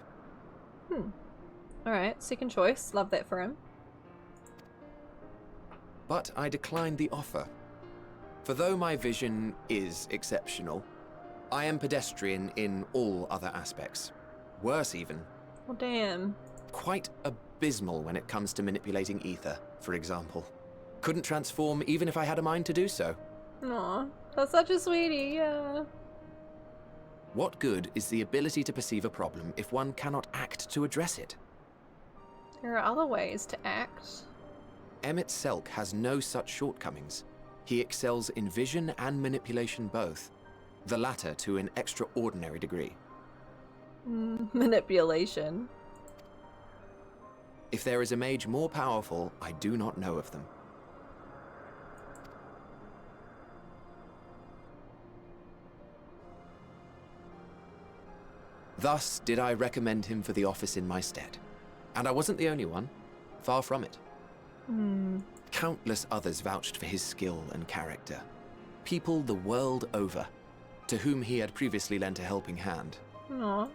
Alright, second choice. Love that for him. But I declined the offer. For though my vision is exceptional, I am pedestrian in all other aspects. Worse even. Oh, damn. Quite abysmal when it comes to manipulating ether, for example. Couldn't transform even if I had a mind to do so. Aw, that's such a sweetie, yeah. What good is the ability to perceive a problem if one cannot act to address it? There are other ways to act. Emmett Selk has no such shortcomings. He excels in vision and manipulation both, the latter to an extraordinary degree. Manipulation. If there is a mage more powerful, I do not know of them. Thus did I recommend him for the office in my stead. And I wasn't the only one. Far from it. Countless others vouched for his skill and character. People the world over, to whom he had previously lent a helping hand. Aw.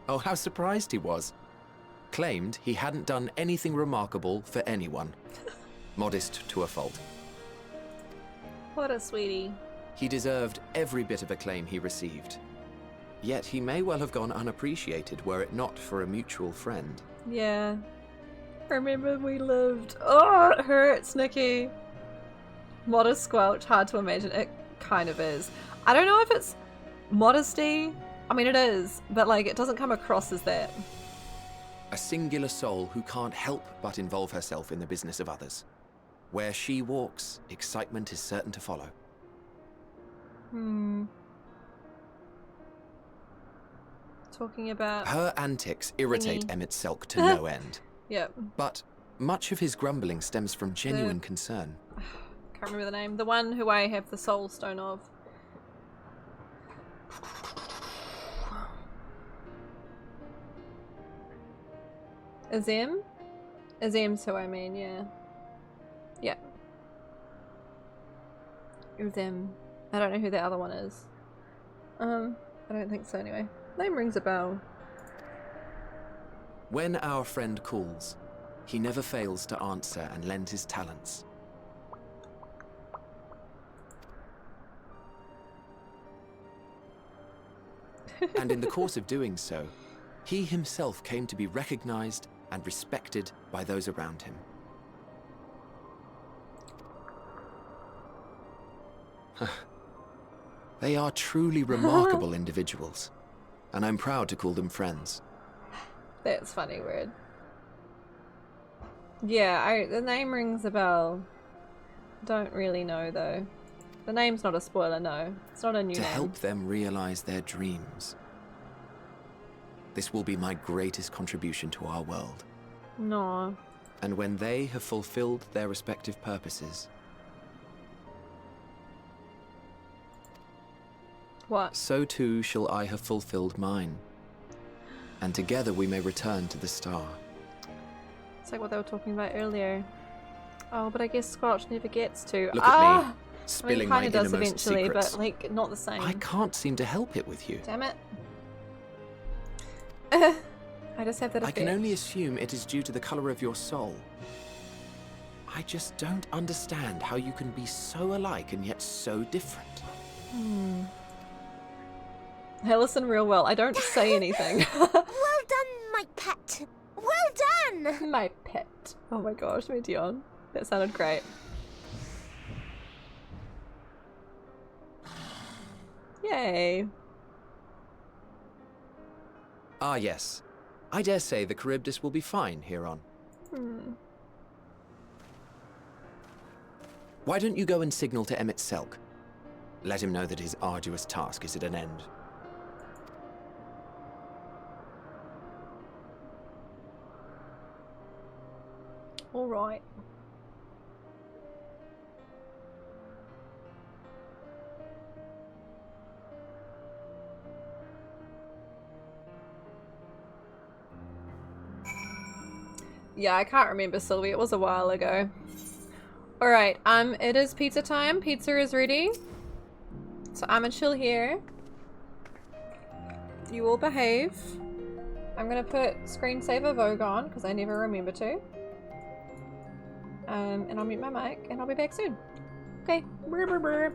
Oh, how surprised he was. Claimed he hadn't done anything remarkable for anyone. Modest to a fault. What a sweetie. He deserved every bit of acclaim he received. Yet he may well have gone unappreciated were it not for a mutual friend. Yeah. Remember we lived. Oh, it hurts, Nikki. Modest squelch, hard to imagine. It kind of is. I don't know if it's modesty. I mean, it is, but like, it doesn't come across as that. A singular soul who can't help but involve herself in the business of others. Where she walks, excitement is certain to follow. Talking about... Her antics irritate Thingy. Emmett Selk to no end. Yep. But much of his grumbling stems from genuine concern. Can't remember the name. The one who I have the soul stone of. Azem? Azem's who I mean, yeah. Yeah. Azem. I don't know who the other one is. I don't think so anyway. Name rings a bell. When our friend calls, he never fails to answer and lend his talents. And in the course of doing so, he himself came to be recognized and respected by those around him. They are truly remarkable individuals, and I'm proud to call them friends. That's funny word. Yeah, the name rings a bell. Don't really know though. The name's not a spoiler, no. It's not a new To name. help them realize their dreams. This will be my greatest contribution to our world. No. And when they have fulfilled their respective purposes, What? so too shall I have fulfilled mine. And together we may return to the star. It's like what they were talking about earlier. Oh, but I guess Squelch never gets to. Look at me, spilling I mean, my kinda does innermost eventually, secrets. but like not the same. I can't seem to help it with you. Damn it. I just have that I effect. can only assume it is due to the color of your soul. I just don't understand how you can be so alike and yet so different. I listen real well. I don't say anything. Well done, my pet. Well done. My pet. Oh my gosh, me Dion. That sounded great. Yay. Ah yes, I dare say the Charybdis will be fine here on. Why don't you go and signal to Emmett Selk? Let him know that his arduous task is at an end. All right. Yeah, I can't remember, Sylvie. It was a while ago. Alright, it is pizza time. Pizza is ready. So I'm gonna chill here. You all behave. I'm gonna put screensaver Vogue on, because I never remember to. And I'll mute my mic, and I'll be back soon. Okay. Brr, brr, brr.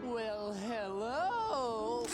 Well, hello!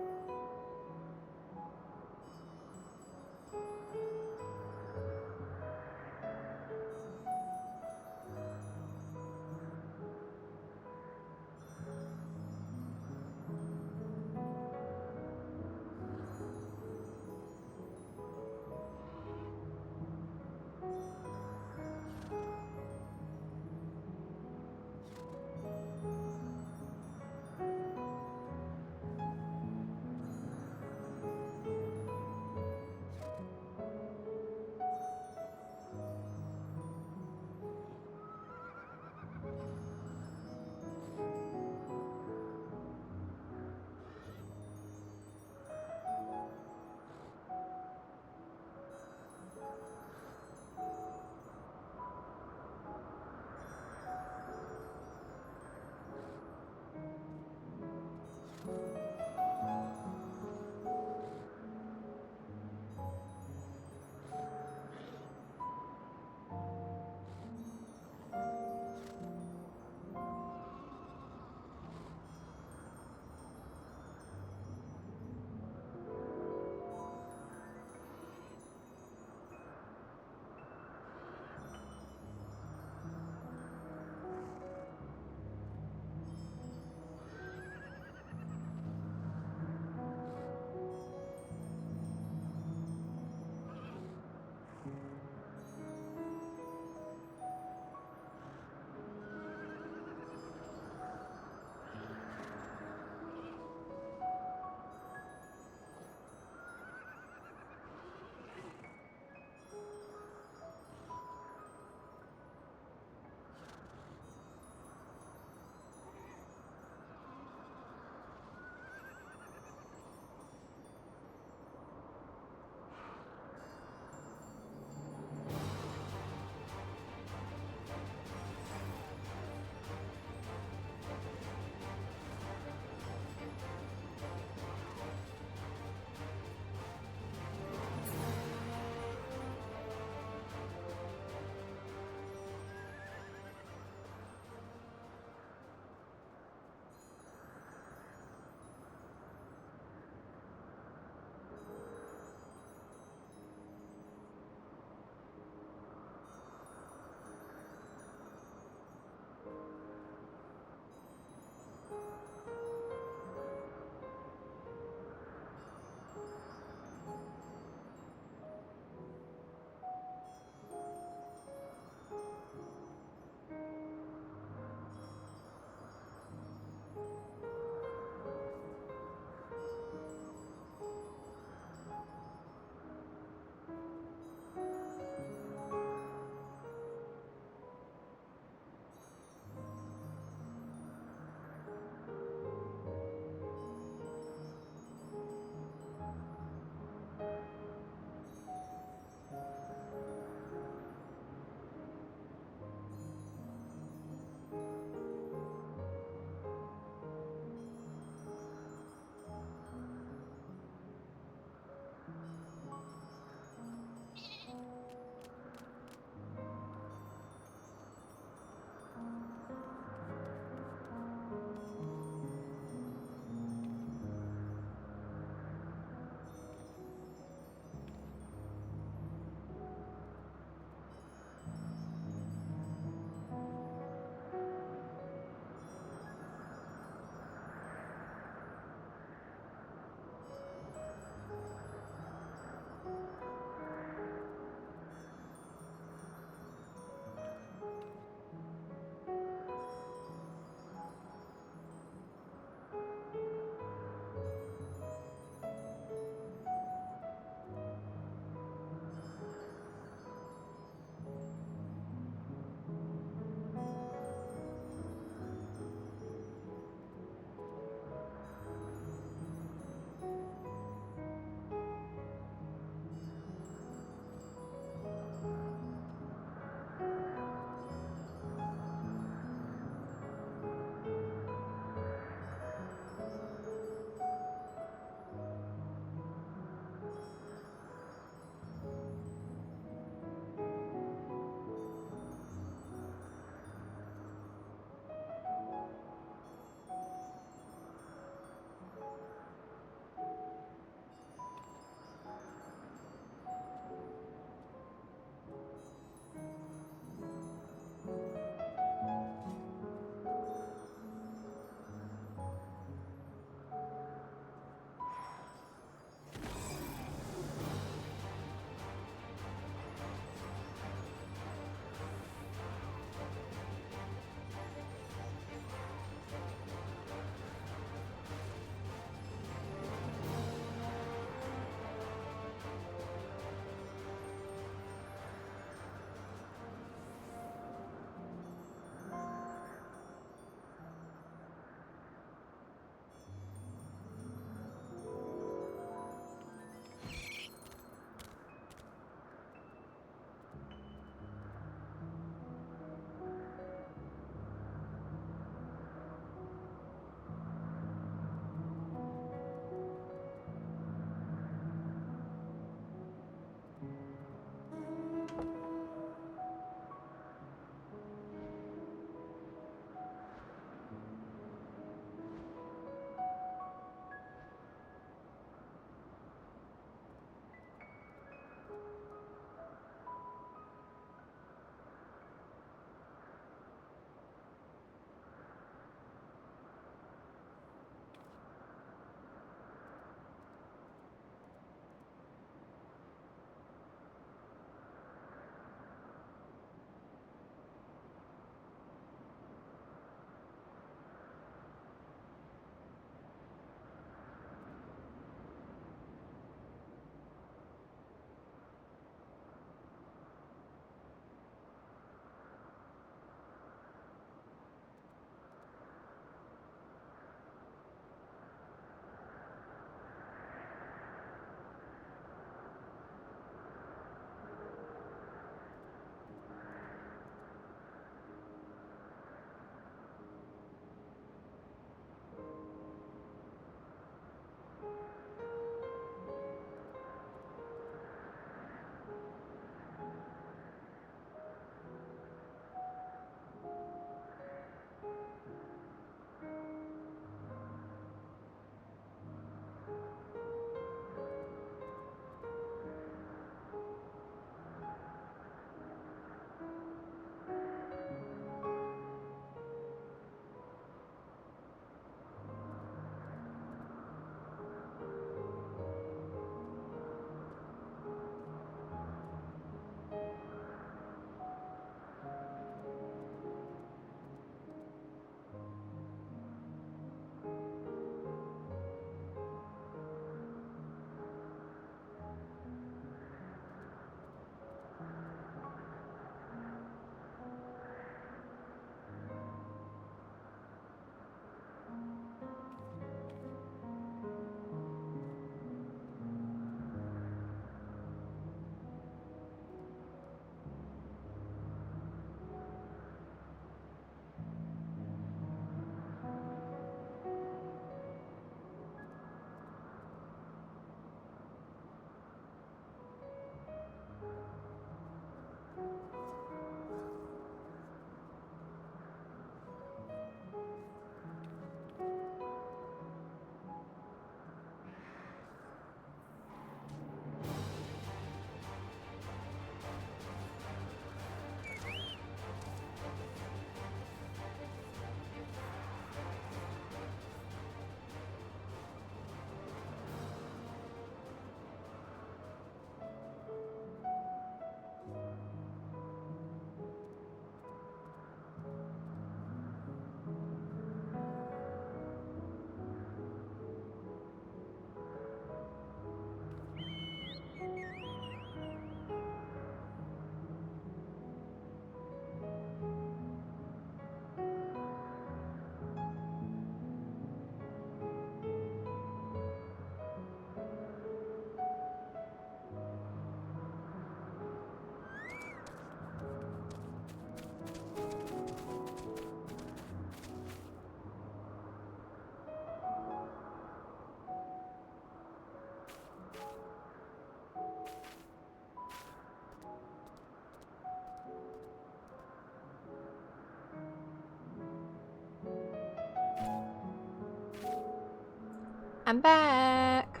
I'm back.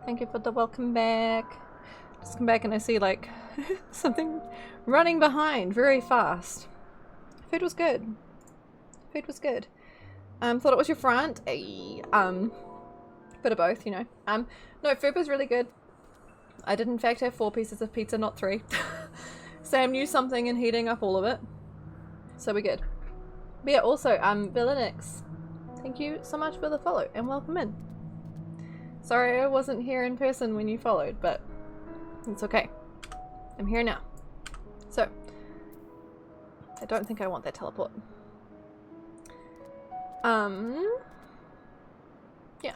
Thank you for the welcome back. Just come back and I see like something running behind very fast. Food was good. Food was good. Thought it was your front. Bit of both, you know. No, food was really good. I did in fact have 4 pieces of pizza, not 3. Sam knew something in heating up all of it. So we're good. But yeah, also, Villanix, thank you so much for the follow and welcome in. Sorry I wasn't here in person when you followed, but it's okay. I'm here now. So, I don't think I want that teleport. Yeah.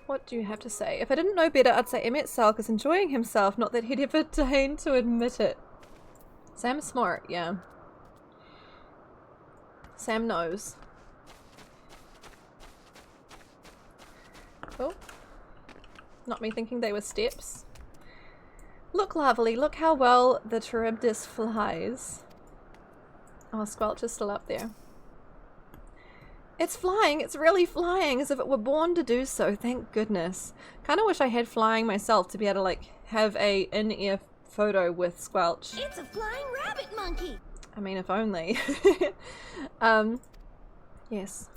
What do you have to say? If I didn't know better, I'd say Emmett Salk is enjoying himself, not that he'd ever deign to admit it. Sam's smart, yeah. Sam knows. Oh. Not me thinking they were steps. Look, lovely, look how well the Charybdis flies. Oh, Squelch is still up there. It's flying, it's really flying, as if it were born to do so, thank goodness. Kinda wish I had flying myself to be able to, like, have a in-ear photo with Squelch. It's a flying rabbit monkey! I mean, if only. Yes.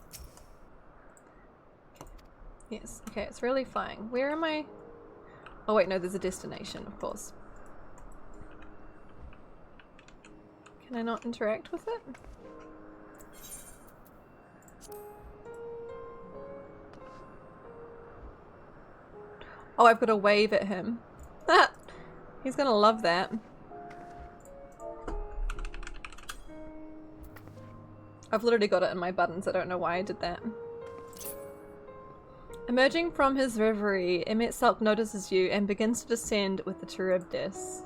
Yes, okay, it's really flying. Where am I? Oh wait, no, there's a destination, of course. Can I not interact with it? Oh, I've got to wave at him. He's gonna love that. I've literally got it in my buttons. I don't know why I did that. Emerging from his reverie, Emmett Salk notices you and begins to descend with the Charybdis.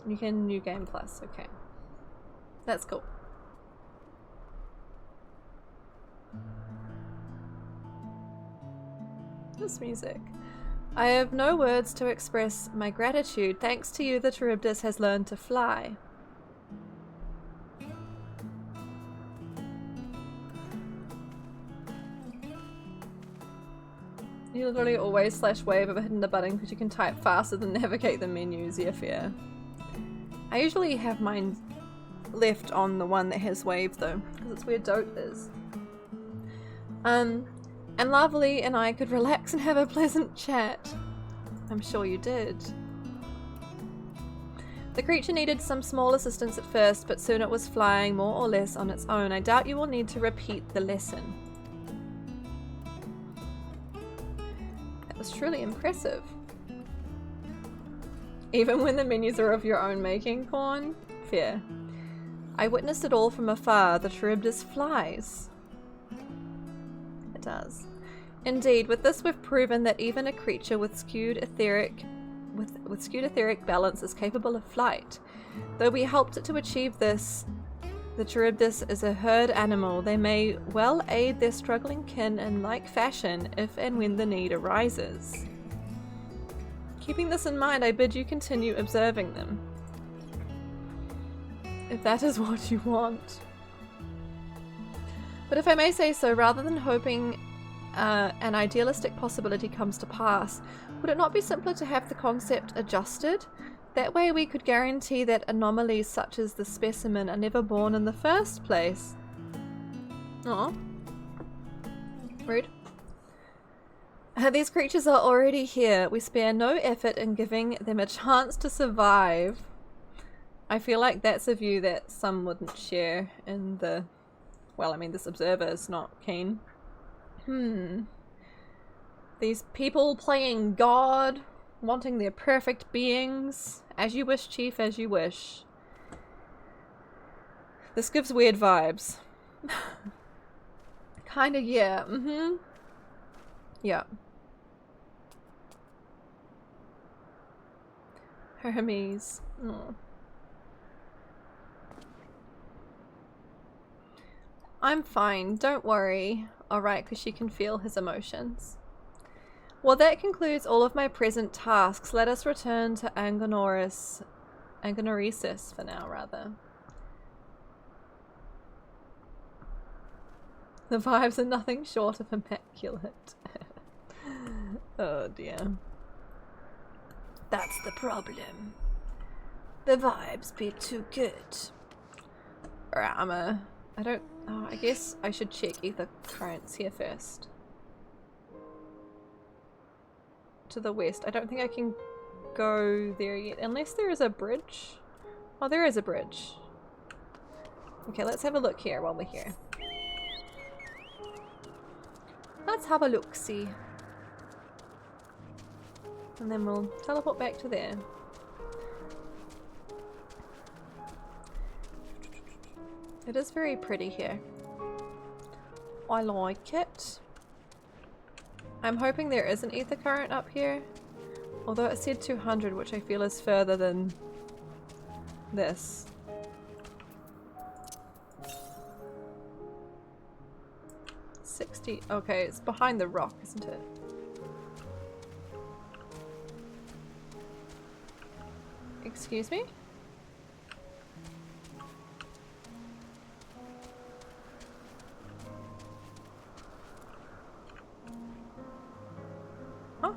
You can New Game Plus, okay. That's cool. This music. I have no words to express my gratitude. Thanks to you, the Charybdis has learned to fly. You literally always /wave if hitting the button because you can type faster than navigate the menus, yeah, fair. I usually have mine left on the one that has wave though, because it's where Dote is. And Lovely and I could relax and have a pleasant chat. I'm sure you did. The creature needed some small assistance at first, but soon it was flying more or less on its own. I doubt you will need to repeat the lesson. That was truly impressive. Even when the menus are of your own making, Corn? Fair. I witnessed it all from afar. The Charybdis flies. It does. Indeed, with this we've proven that even a creature with skewed etheric balance is capable of flight. Though we helped it to achieve this, the Charybdis is a herd animal. They may well aid their struggling kin in like fashion if and when the need arises. Keeping this in mind, I bid you continue observing them. If that is what you want. But if I may say so, rather than hoping an idealistic possibility comes to pass, would it not be simpler to have the concept adjusted? That way we could guarantee that anomalies such as the specimen are never born in the first place. Aw. Rude. These creatures are already here. We spare no effort in giving them a chance to survive. I feel like that's a view that some wouldn't share in the... Well, I mean, this observer is not keen. These people playing God, wanting their perfect beings. As you wish, Chief, as you wish. This gives weird vibes. Kinda, yeah. Yeah. Hermes. Oh. I'm fine, don't worry. Alright, because she can feel his emotions. Well, that concludes all of my present tasks. Let us return to Angonoresis for now, rather. The vibes are nothing short of immaculate. Oh dear. That's the problem. The vibes be too good. Alright, I guess I should check ether currents here first. To the west. I don't think I can go there yet, unless there is a bridge. Oh, there is a bridge. Okay, let's have a look here while we're here. Let's have a look-see. And then we'll teleport back to there. It is very pretty here. I like it. I'm hoping there is an ether current up here. Although it said 200, which I feel is further than this. Okay, it's behind the rock, isn't it? Excuse me? Huh?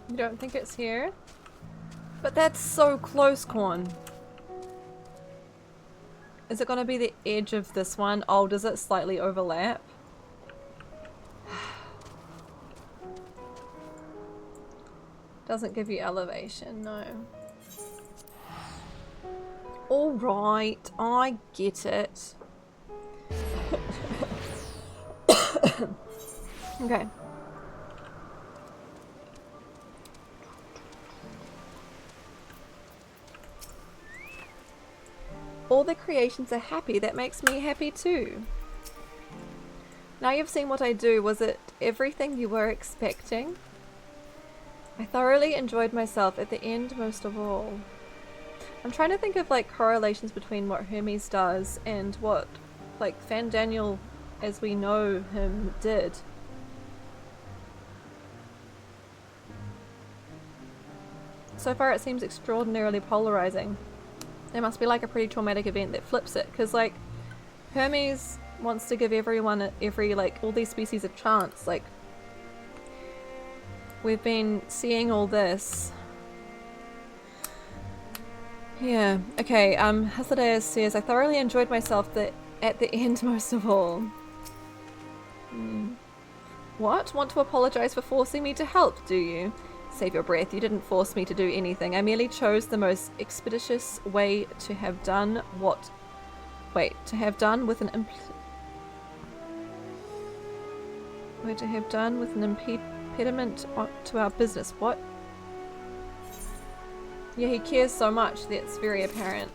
You don't think it's here? But that's so close, Corn. Is it gonna be the edge of this one? Oh, does it slightly overlap? Doesn't give you elevation, no. Alright, I get it. Okay. All the creations are happy. That makes me happy too. Now you've seen what I do. Was it everything you were expecting? I thoroughly enjoyed myself at the end most of all. I'm trying to think of like correlations between what Hermes does and what like Fandaniel as we know him did. So far it seems extraordinarily polarizing. There must be like a pretty traumatic event that flips it, because like Hermes wants to give everyone like all these species a chance. Like we've been seeing all this. Yeah, okay, Hasidaeus says, I thoroughly enjoyed myself at the end most of all. What? Want to apologize for forcing me to help, do you? Save your breath, you didn't force me to do anything. I merely chose the most expeditious way to have done what... Wait, to have done with an impediment to our business. What? Yeah, he cares so much, that's very apparent.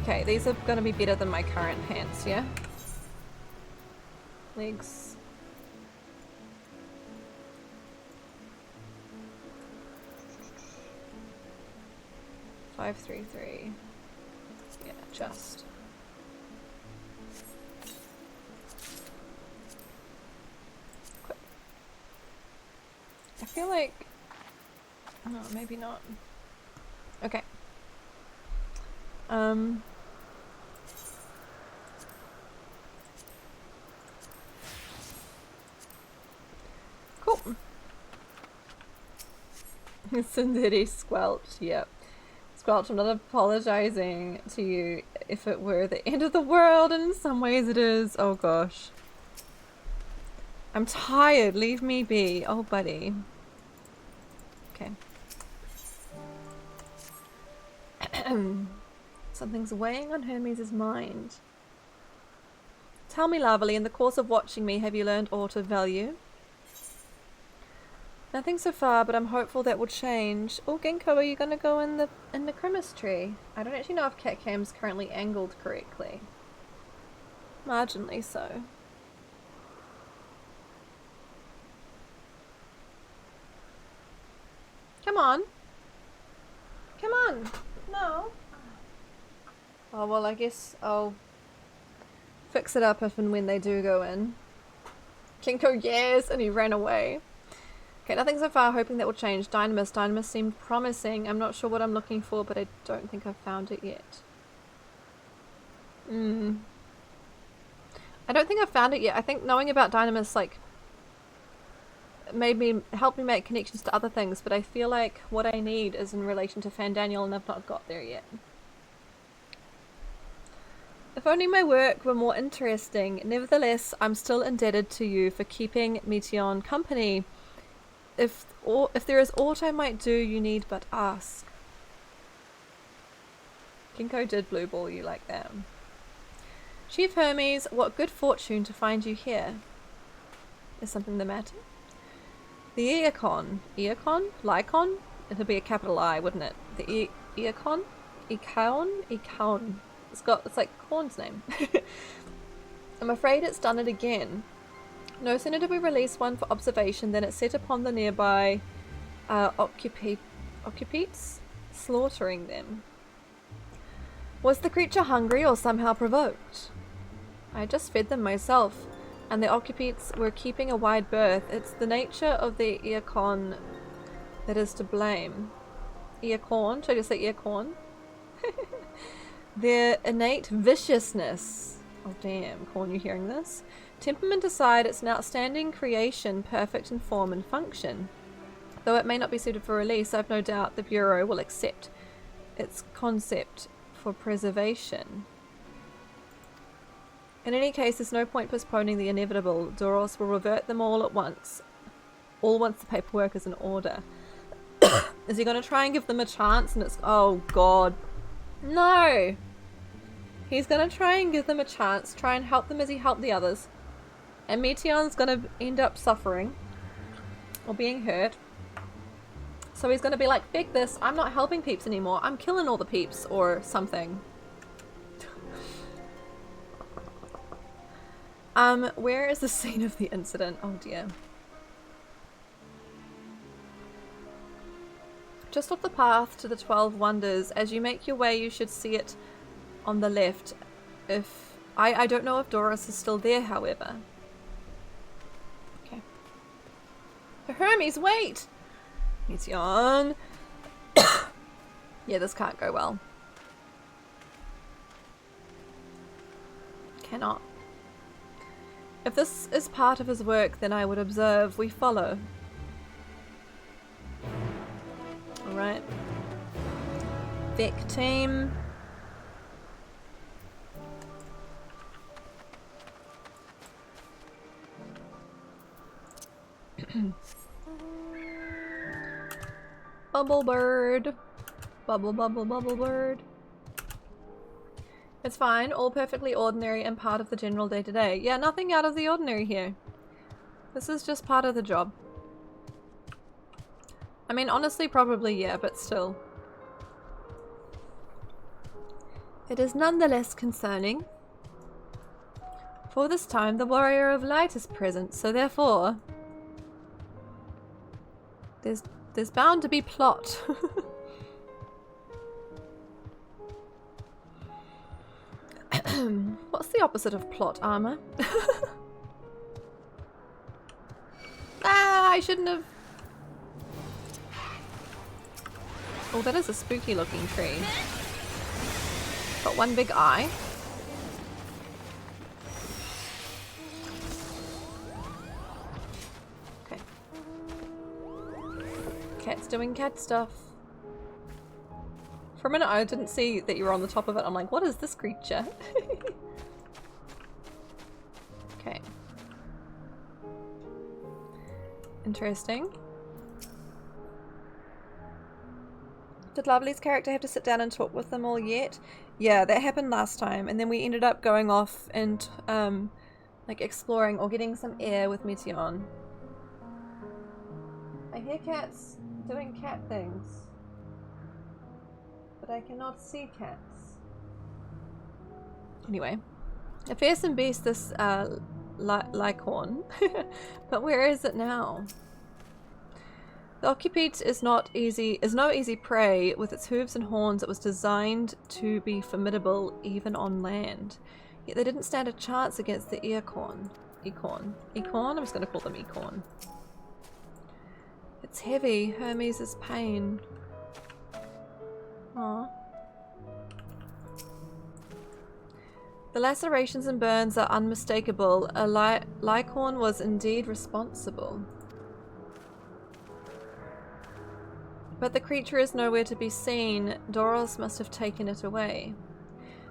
Okay, these are gonna be better than my current pants, yeah? Legs. $533. Yeah, just. Quick. I feel like... Oh, maybe not. Okay. Cool. Cindy squelched, yep. Squelch, I'm not apologizing to you if it were the end of the world, and in some ways it is. Oh gosh. I'm tired, leave me be. Oh buddy. Okay. Something's weighing on Hermes' mind. Tell me, Lavely, in the course of watching me, have you learned aught of value? Nothing so far, but I'm hopeful that will change. Oh, Ginkgo, are you gonna go in the Crimis tree? I don't actually know if Catcam's currently angled correctly. Marginally so. Come on. Come on. No. Oh, well, I guess I'll fix it up if and when they do go in. Ginkgo, yes, and he ran away. Okay, nothing so far. Hoping that will change. Dynamis. Dynamis seemed promising. I'm not sure what I'm looking for, but I don't think I've found it yet. I don't think I've found it yet. I think knowing about Dynamis, like, helped me make connections to other things, but I feel like what I need is in relation to Fandaniel, and I've not got there yet. If only my work were more interesting. Nevertheless, I'm still indebted to you for keeping Meteon company. If there is aught I might do, you need but ask. Ginkgo did blue ball you like that. Chief Hermes, what good fortune to find you here. Is something the matter? The Eacon. Eacon? Lycon? It'll be a capital I, wouldn't it? The Eacon? Ecaon? It's like Corn's name. I'm afraid it's done it again. No sooner did we release one for observation than it set upon the nearby occupites, slaughtering them. Was the creature hungry or somehow provoked? I just fed them myself, and the occupites were keeping a wide berth. It's the nature of the Eacon that is to blame. Eacorn? Should I just say Eacorn? Their innate viciousness. Oh damn, Corn, you hearing this? Temperament aside, it's an outstanding creation, perfect in form and function. Though it may not be suited for release, I've no doubt the Bureau will accept its concept for preservation. In any case, there's no point postponing the inevitable. Doros will revert them all at once. All once the paperwork is in order. Is he going to try and give them a chance? And it's... Oh, God. No! He's going to try and give them a chance. Try and help them as he helped the others. And Meteon's going to end up suffering. Or being hurt. So he's going to be like, "Beg this, I'm not helping peeps anymore. I'm killing all the peeps." Or something. Where is the scene of the incident? Oh dear. Just off the path to the 12 Wonders. As you make your way, you should see it on the left. I don't know if Doris is still there, however. Okay. Hermes, wait! Meteon. Yeah, this can't go well. Cannot. If this is part of his work, then I would observe. We follow. Alright. Vic team. Bubble bird. Bubble, bubble, bubble bird. It's fine, all perfectly ordinary and part of the general day-to-day. Yeah, nothing out of the ordinary here. This is just part of the job. I mean, honestly, probably yeah, but still. It is nonetheless concerning. For this time, the Warrior of Light is present, so therefore... There's bound to be plot. What's the opposite of plot armor? Ah, I shouldn't have. Oh, that is a spooky looking tree. Got one big eye. Okay. Cat's doing cat stuff. For a minute I didn't see that you were on the top of it. I'm like, what is this creature? Okay. Interesting. Did Lovely's character have to sit down and talk with them all yet? Yeah, that happened last time, and then we ended up going off and like exploring or getting some air with Meteon. I hear cats doing cat things, but I cannot see cats. Anyway, a fearsome beast, this Lycorn. But where is it now? The occupant is no easy prey. With its hooves and horns, it was designed to be formidable even on land. Yet they didn't stand a chance against the Eacorn. Ecorn? I'm just going to call them Ecorn. It's heavy. Hermes' pain. Aww. The lacerations and burns are unmistakable. A Lycorn was indeed responsible. But the creature is nowhere to be seen. Doros must have taken it away.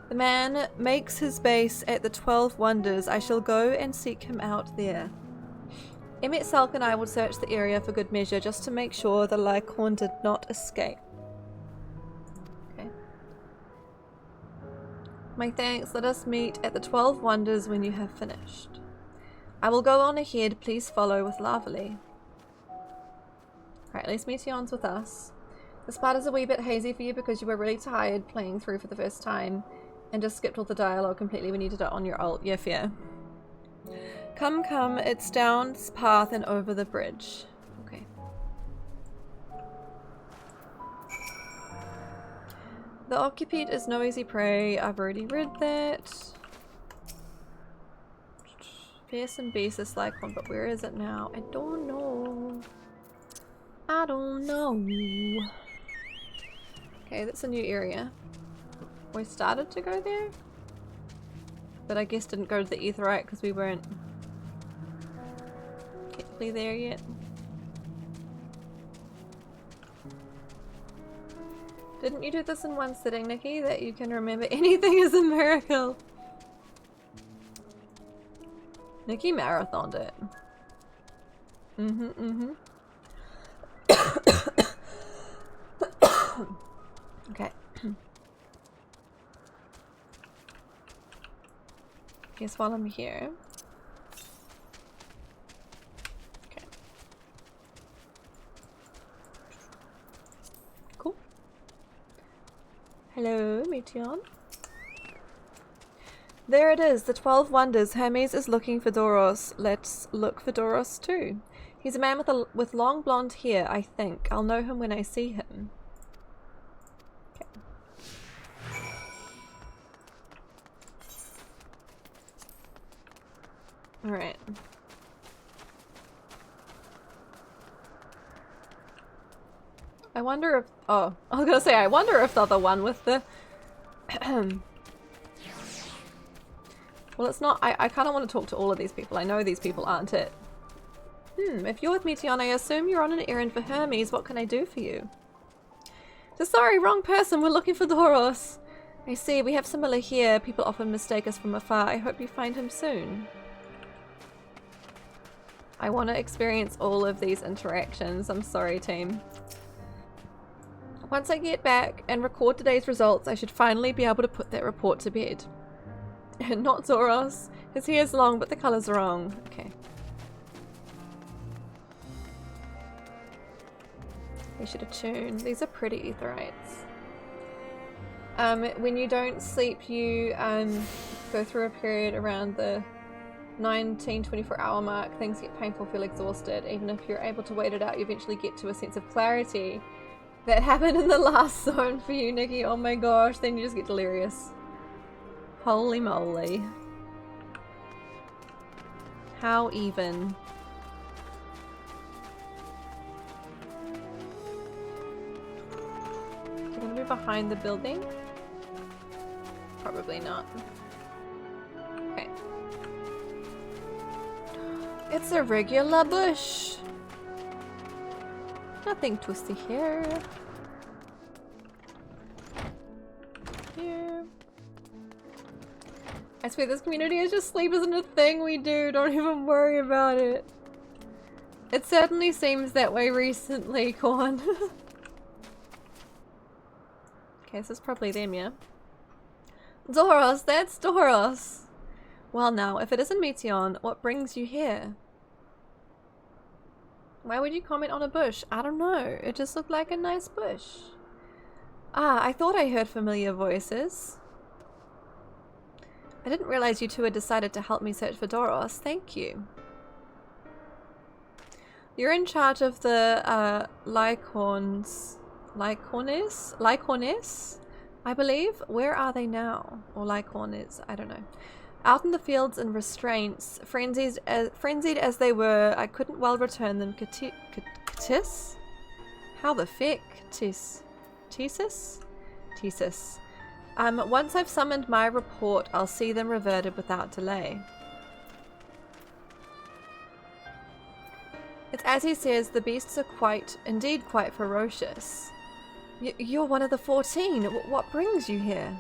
The man makes his base at the 12 Wonders. I shall go and seek him out there. Emmett Salk and I will search the area for good measure, just to make sure the Lycorn did not escape. Okay. My thanks. Let us meet at the 12 Wonders when you have finished. I will go on ahead. Please follow with Lavely. Right, at least Meteon's with us. This part is a wee bit hazy for you because you were really tired playing through for the first time and just skipped all the dialogue completely when you did it on your ult. Yeah, fair. Come, come, it's down this path and over the bridge. Okay. The occupant is no easy prey. I've already read that. Fierce and beast is like one, but where is it now? I don't know. I don't know. Okay, that's a new area. We started to go there, but I guess didn't go to the Aetheryte because we weren't technically there yet. Didn't you do this in one sitting, Nikki? That you can remember anything is a miracle. Nikki marathoned it. Okay. Guess while I'm here. Okay. Cool. Hello, Meteon. There it is, the 12 Wonders. Hermes is looking for Doros. Let's look for Doros too. He's a man with long blonde hair, I think. I'll know him when I see him. Okay. Alright. I wonder if... Oh, I was gonna say, I wonder if the other one with the... Well, it's not... I kind of want to talk to all of these people. I know these people aren't it. If you're with Meteon, I assume you're on an errand for Hermes. What can I do for you? So sorry, wrong person. We're looking for Doros. I see, we have similar here. People often mistake us from afar. I hope you find him soon. I want to experience all of these interactions. I'm sorry, team. Once I get back and record today's results, I should finally be able to put that report to bed. Not Doros. His hair's long, but the color's wrong. Okay. We should attune. These are pretty Aetherites. When you don't sleep, you go through a period around the 19-24 hour mark. Things get painful, feel exhausted. Even if you're able to wait it out, you eventually get to a sense of clarity. That happened in the last zone for you, Nikki. Oh my gosh, then you just get delirious. Holy moly. How even? Is it gonna be behind the building? Probably not. Okay. It's a regular bush. Nothing to see here. Here. I swear this community is just sleep isn't a thing we do. Don't even worry about it. It certainly seems that way recently, Corn. Okay, this is probably them, yeah? Doros, that's Doros! Well now, if it isn't Meteon, what brings you here? Why would you comment on a bush? I don't know. It just looked like a nice bush. Ah, I thought I heard familiar voices. I didn't realize you two had decided to help me search for Doros. Thank you. You're in charge of the Lycornes, I believe. Where are they now? Or Lycornes, I don't know. Out in the fields in restraints, frenzied as they were, I couldn't well return them Tis? How the feck? Tis? Thesis? Thesis. Once I've summoned my report, I'll see them reverted without delay. It's as he says, the beasts are indeed quite ferocious. You're one of the 14. What brings you here?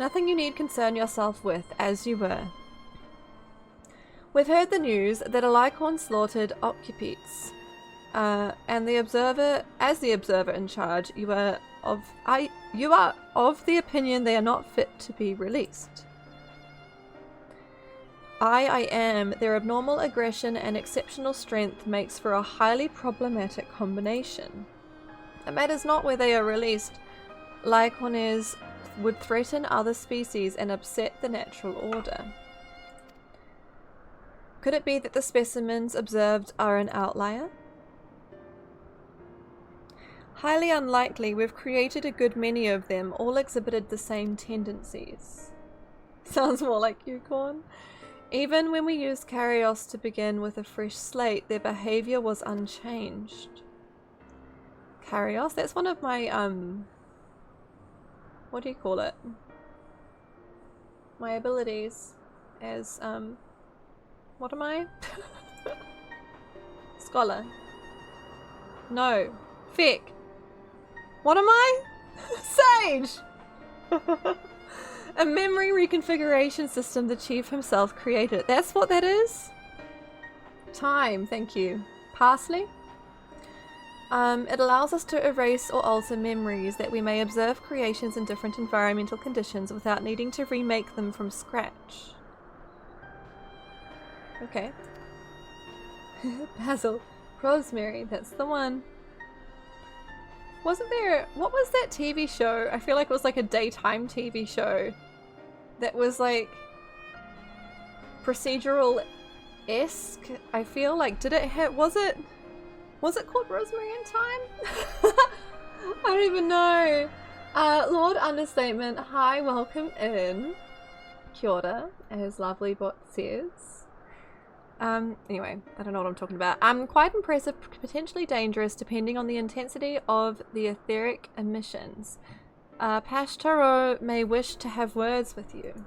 Nothing you need concern yourself with, as you were. We've heard the news that a Lycorn slaughtered occupants, and as the observer in charge, you are of the opinion they are not fit to be released. I am. Their abnormal aggression and exceptional strength makes for a highly problematic combination. It matters not where they are released. Lycorners would threaten other species and upset the natural order. Could it be that the specimens observed are an outlier? Highly unlikely. We've created a good many of them, all exhibited the same tendencies. Sounds more like Yukon. Even when we used Karios to begin with a fresh slate, their behavior was unchanged. Karios? That's one of my, what do you call it? My abilities as, what am I? Scholar. No. Feck. What am I? Sage! A memory reconfiguration system the chief himself created. That's what that is? Time, thank you. Parsley? It allows us to erase or alter memories that we may observe creations in different environmental conditions without needing to remake them from scratch. Okay. Basil. Rosemary, that's the one. Wasn't there... What was that TV show? I feel like it was like a daytime TV show that was like procedural-esque. I feel like, did it have... Was it called Rosemary in Time? I don't even know. Lord Understatement, hi, welcome in. Kia ora, as lovely bot says. Anyway, I don't know what I'm talking about. Quite impressive, potentially dangerous, depending on the intensity of the etheric emissions. Pashtaro may wish to have words with you.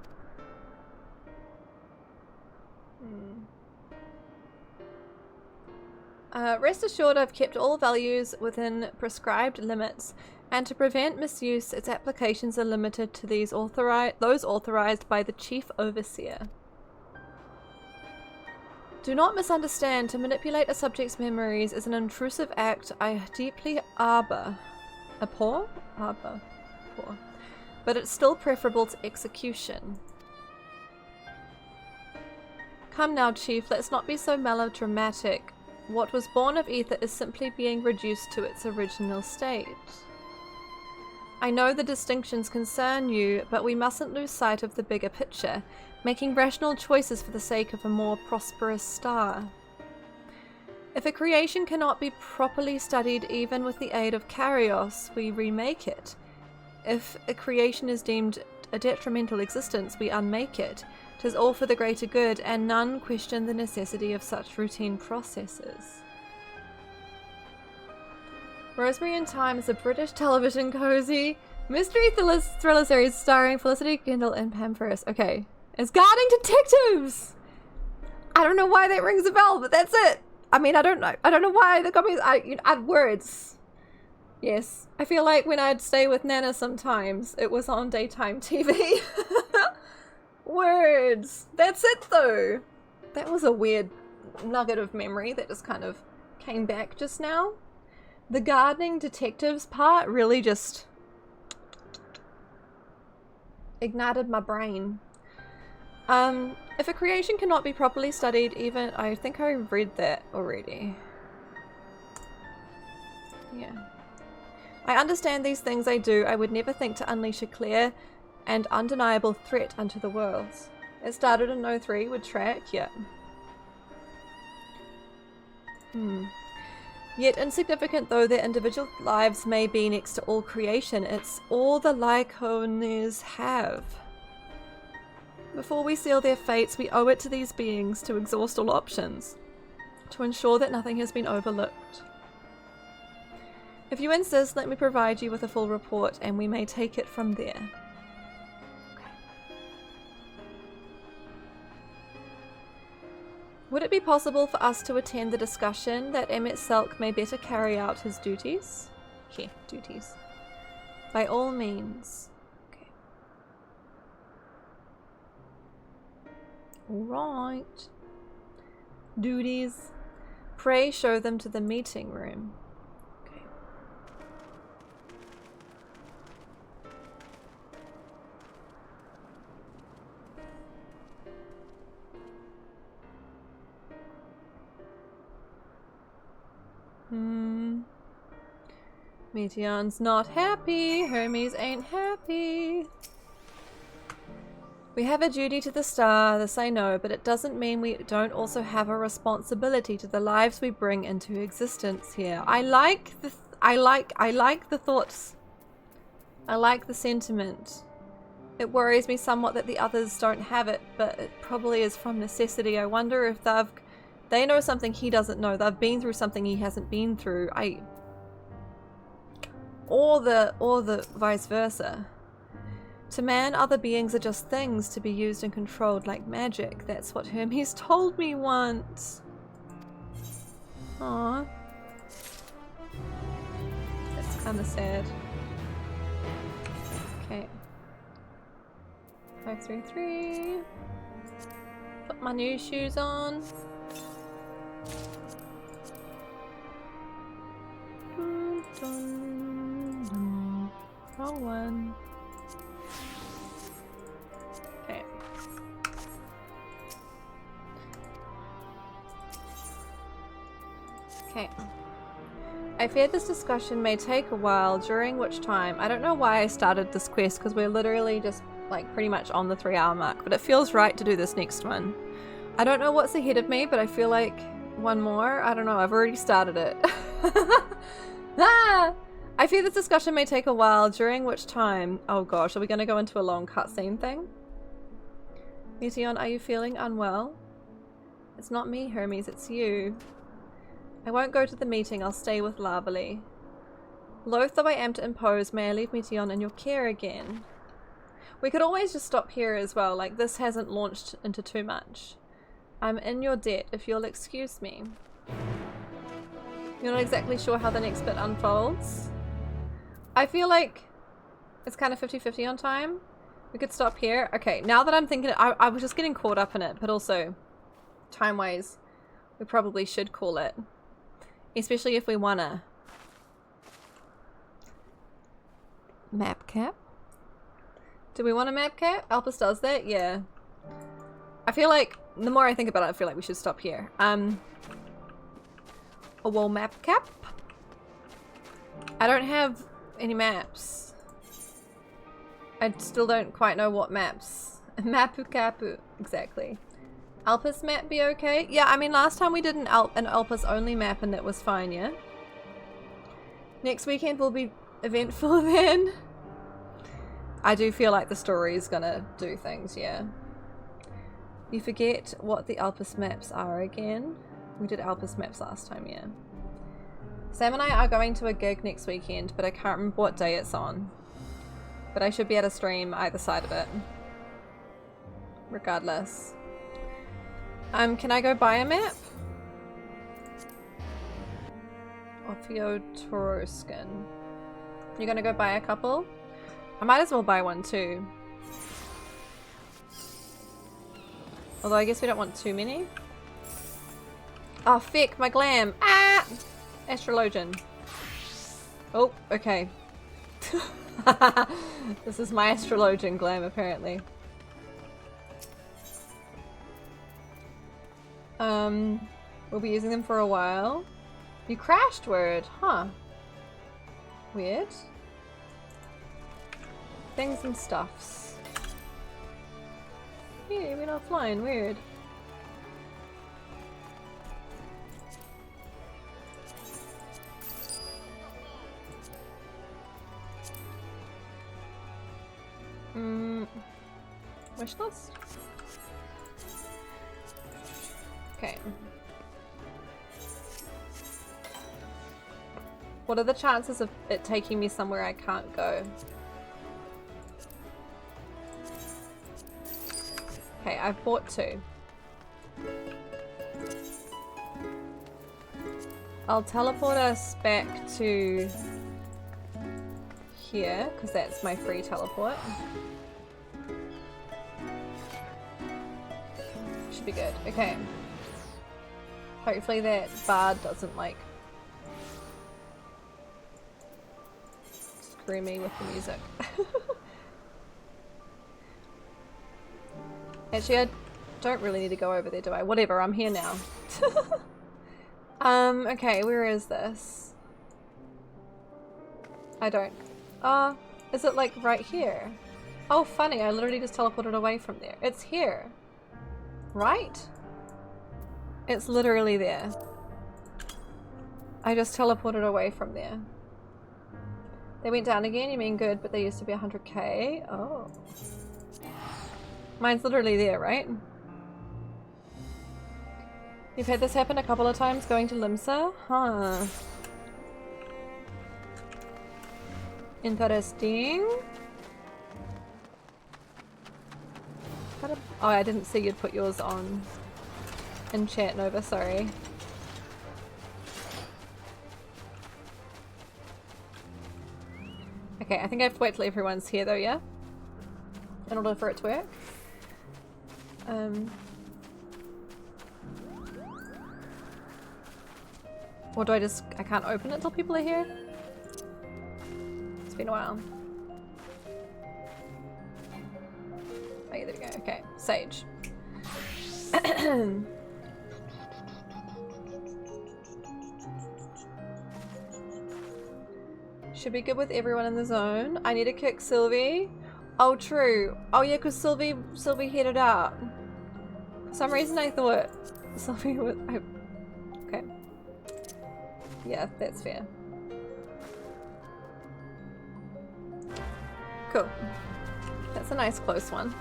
Rest assured I've kept all values within prescribed limits, and to prevent misuse, its applications are limited to those authorized by the Chief Overseer. Do not misunderstand, to manipulate a subject's memories is an intrusive act I deeply abhor, but it's still preferable to execution. Come now, Chief, let's not be so melodramatic. What was born of ether is simply being reduced to its original state. I know the distinctions concern you, but we mustn't lose sight of the bigger picture, making rational choices for the sake of a more prosperous star. If a creation cannot be properly studied even with the aid of Karios, we remake it. If a creation is deemed a detrimental existence, we unmake it. 'Tis all for the greater good, and none question the necessity of such routine processes. Rosemary in Time is a British television cozy mystery thriller series starring Felicity Kendall and Pam Ferris. Okay. It's guarding detectives! I don't know why that rings a bell, but that's it! I mean, I don't know why the copies... I words. Yes. I feel like when I'd stay with Nana sometimes, it was on daytime TV. Words. That's it, though. That was a weird nugget of memory that just kind of came back just now. The gardening detectives part really just ignited my brain. If a creation cannot be properly studied, even... I think I read that already. Yeah. I understand these things I do. I would never think to unleash a clear and undeniable threat unto the worlds. It started in 03 with Track, yeah. Yet insignificant though their individual lives may be next to all creation, it's all the Lycorners have. Before we seal their fates, we owe it to these beings to exhaust all options, to ensure that nothing has been overlooked. If you insist, let me provide you with a full report and we may take it from there. Okay. Would it be possible for us to attend the discussion that Emmett Selk may better carry out his duties? Yeah, duties. By all means. Okay. Alright. Duties. Pray show them to the meeting room. Okay. Meteon's not happy. Hermes ain't happy. We have a duty to the star, this I know, but it doesn't mean we don't also have a responsibility to the lives we bring into existence here. I like the thoughts. I like the sentiment. It worries me somewhat that the others don't have it, but it probably is from necessity. I wonder if they know something he doesn't know. They've been through something he hasn't been through. Or the vice versa. To man, other beings are just things to be used and controlled like magic. That's what Hermes told me once. Aww. That's kind of sad. Okay. 533. Put my new shoes on. Dun, dun, dun. Wrong one. Okay. Okay. I fear this discussion may take a while, during which time I don't know why I started this quest, because we're literally just like pretty much on the 3-hour mark, but it feels right to do this next one. I don't know what's ahead of me, but I feel like one more. I don't know, I've already started it. Ah! I fear this discussion may take a while, during which time... Oh gosh, are we going to go into a long cutscene thing? Meteon, are you feeling unwell? It's not me, Hermes, it's you. I won't go to the meeting, I'll stay with Lavely. Loath though I am to impose, may I leave Meteon in your care again? We could always just stop here as well, like this hasn't launched into too much. I'm in your debt, if you'll excuse me. You're not exactly sure how the next bit unfolds? I feel like it's kind of 50-50 on time. We could stop here. Okay, now that I'm thinking, I was just getting caught up in it, but also time-wise, we probably should call it. Especially if we wanna. Map cap? Do we want a map cap? Alpus does that? Yeah. I feel like, the more I think about it, I feel like we should stop here. A wall map cap? I don't have any maps. I still don't quite know what maps. Mapu capu, exactly. Alpus map be okay? Yeah, I mean last time we did an Alpus only map and it was fine, yeah? Next weekend will be eventful then. I do feel like the story is gonna do things, yeah. You forget what the Alpus maps are again. We did Alpus maps last time, yeah. Sam and I are going to a gig next weekend, but I can't remember what day it's on. But I should be able to stream either side of it. Regardless. Can I go buy a map? Ophiotoroskin. You're gonna go buy a couple? I might as well buy one too. Although I guess we don't want too many. Oh, feck, my glam. Ah! Astrologian. Oh, okay. This is my Astrologian glam, apparently. We'll be using them for a while. You crashed, word, huh? Weird. Things and stuffs. Yeah, we're not flying, weird. Wish list? Okay. What are the chances of it taking me somewhere I can't go? Okay, I've bought 2. I'll teleport us back to here, because that's my free teleport. Should be good. Okay. Hopefully that bard doesn't like screw me with the music. Actually, I don't really need to go over there, do I? Whatever, I'm here now. Okay, where is this? I don't... is it like right here? Oh, funny, I literally just teleported away from there. It's here. Right? It's literally there. I just teleported away from there. They went down again, you mean good, but they used to be 100k? Oh. Mine's literally there, right? You've had this happen a couple of times going to Limsa? Huh. Interesting. Oh, I didn't see you'd put yours on in chat, Nova, sorry. Okay, I think I have to wait till everyone's here though, yeah? In order for it to work. Or do I can't open it till people are here? It's been a while. Oh yeah, there we go. Okay, Sage. Should be good with everyone in the zone. I need to kick Sylvie. Oh, true. Oh yeah, because Sylvie headed out. For some reason I thought Sylvie was... Okay. Yeah, that's fair. Cool. That's a nice close one.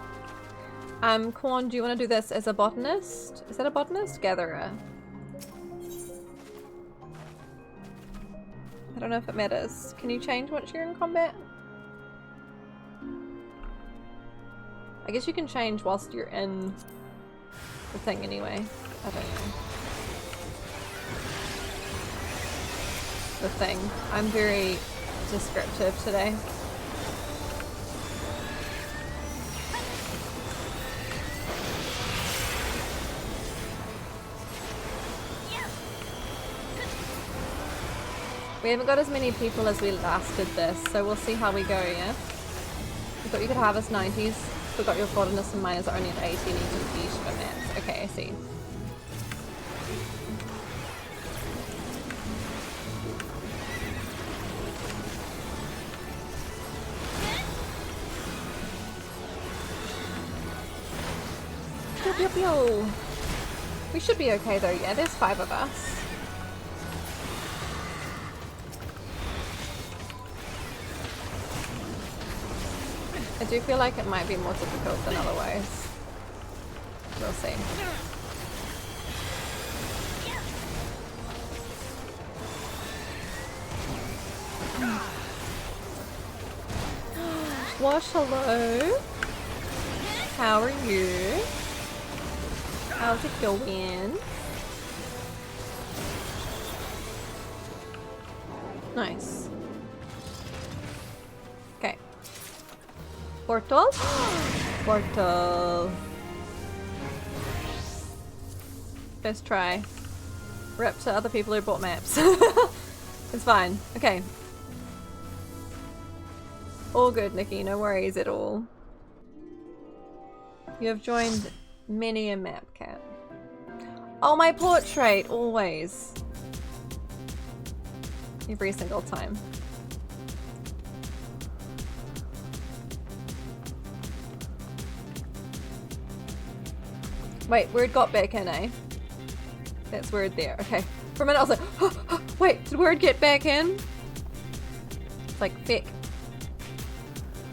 Corn, do you want to do this as a botanist? Is that a botanist? Gatherer. I don't know if it matters. Can you change once you're in combat? I guess you can change whilst you're in the thing anyway. I don't know. The thing. I'm very descriptive today. We haven't got as many people as we last did this, so we'll see how we go, yeah? We thought you could harvest 90s. Forgot your botanist and miners are only at 80 and you confused for maps. Okay, I see. Pew, pew, pew. We should be okay though, yeah? There's 5 of us. I do feel like it might be more difficult than otherwise. We'll see. Wash, hello. How are you? How's it going? Nice. Okay. Portal? Portal. First try. Rip to other people who bought maps. It's fine. Okay. All good, Nikki. No worries at all. You have joined many a map, cat. Oh, my portrait! Always. Every single time. Wait, word got back in, eh? That's word there. Okay. For a minute I was like, oh, wait, did word get back in? It's like, feck.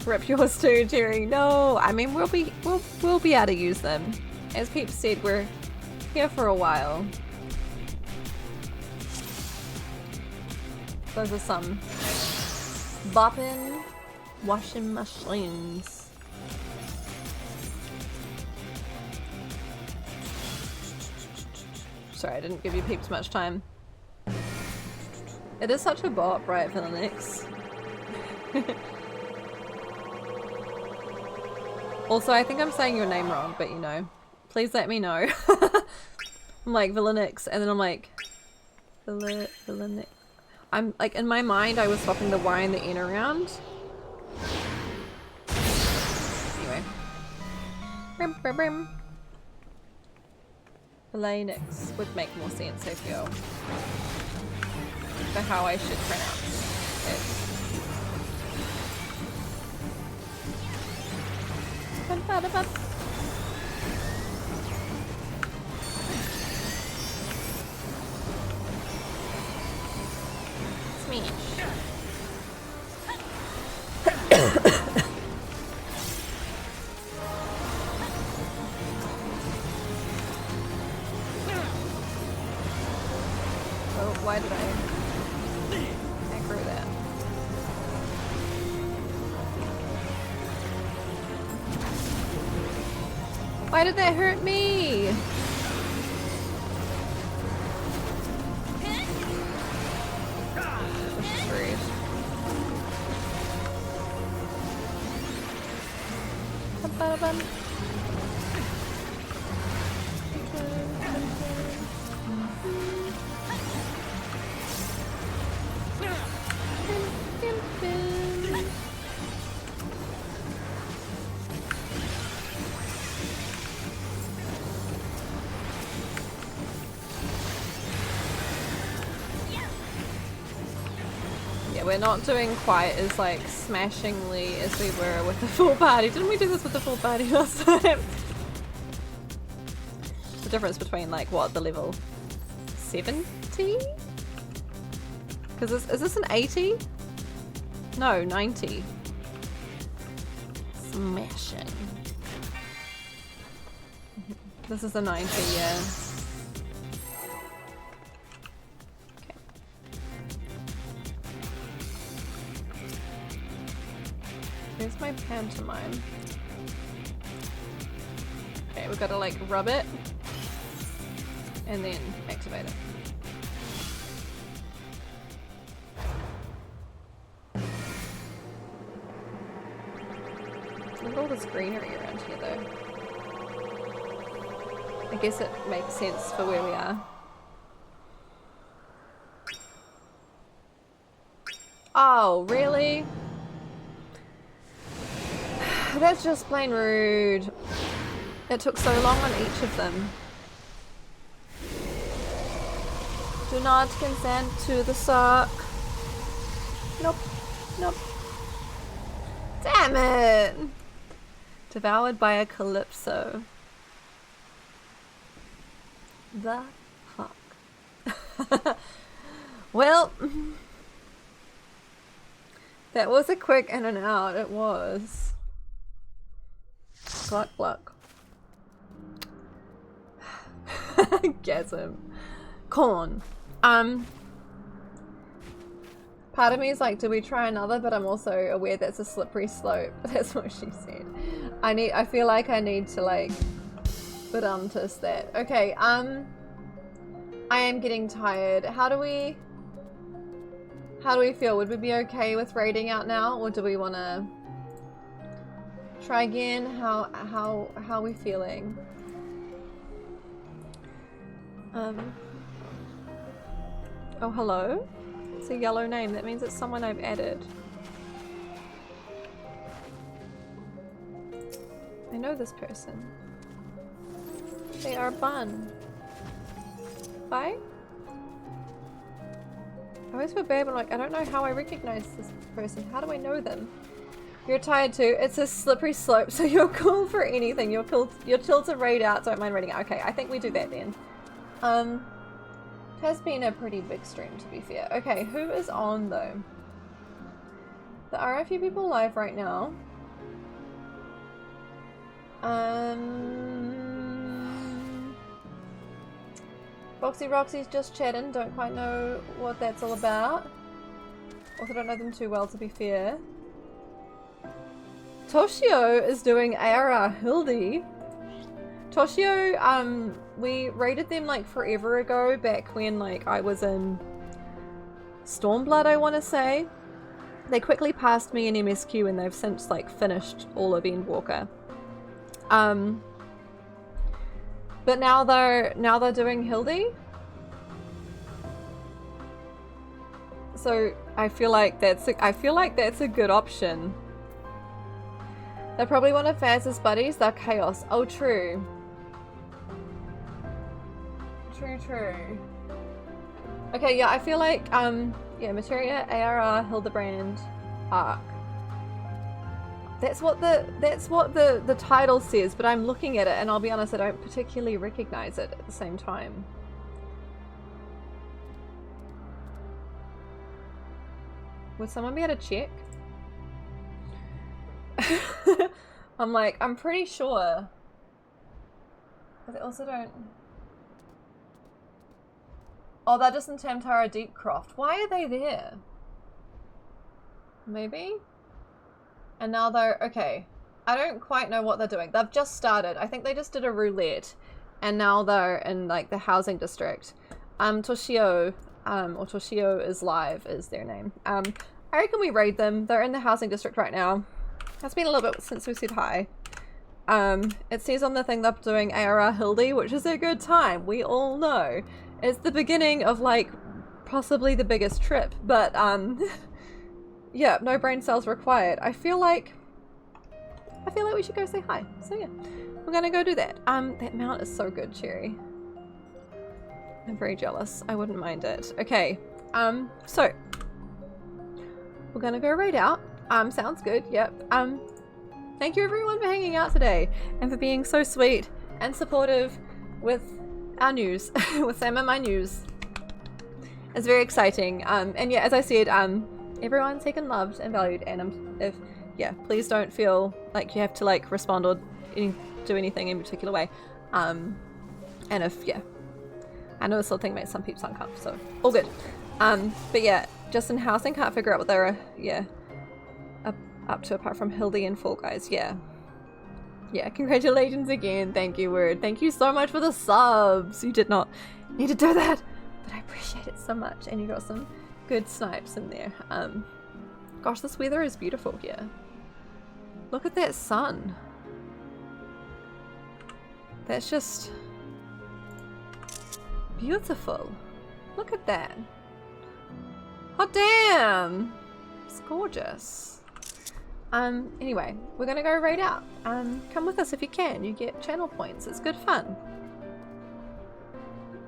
Rip yours too, Jerry. No, I mean we'll be able to use them. As Peep said, we're here for a while. Those are some bopping washing machines. Sorry, I didn't give you peeps much time. It is such a bop, right, Phoenix? Also, I think I'm saying your name wrong, but you know, please let me know. I'm like Villanix, and then I'm like Villanix. I'm like, in my mind, I was swapping the Y and the N around. Anyway. Brim, brim, brim. Villanix would make more sense, I feel, for how I should pronounce it. Smash. Oh, why did I aggro that? Why did that hurt me? That was just rude. Ba-ba-bum. Yeah, we're not doing quite as like smashingly as we were with the full party. Didn't we do this with the full party last time? The difference between like what, the level 70? Because is this an 80? No, 90. Smashing. This is a 90, yeah. Okay. Here's my pantomime. Okay, we've got to like rub it and then activate it. Look at all this greenery around here though. I guess it makes sense for where we are. Oh, really? That's just plain rude. It took so long on each of them. Do not consent to the suck. Nope. Nope. Damn it! Devoured by a calypso. The fuck. Well, that was a quick in and out, it was. Gluck gluck. Gasm. Corn. Part of me is like, do we try another? But I'm also aware that's a slippery slope. That's what she said. I feel like I need to like test that. Okay, I am getting tired. How do we feel? Would we be okay with raiding out now, or do we want to try again? How are we feeling? Oh, hello? It's a yellow name. That means it's someone I've added. I know this person. They are Bun. Bye? I always feel bad when like, I don't know how I recognize this person. How do I know them? You're tired too. It's a slippery slope, so you're cool for anything. You're chill to raid out, don't mind raiding out. Okay, I think we do that then. It has been a pretty big stream to be fair. Okay, who is on though? There are a few people live right now. Foxy Roxy's just chatting, don't quite know what that's all about. Also don't know them too well, to be fair. Toshio is doing ARR Hildy. Toshio, we raided them like forever ago, back when like I was in Stormblood, I want to say. They quickly passed me in MSQ and they've since like finished all of Endwalker. But now they're doing Hildy. So I feel like that's a good option. They're probably one of Faz's buddies. They're Chaos. Oh, true. True. Okay, yeah, I feel like yeah, Materia, ARR, Hildebrand, Arc. That's what the title says, but I'm looking at it and I'll be honest, I don't particularly recognize it at the same time. Would someone be able to check? I'm like, I'm pretty sure. But they also don't... Oh, they're just in Tamtara Deepcroft. Why are they there? Maybe? And now they're... Okay. I don't quite know what they're doing. They've just started. I think they just did a roulette. And now they're in, like, the housing district. Toshio... or Toshio is live is their name. I reckon we raid them. They're in the housing district right now. It's been a little bit since we said hi. It says on the thing they're doing ARR Hildy, which is a good time. We all know. It's the beginning of, like, possibly the biggest trip. But, yeah, no brain cells required. I feel like we should go say hi. So, yeah. We're gonna go do that. That mount is so good, Cherry. I'm very jealous. I wouldn't mind it. Okay. So we're gonna go raid out. Sounds good. Yep. Thank you everyone for hanging out today and for being so sweet and supportive with our news, with Sam and my news. It's very exciting. And yeah, as I said, everyone's taken, loved, and valued. And yeah, please don't feel like you have to like respond or do anything in a particular way. And if yeah. I know this little thing makes some peeps uncomfortable, so all good. But yeah, just in housing, can't figure out what they're up to apart from Hildy and Fall Guys. Yeah, congratulations again. Thank you, Word. Thank you so much for the subs. You did not need to do that, but I appreciate it so much. And you got some good snipes in there. Gosh, this weather is beautiful here. Look at that sun. That's just beautiful. Look at that. Oh damn! It's gorgeous. Anyway, we're gonna go raid out. Come with us if you can. You get channel points. It's good fun.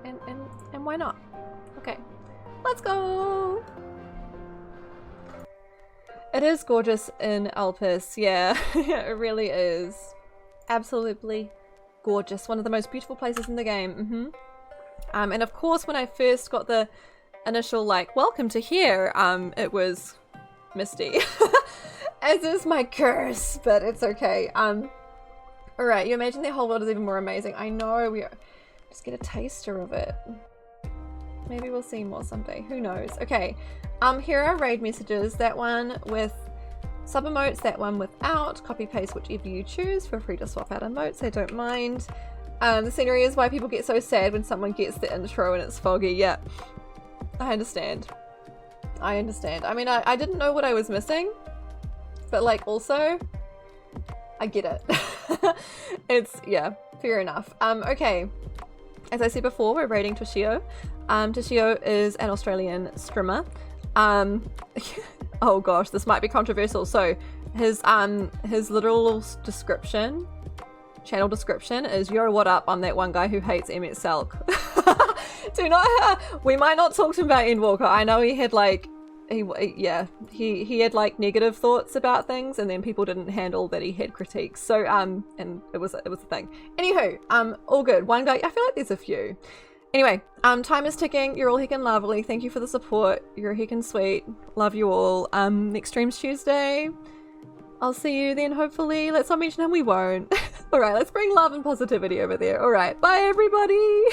And why not? Okay. Let's go! It is gorgeous in Alpes, yeah. It really is. Absolutely gorgeous. One of the most beautiful places in the game. And of course, when I first got the initial, like, welcome to here, it was misty. As is my curse, but it's okay. Alright, you imagine the whole world is even more amazing. I know, we just get a taster of it. Maybe we'll see more someday. Who knows? Okay, here are raid messages. That one with sub emotes, that one without. Copy paste whichever you choose. Feel free to swap out emotes, I don't mind. The scenery is why people get so sad when someone gets the intro and it's foggy. Yeah, I understand. I mean, I didn't know what I was missing, but like also, I get it. It's, yeah, fair enough. Okay, as I said before, we're raiding Toshio. Toshio is an Australian streamer. Oh gosh, this might be controversial. So his literal description, channel description is, yo, what up, I'm that one guy who hates Emmett Selk. Do not, we might not talk to him about Endwalker. I know he had like, he had like negative thoughts about things, and then people didn't handle that he had critiques. So, and it was a thing. Anywho, all good. One guy, I feel like there's a few. Anyway, time is ticking. You're all heckin' lovely. Thank you for the support. You're heckin' sweet. Love you all. Next stream's Tuesday. I'll see you then, hopefully. Let's not mention him, we won't. Alright, let's bring love and positivity over there. Alright, bye everybody!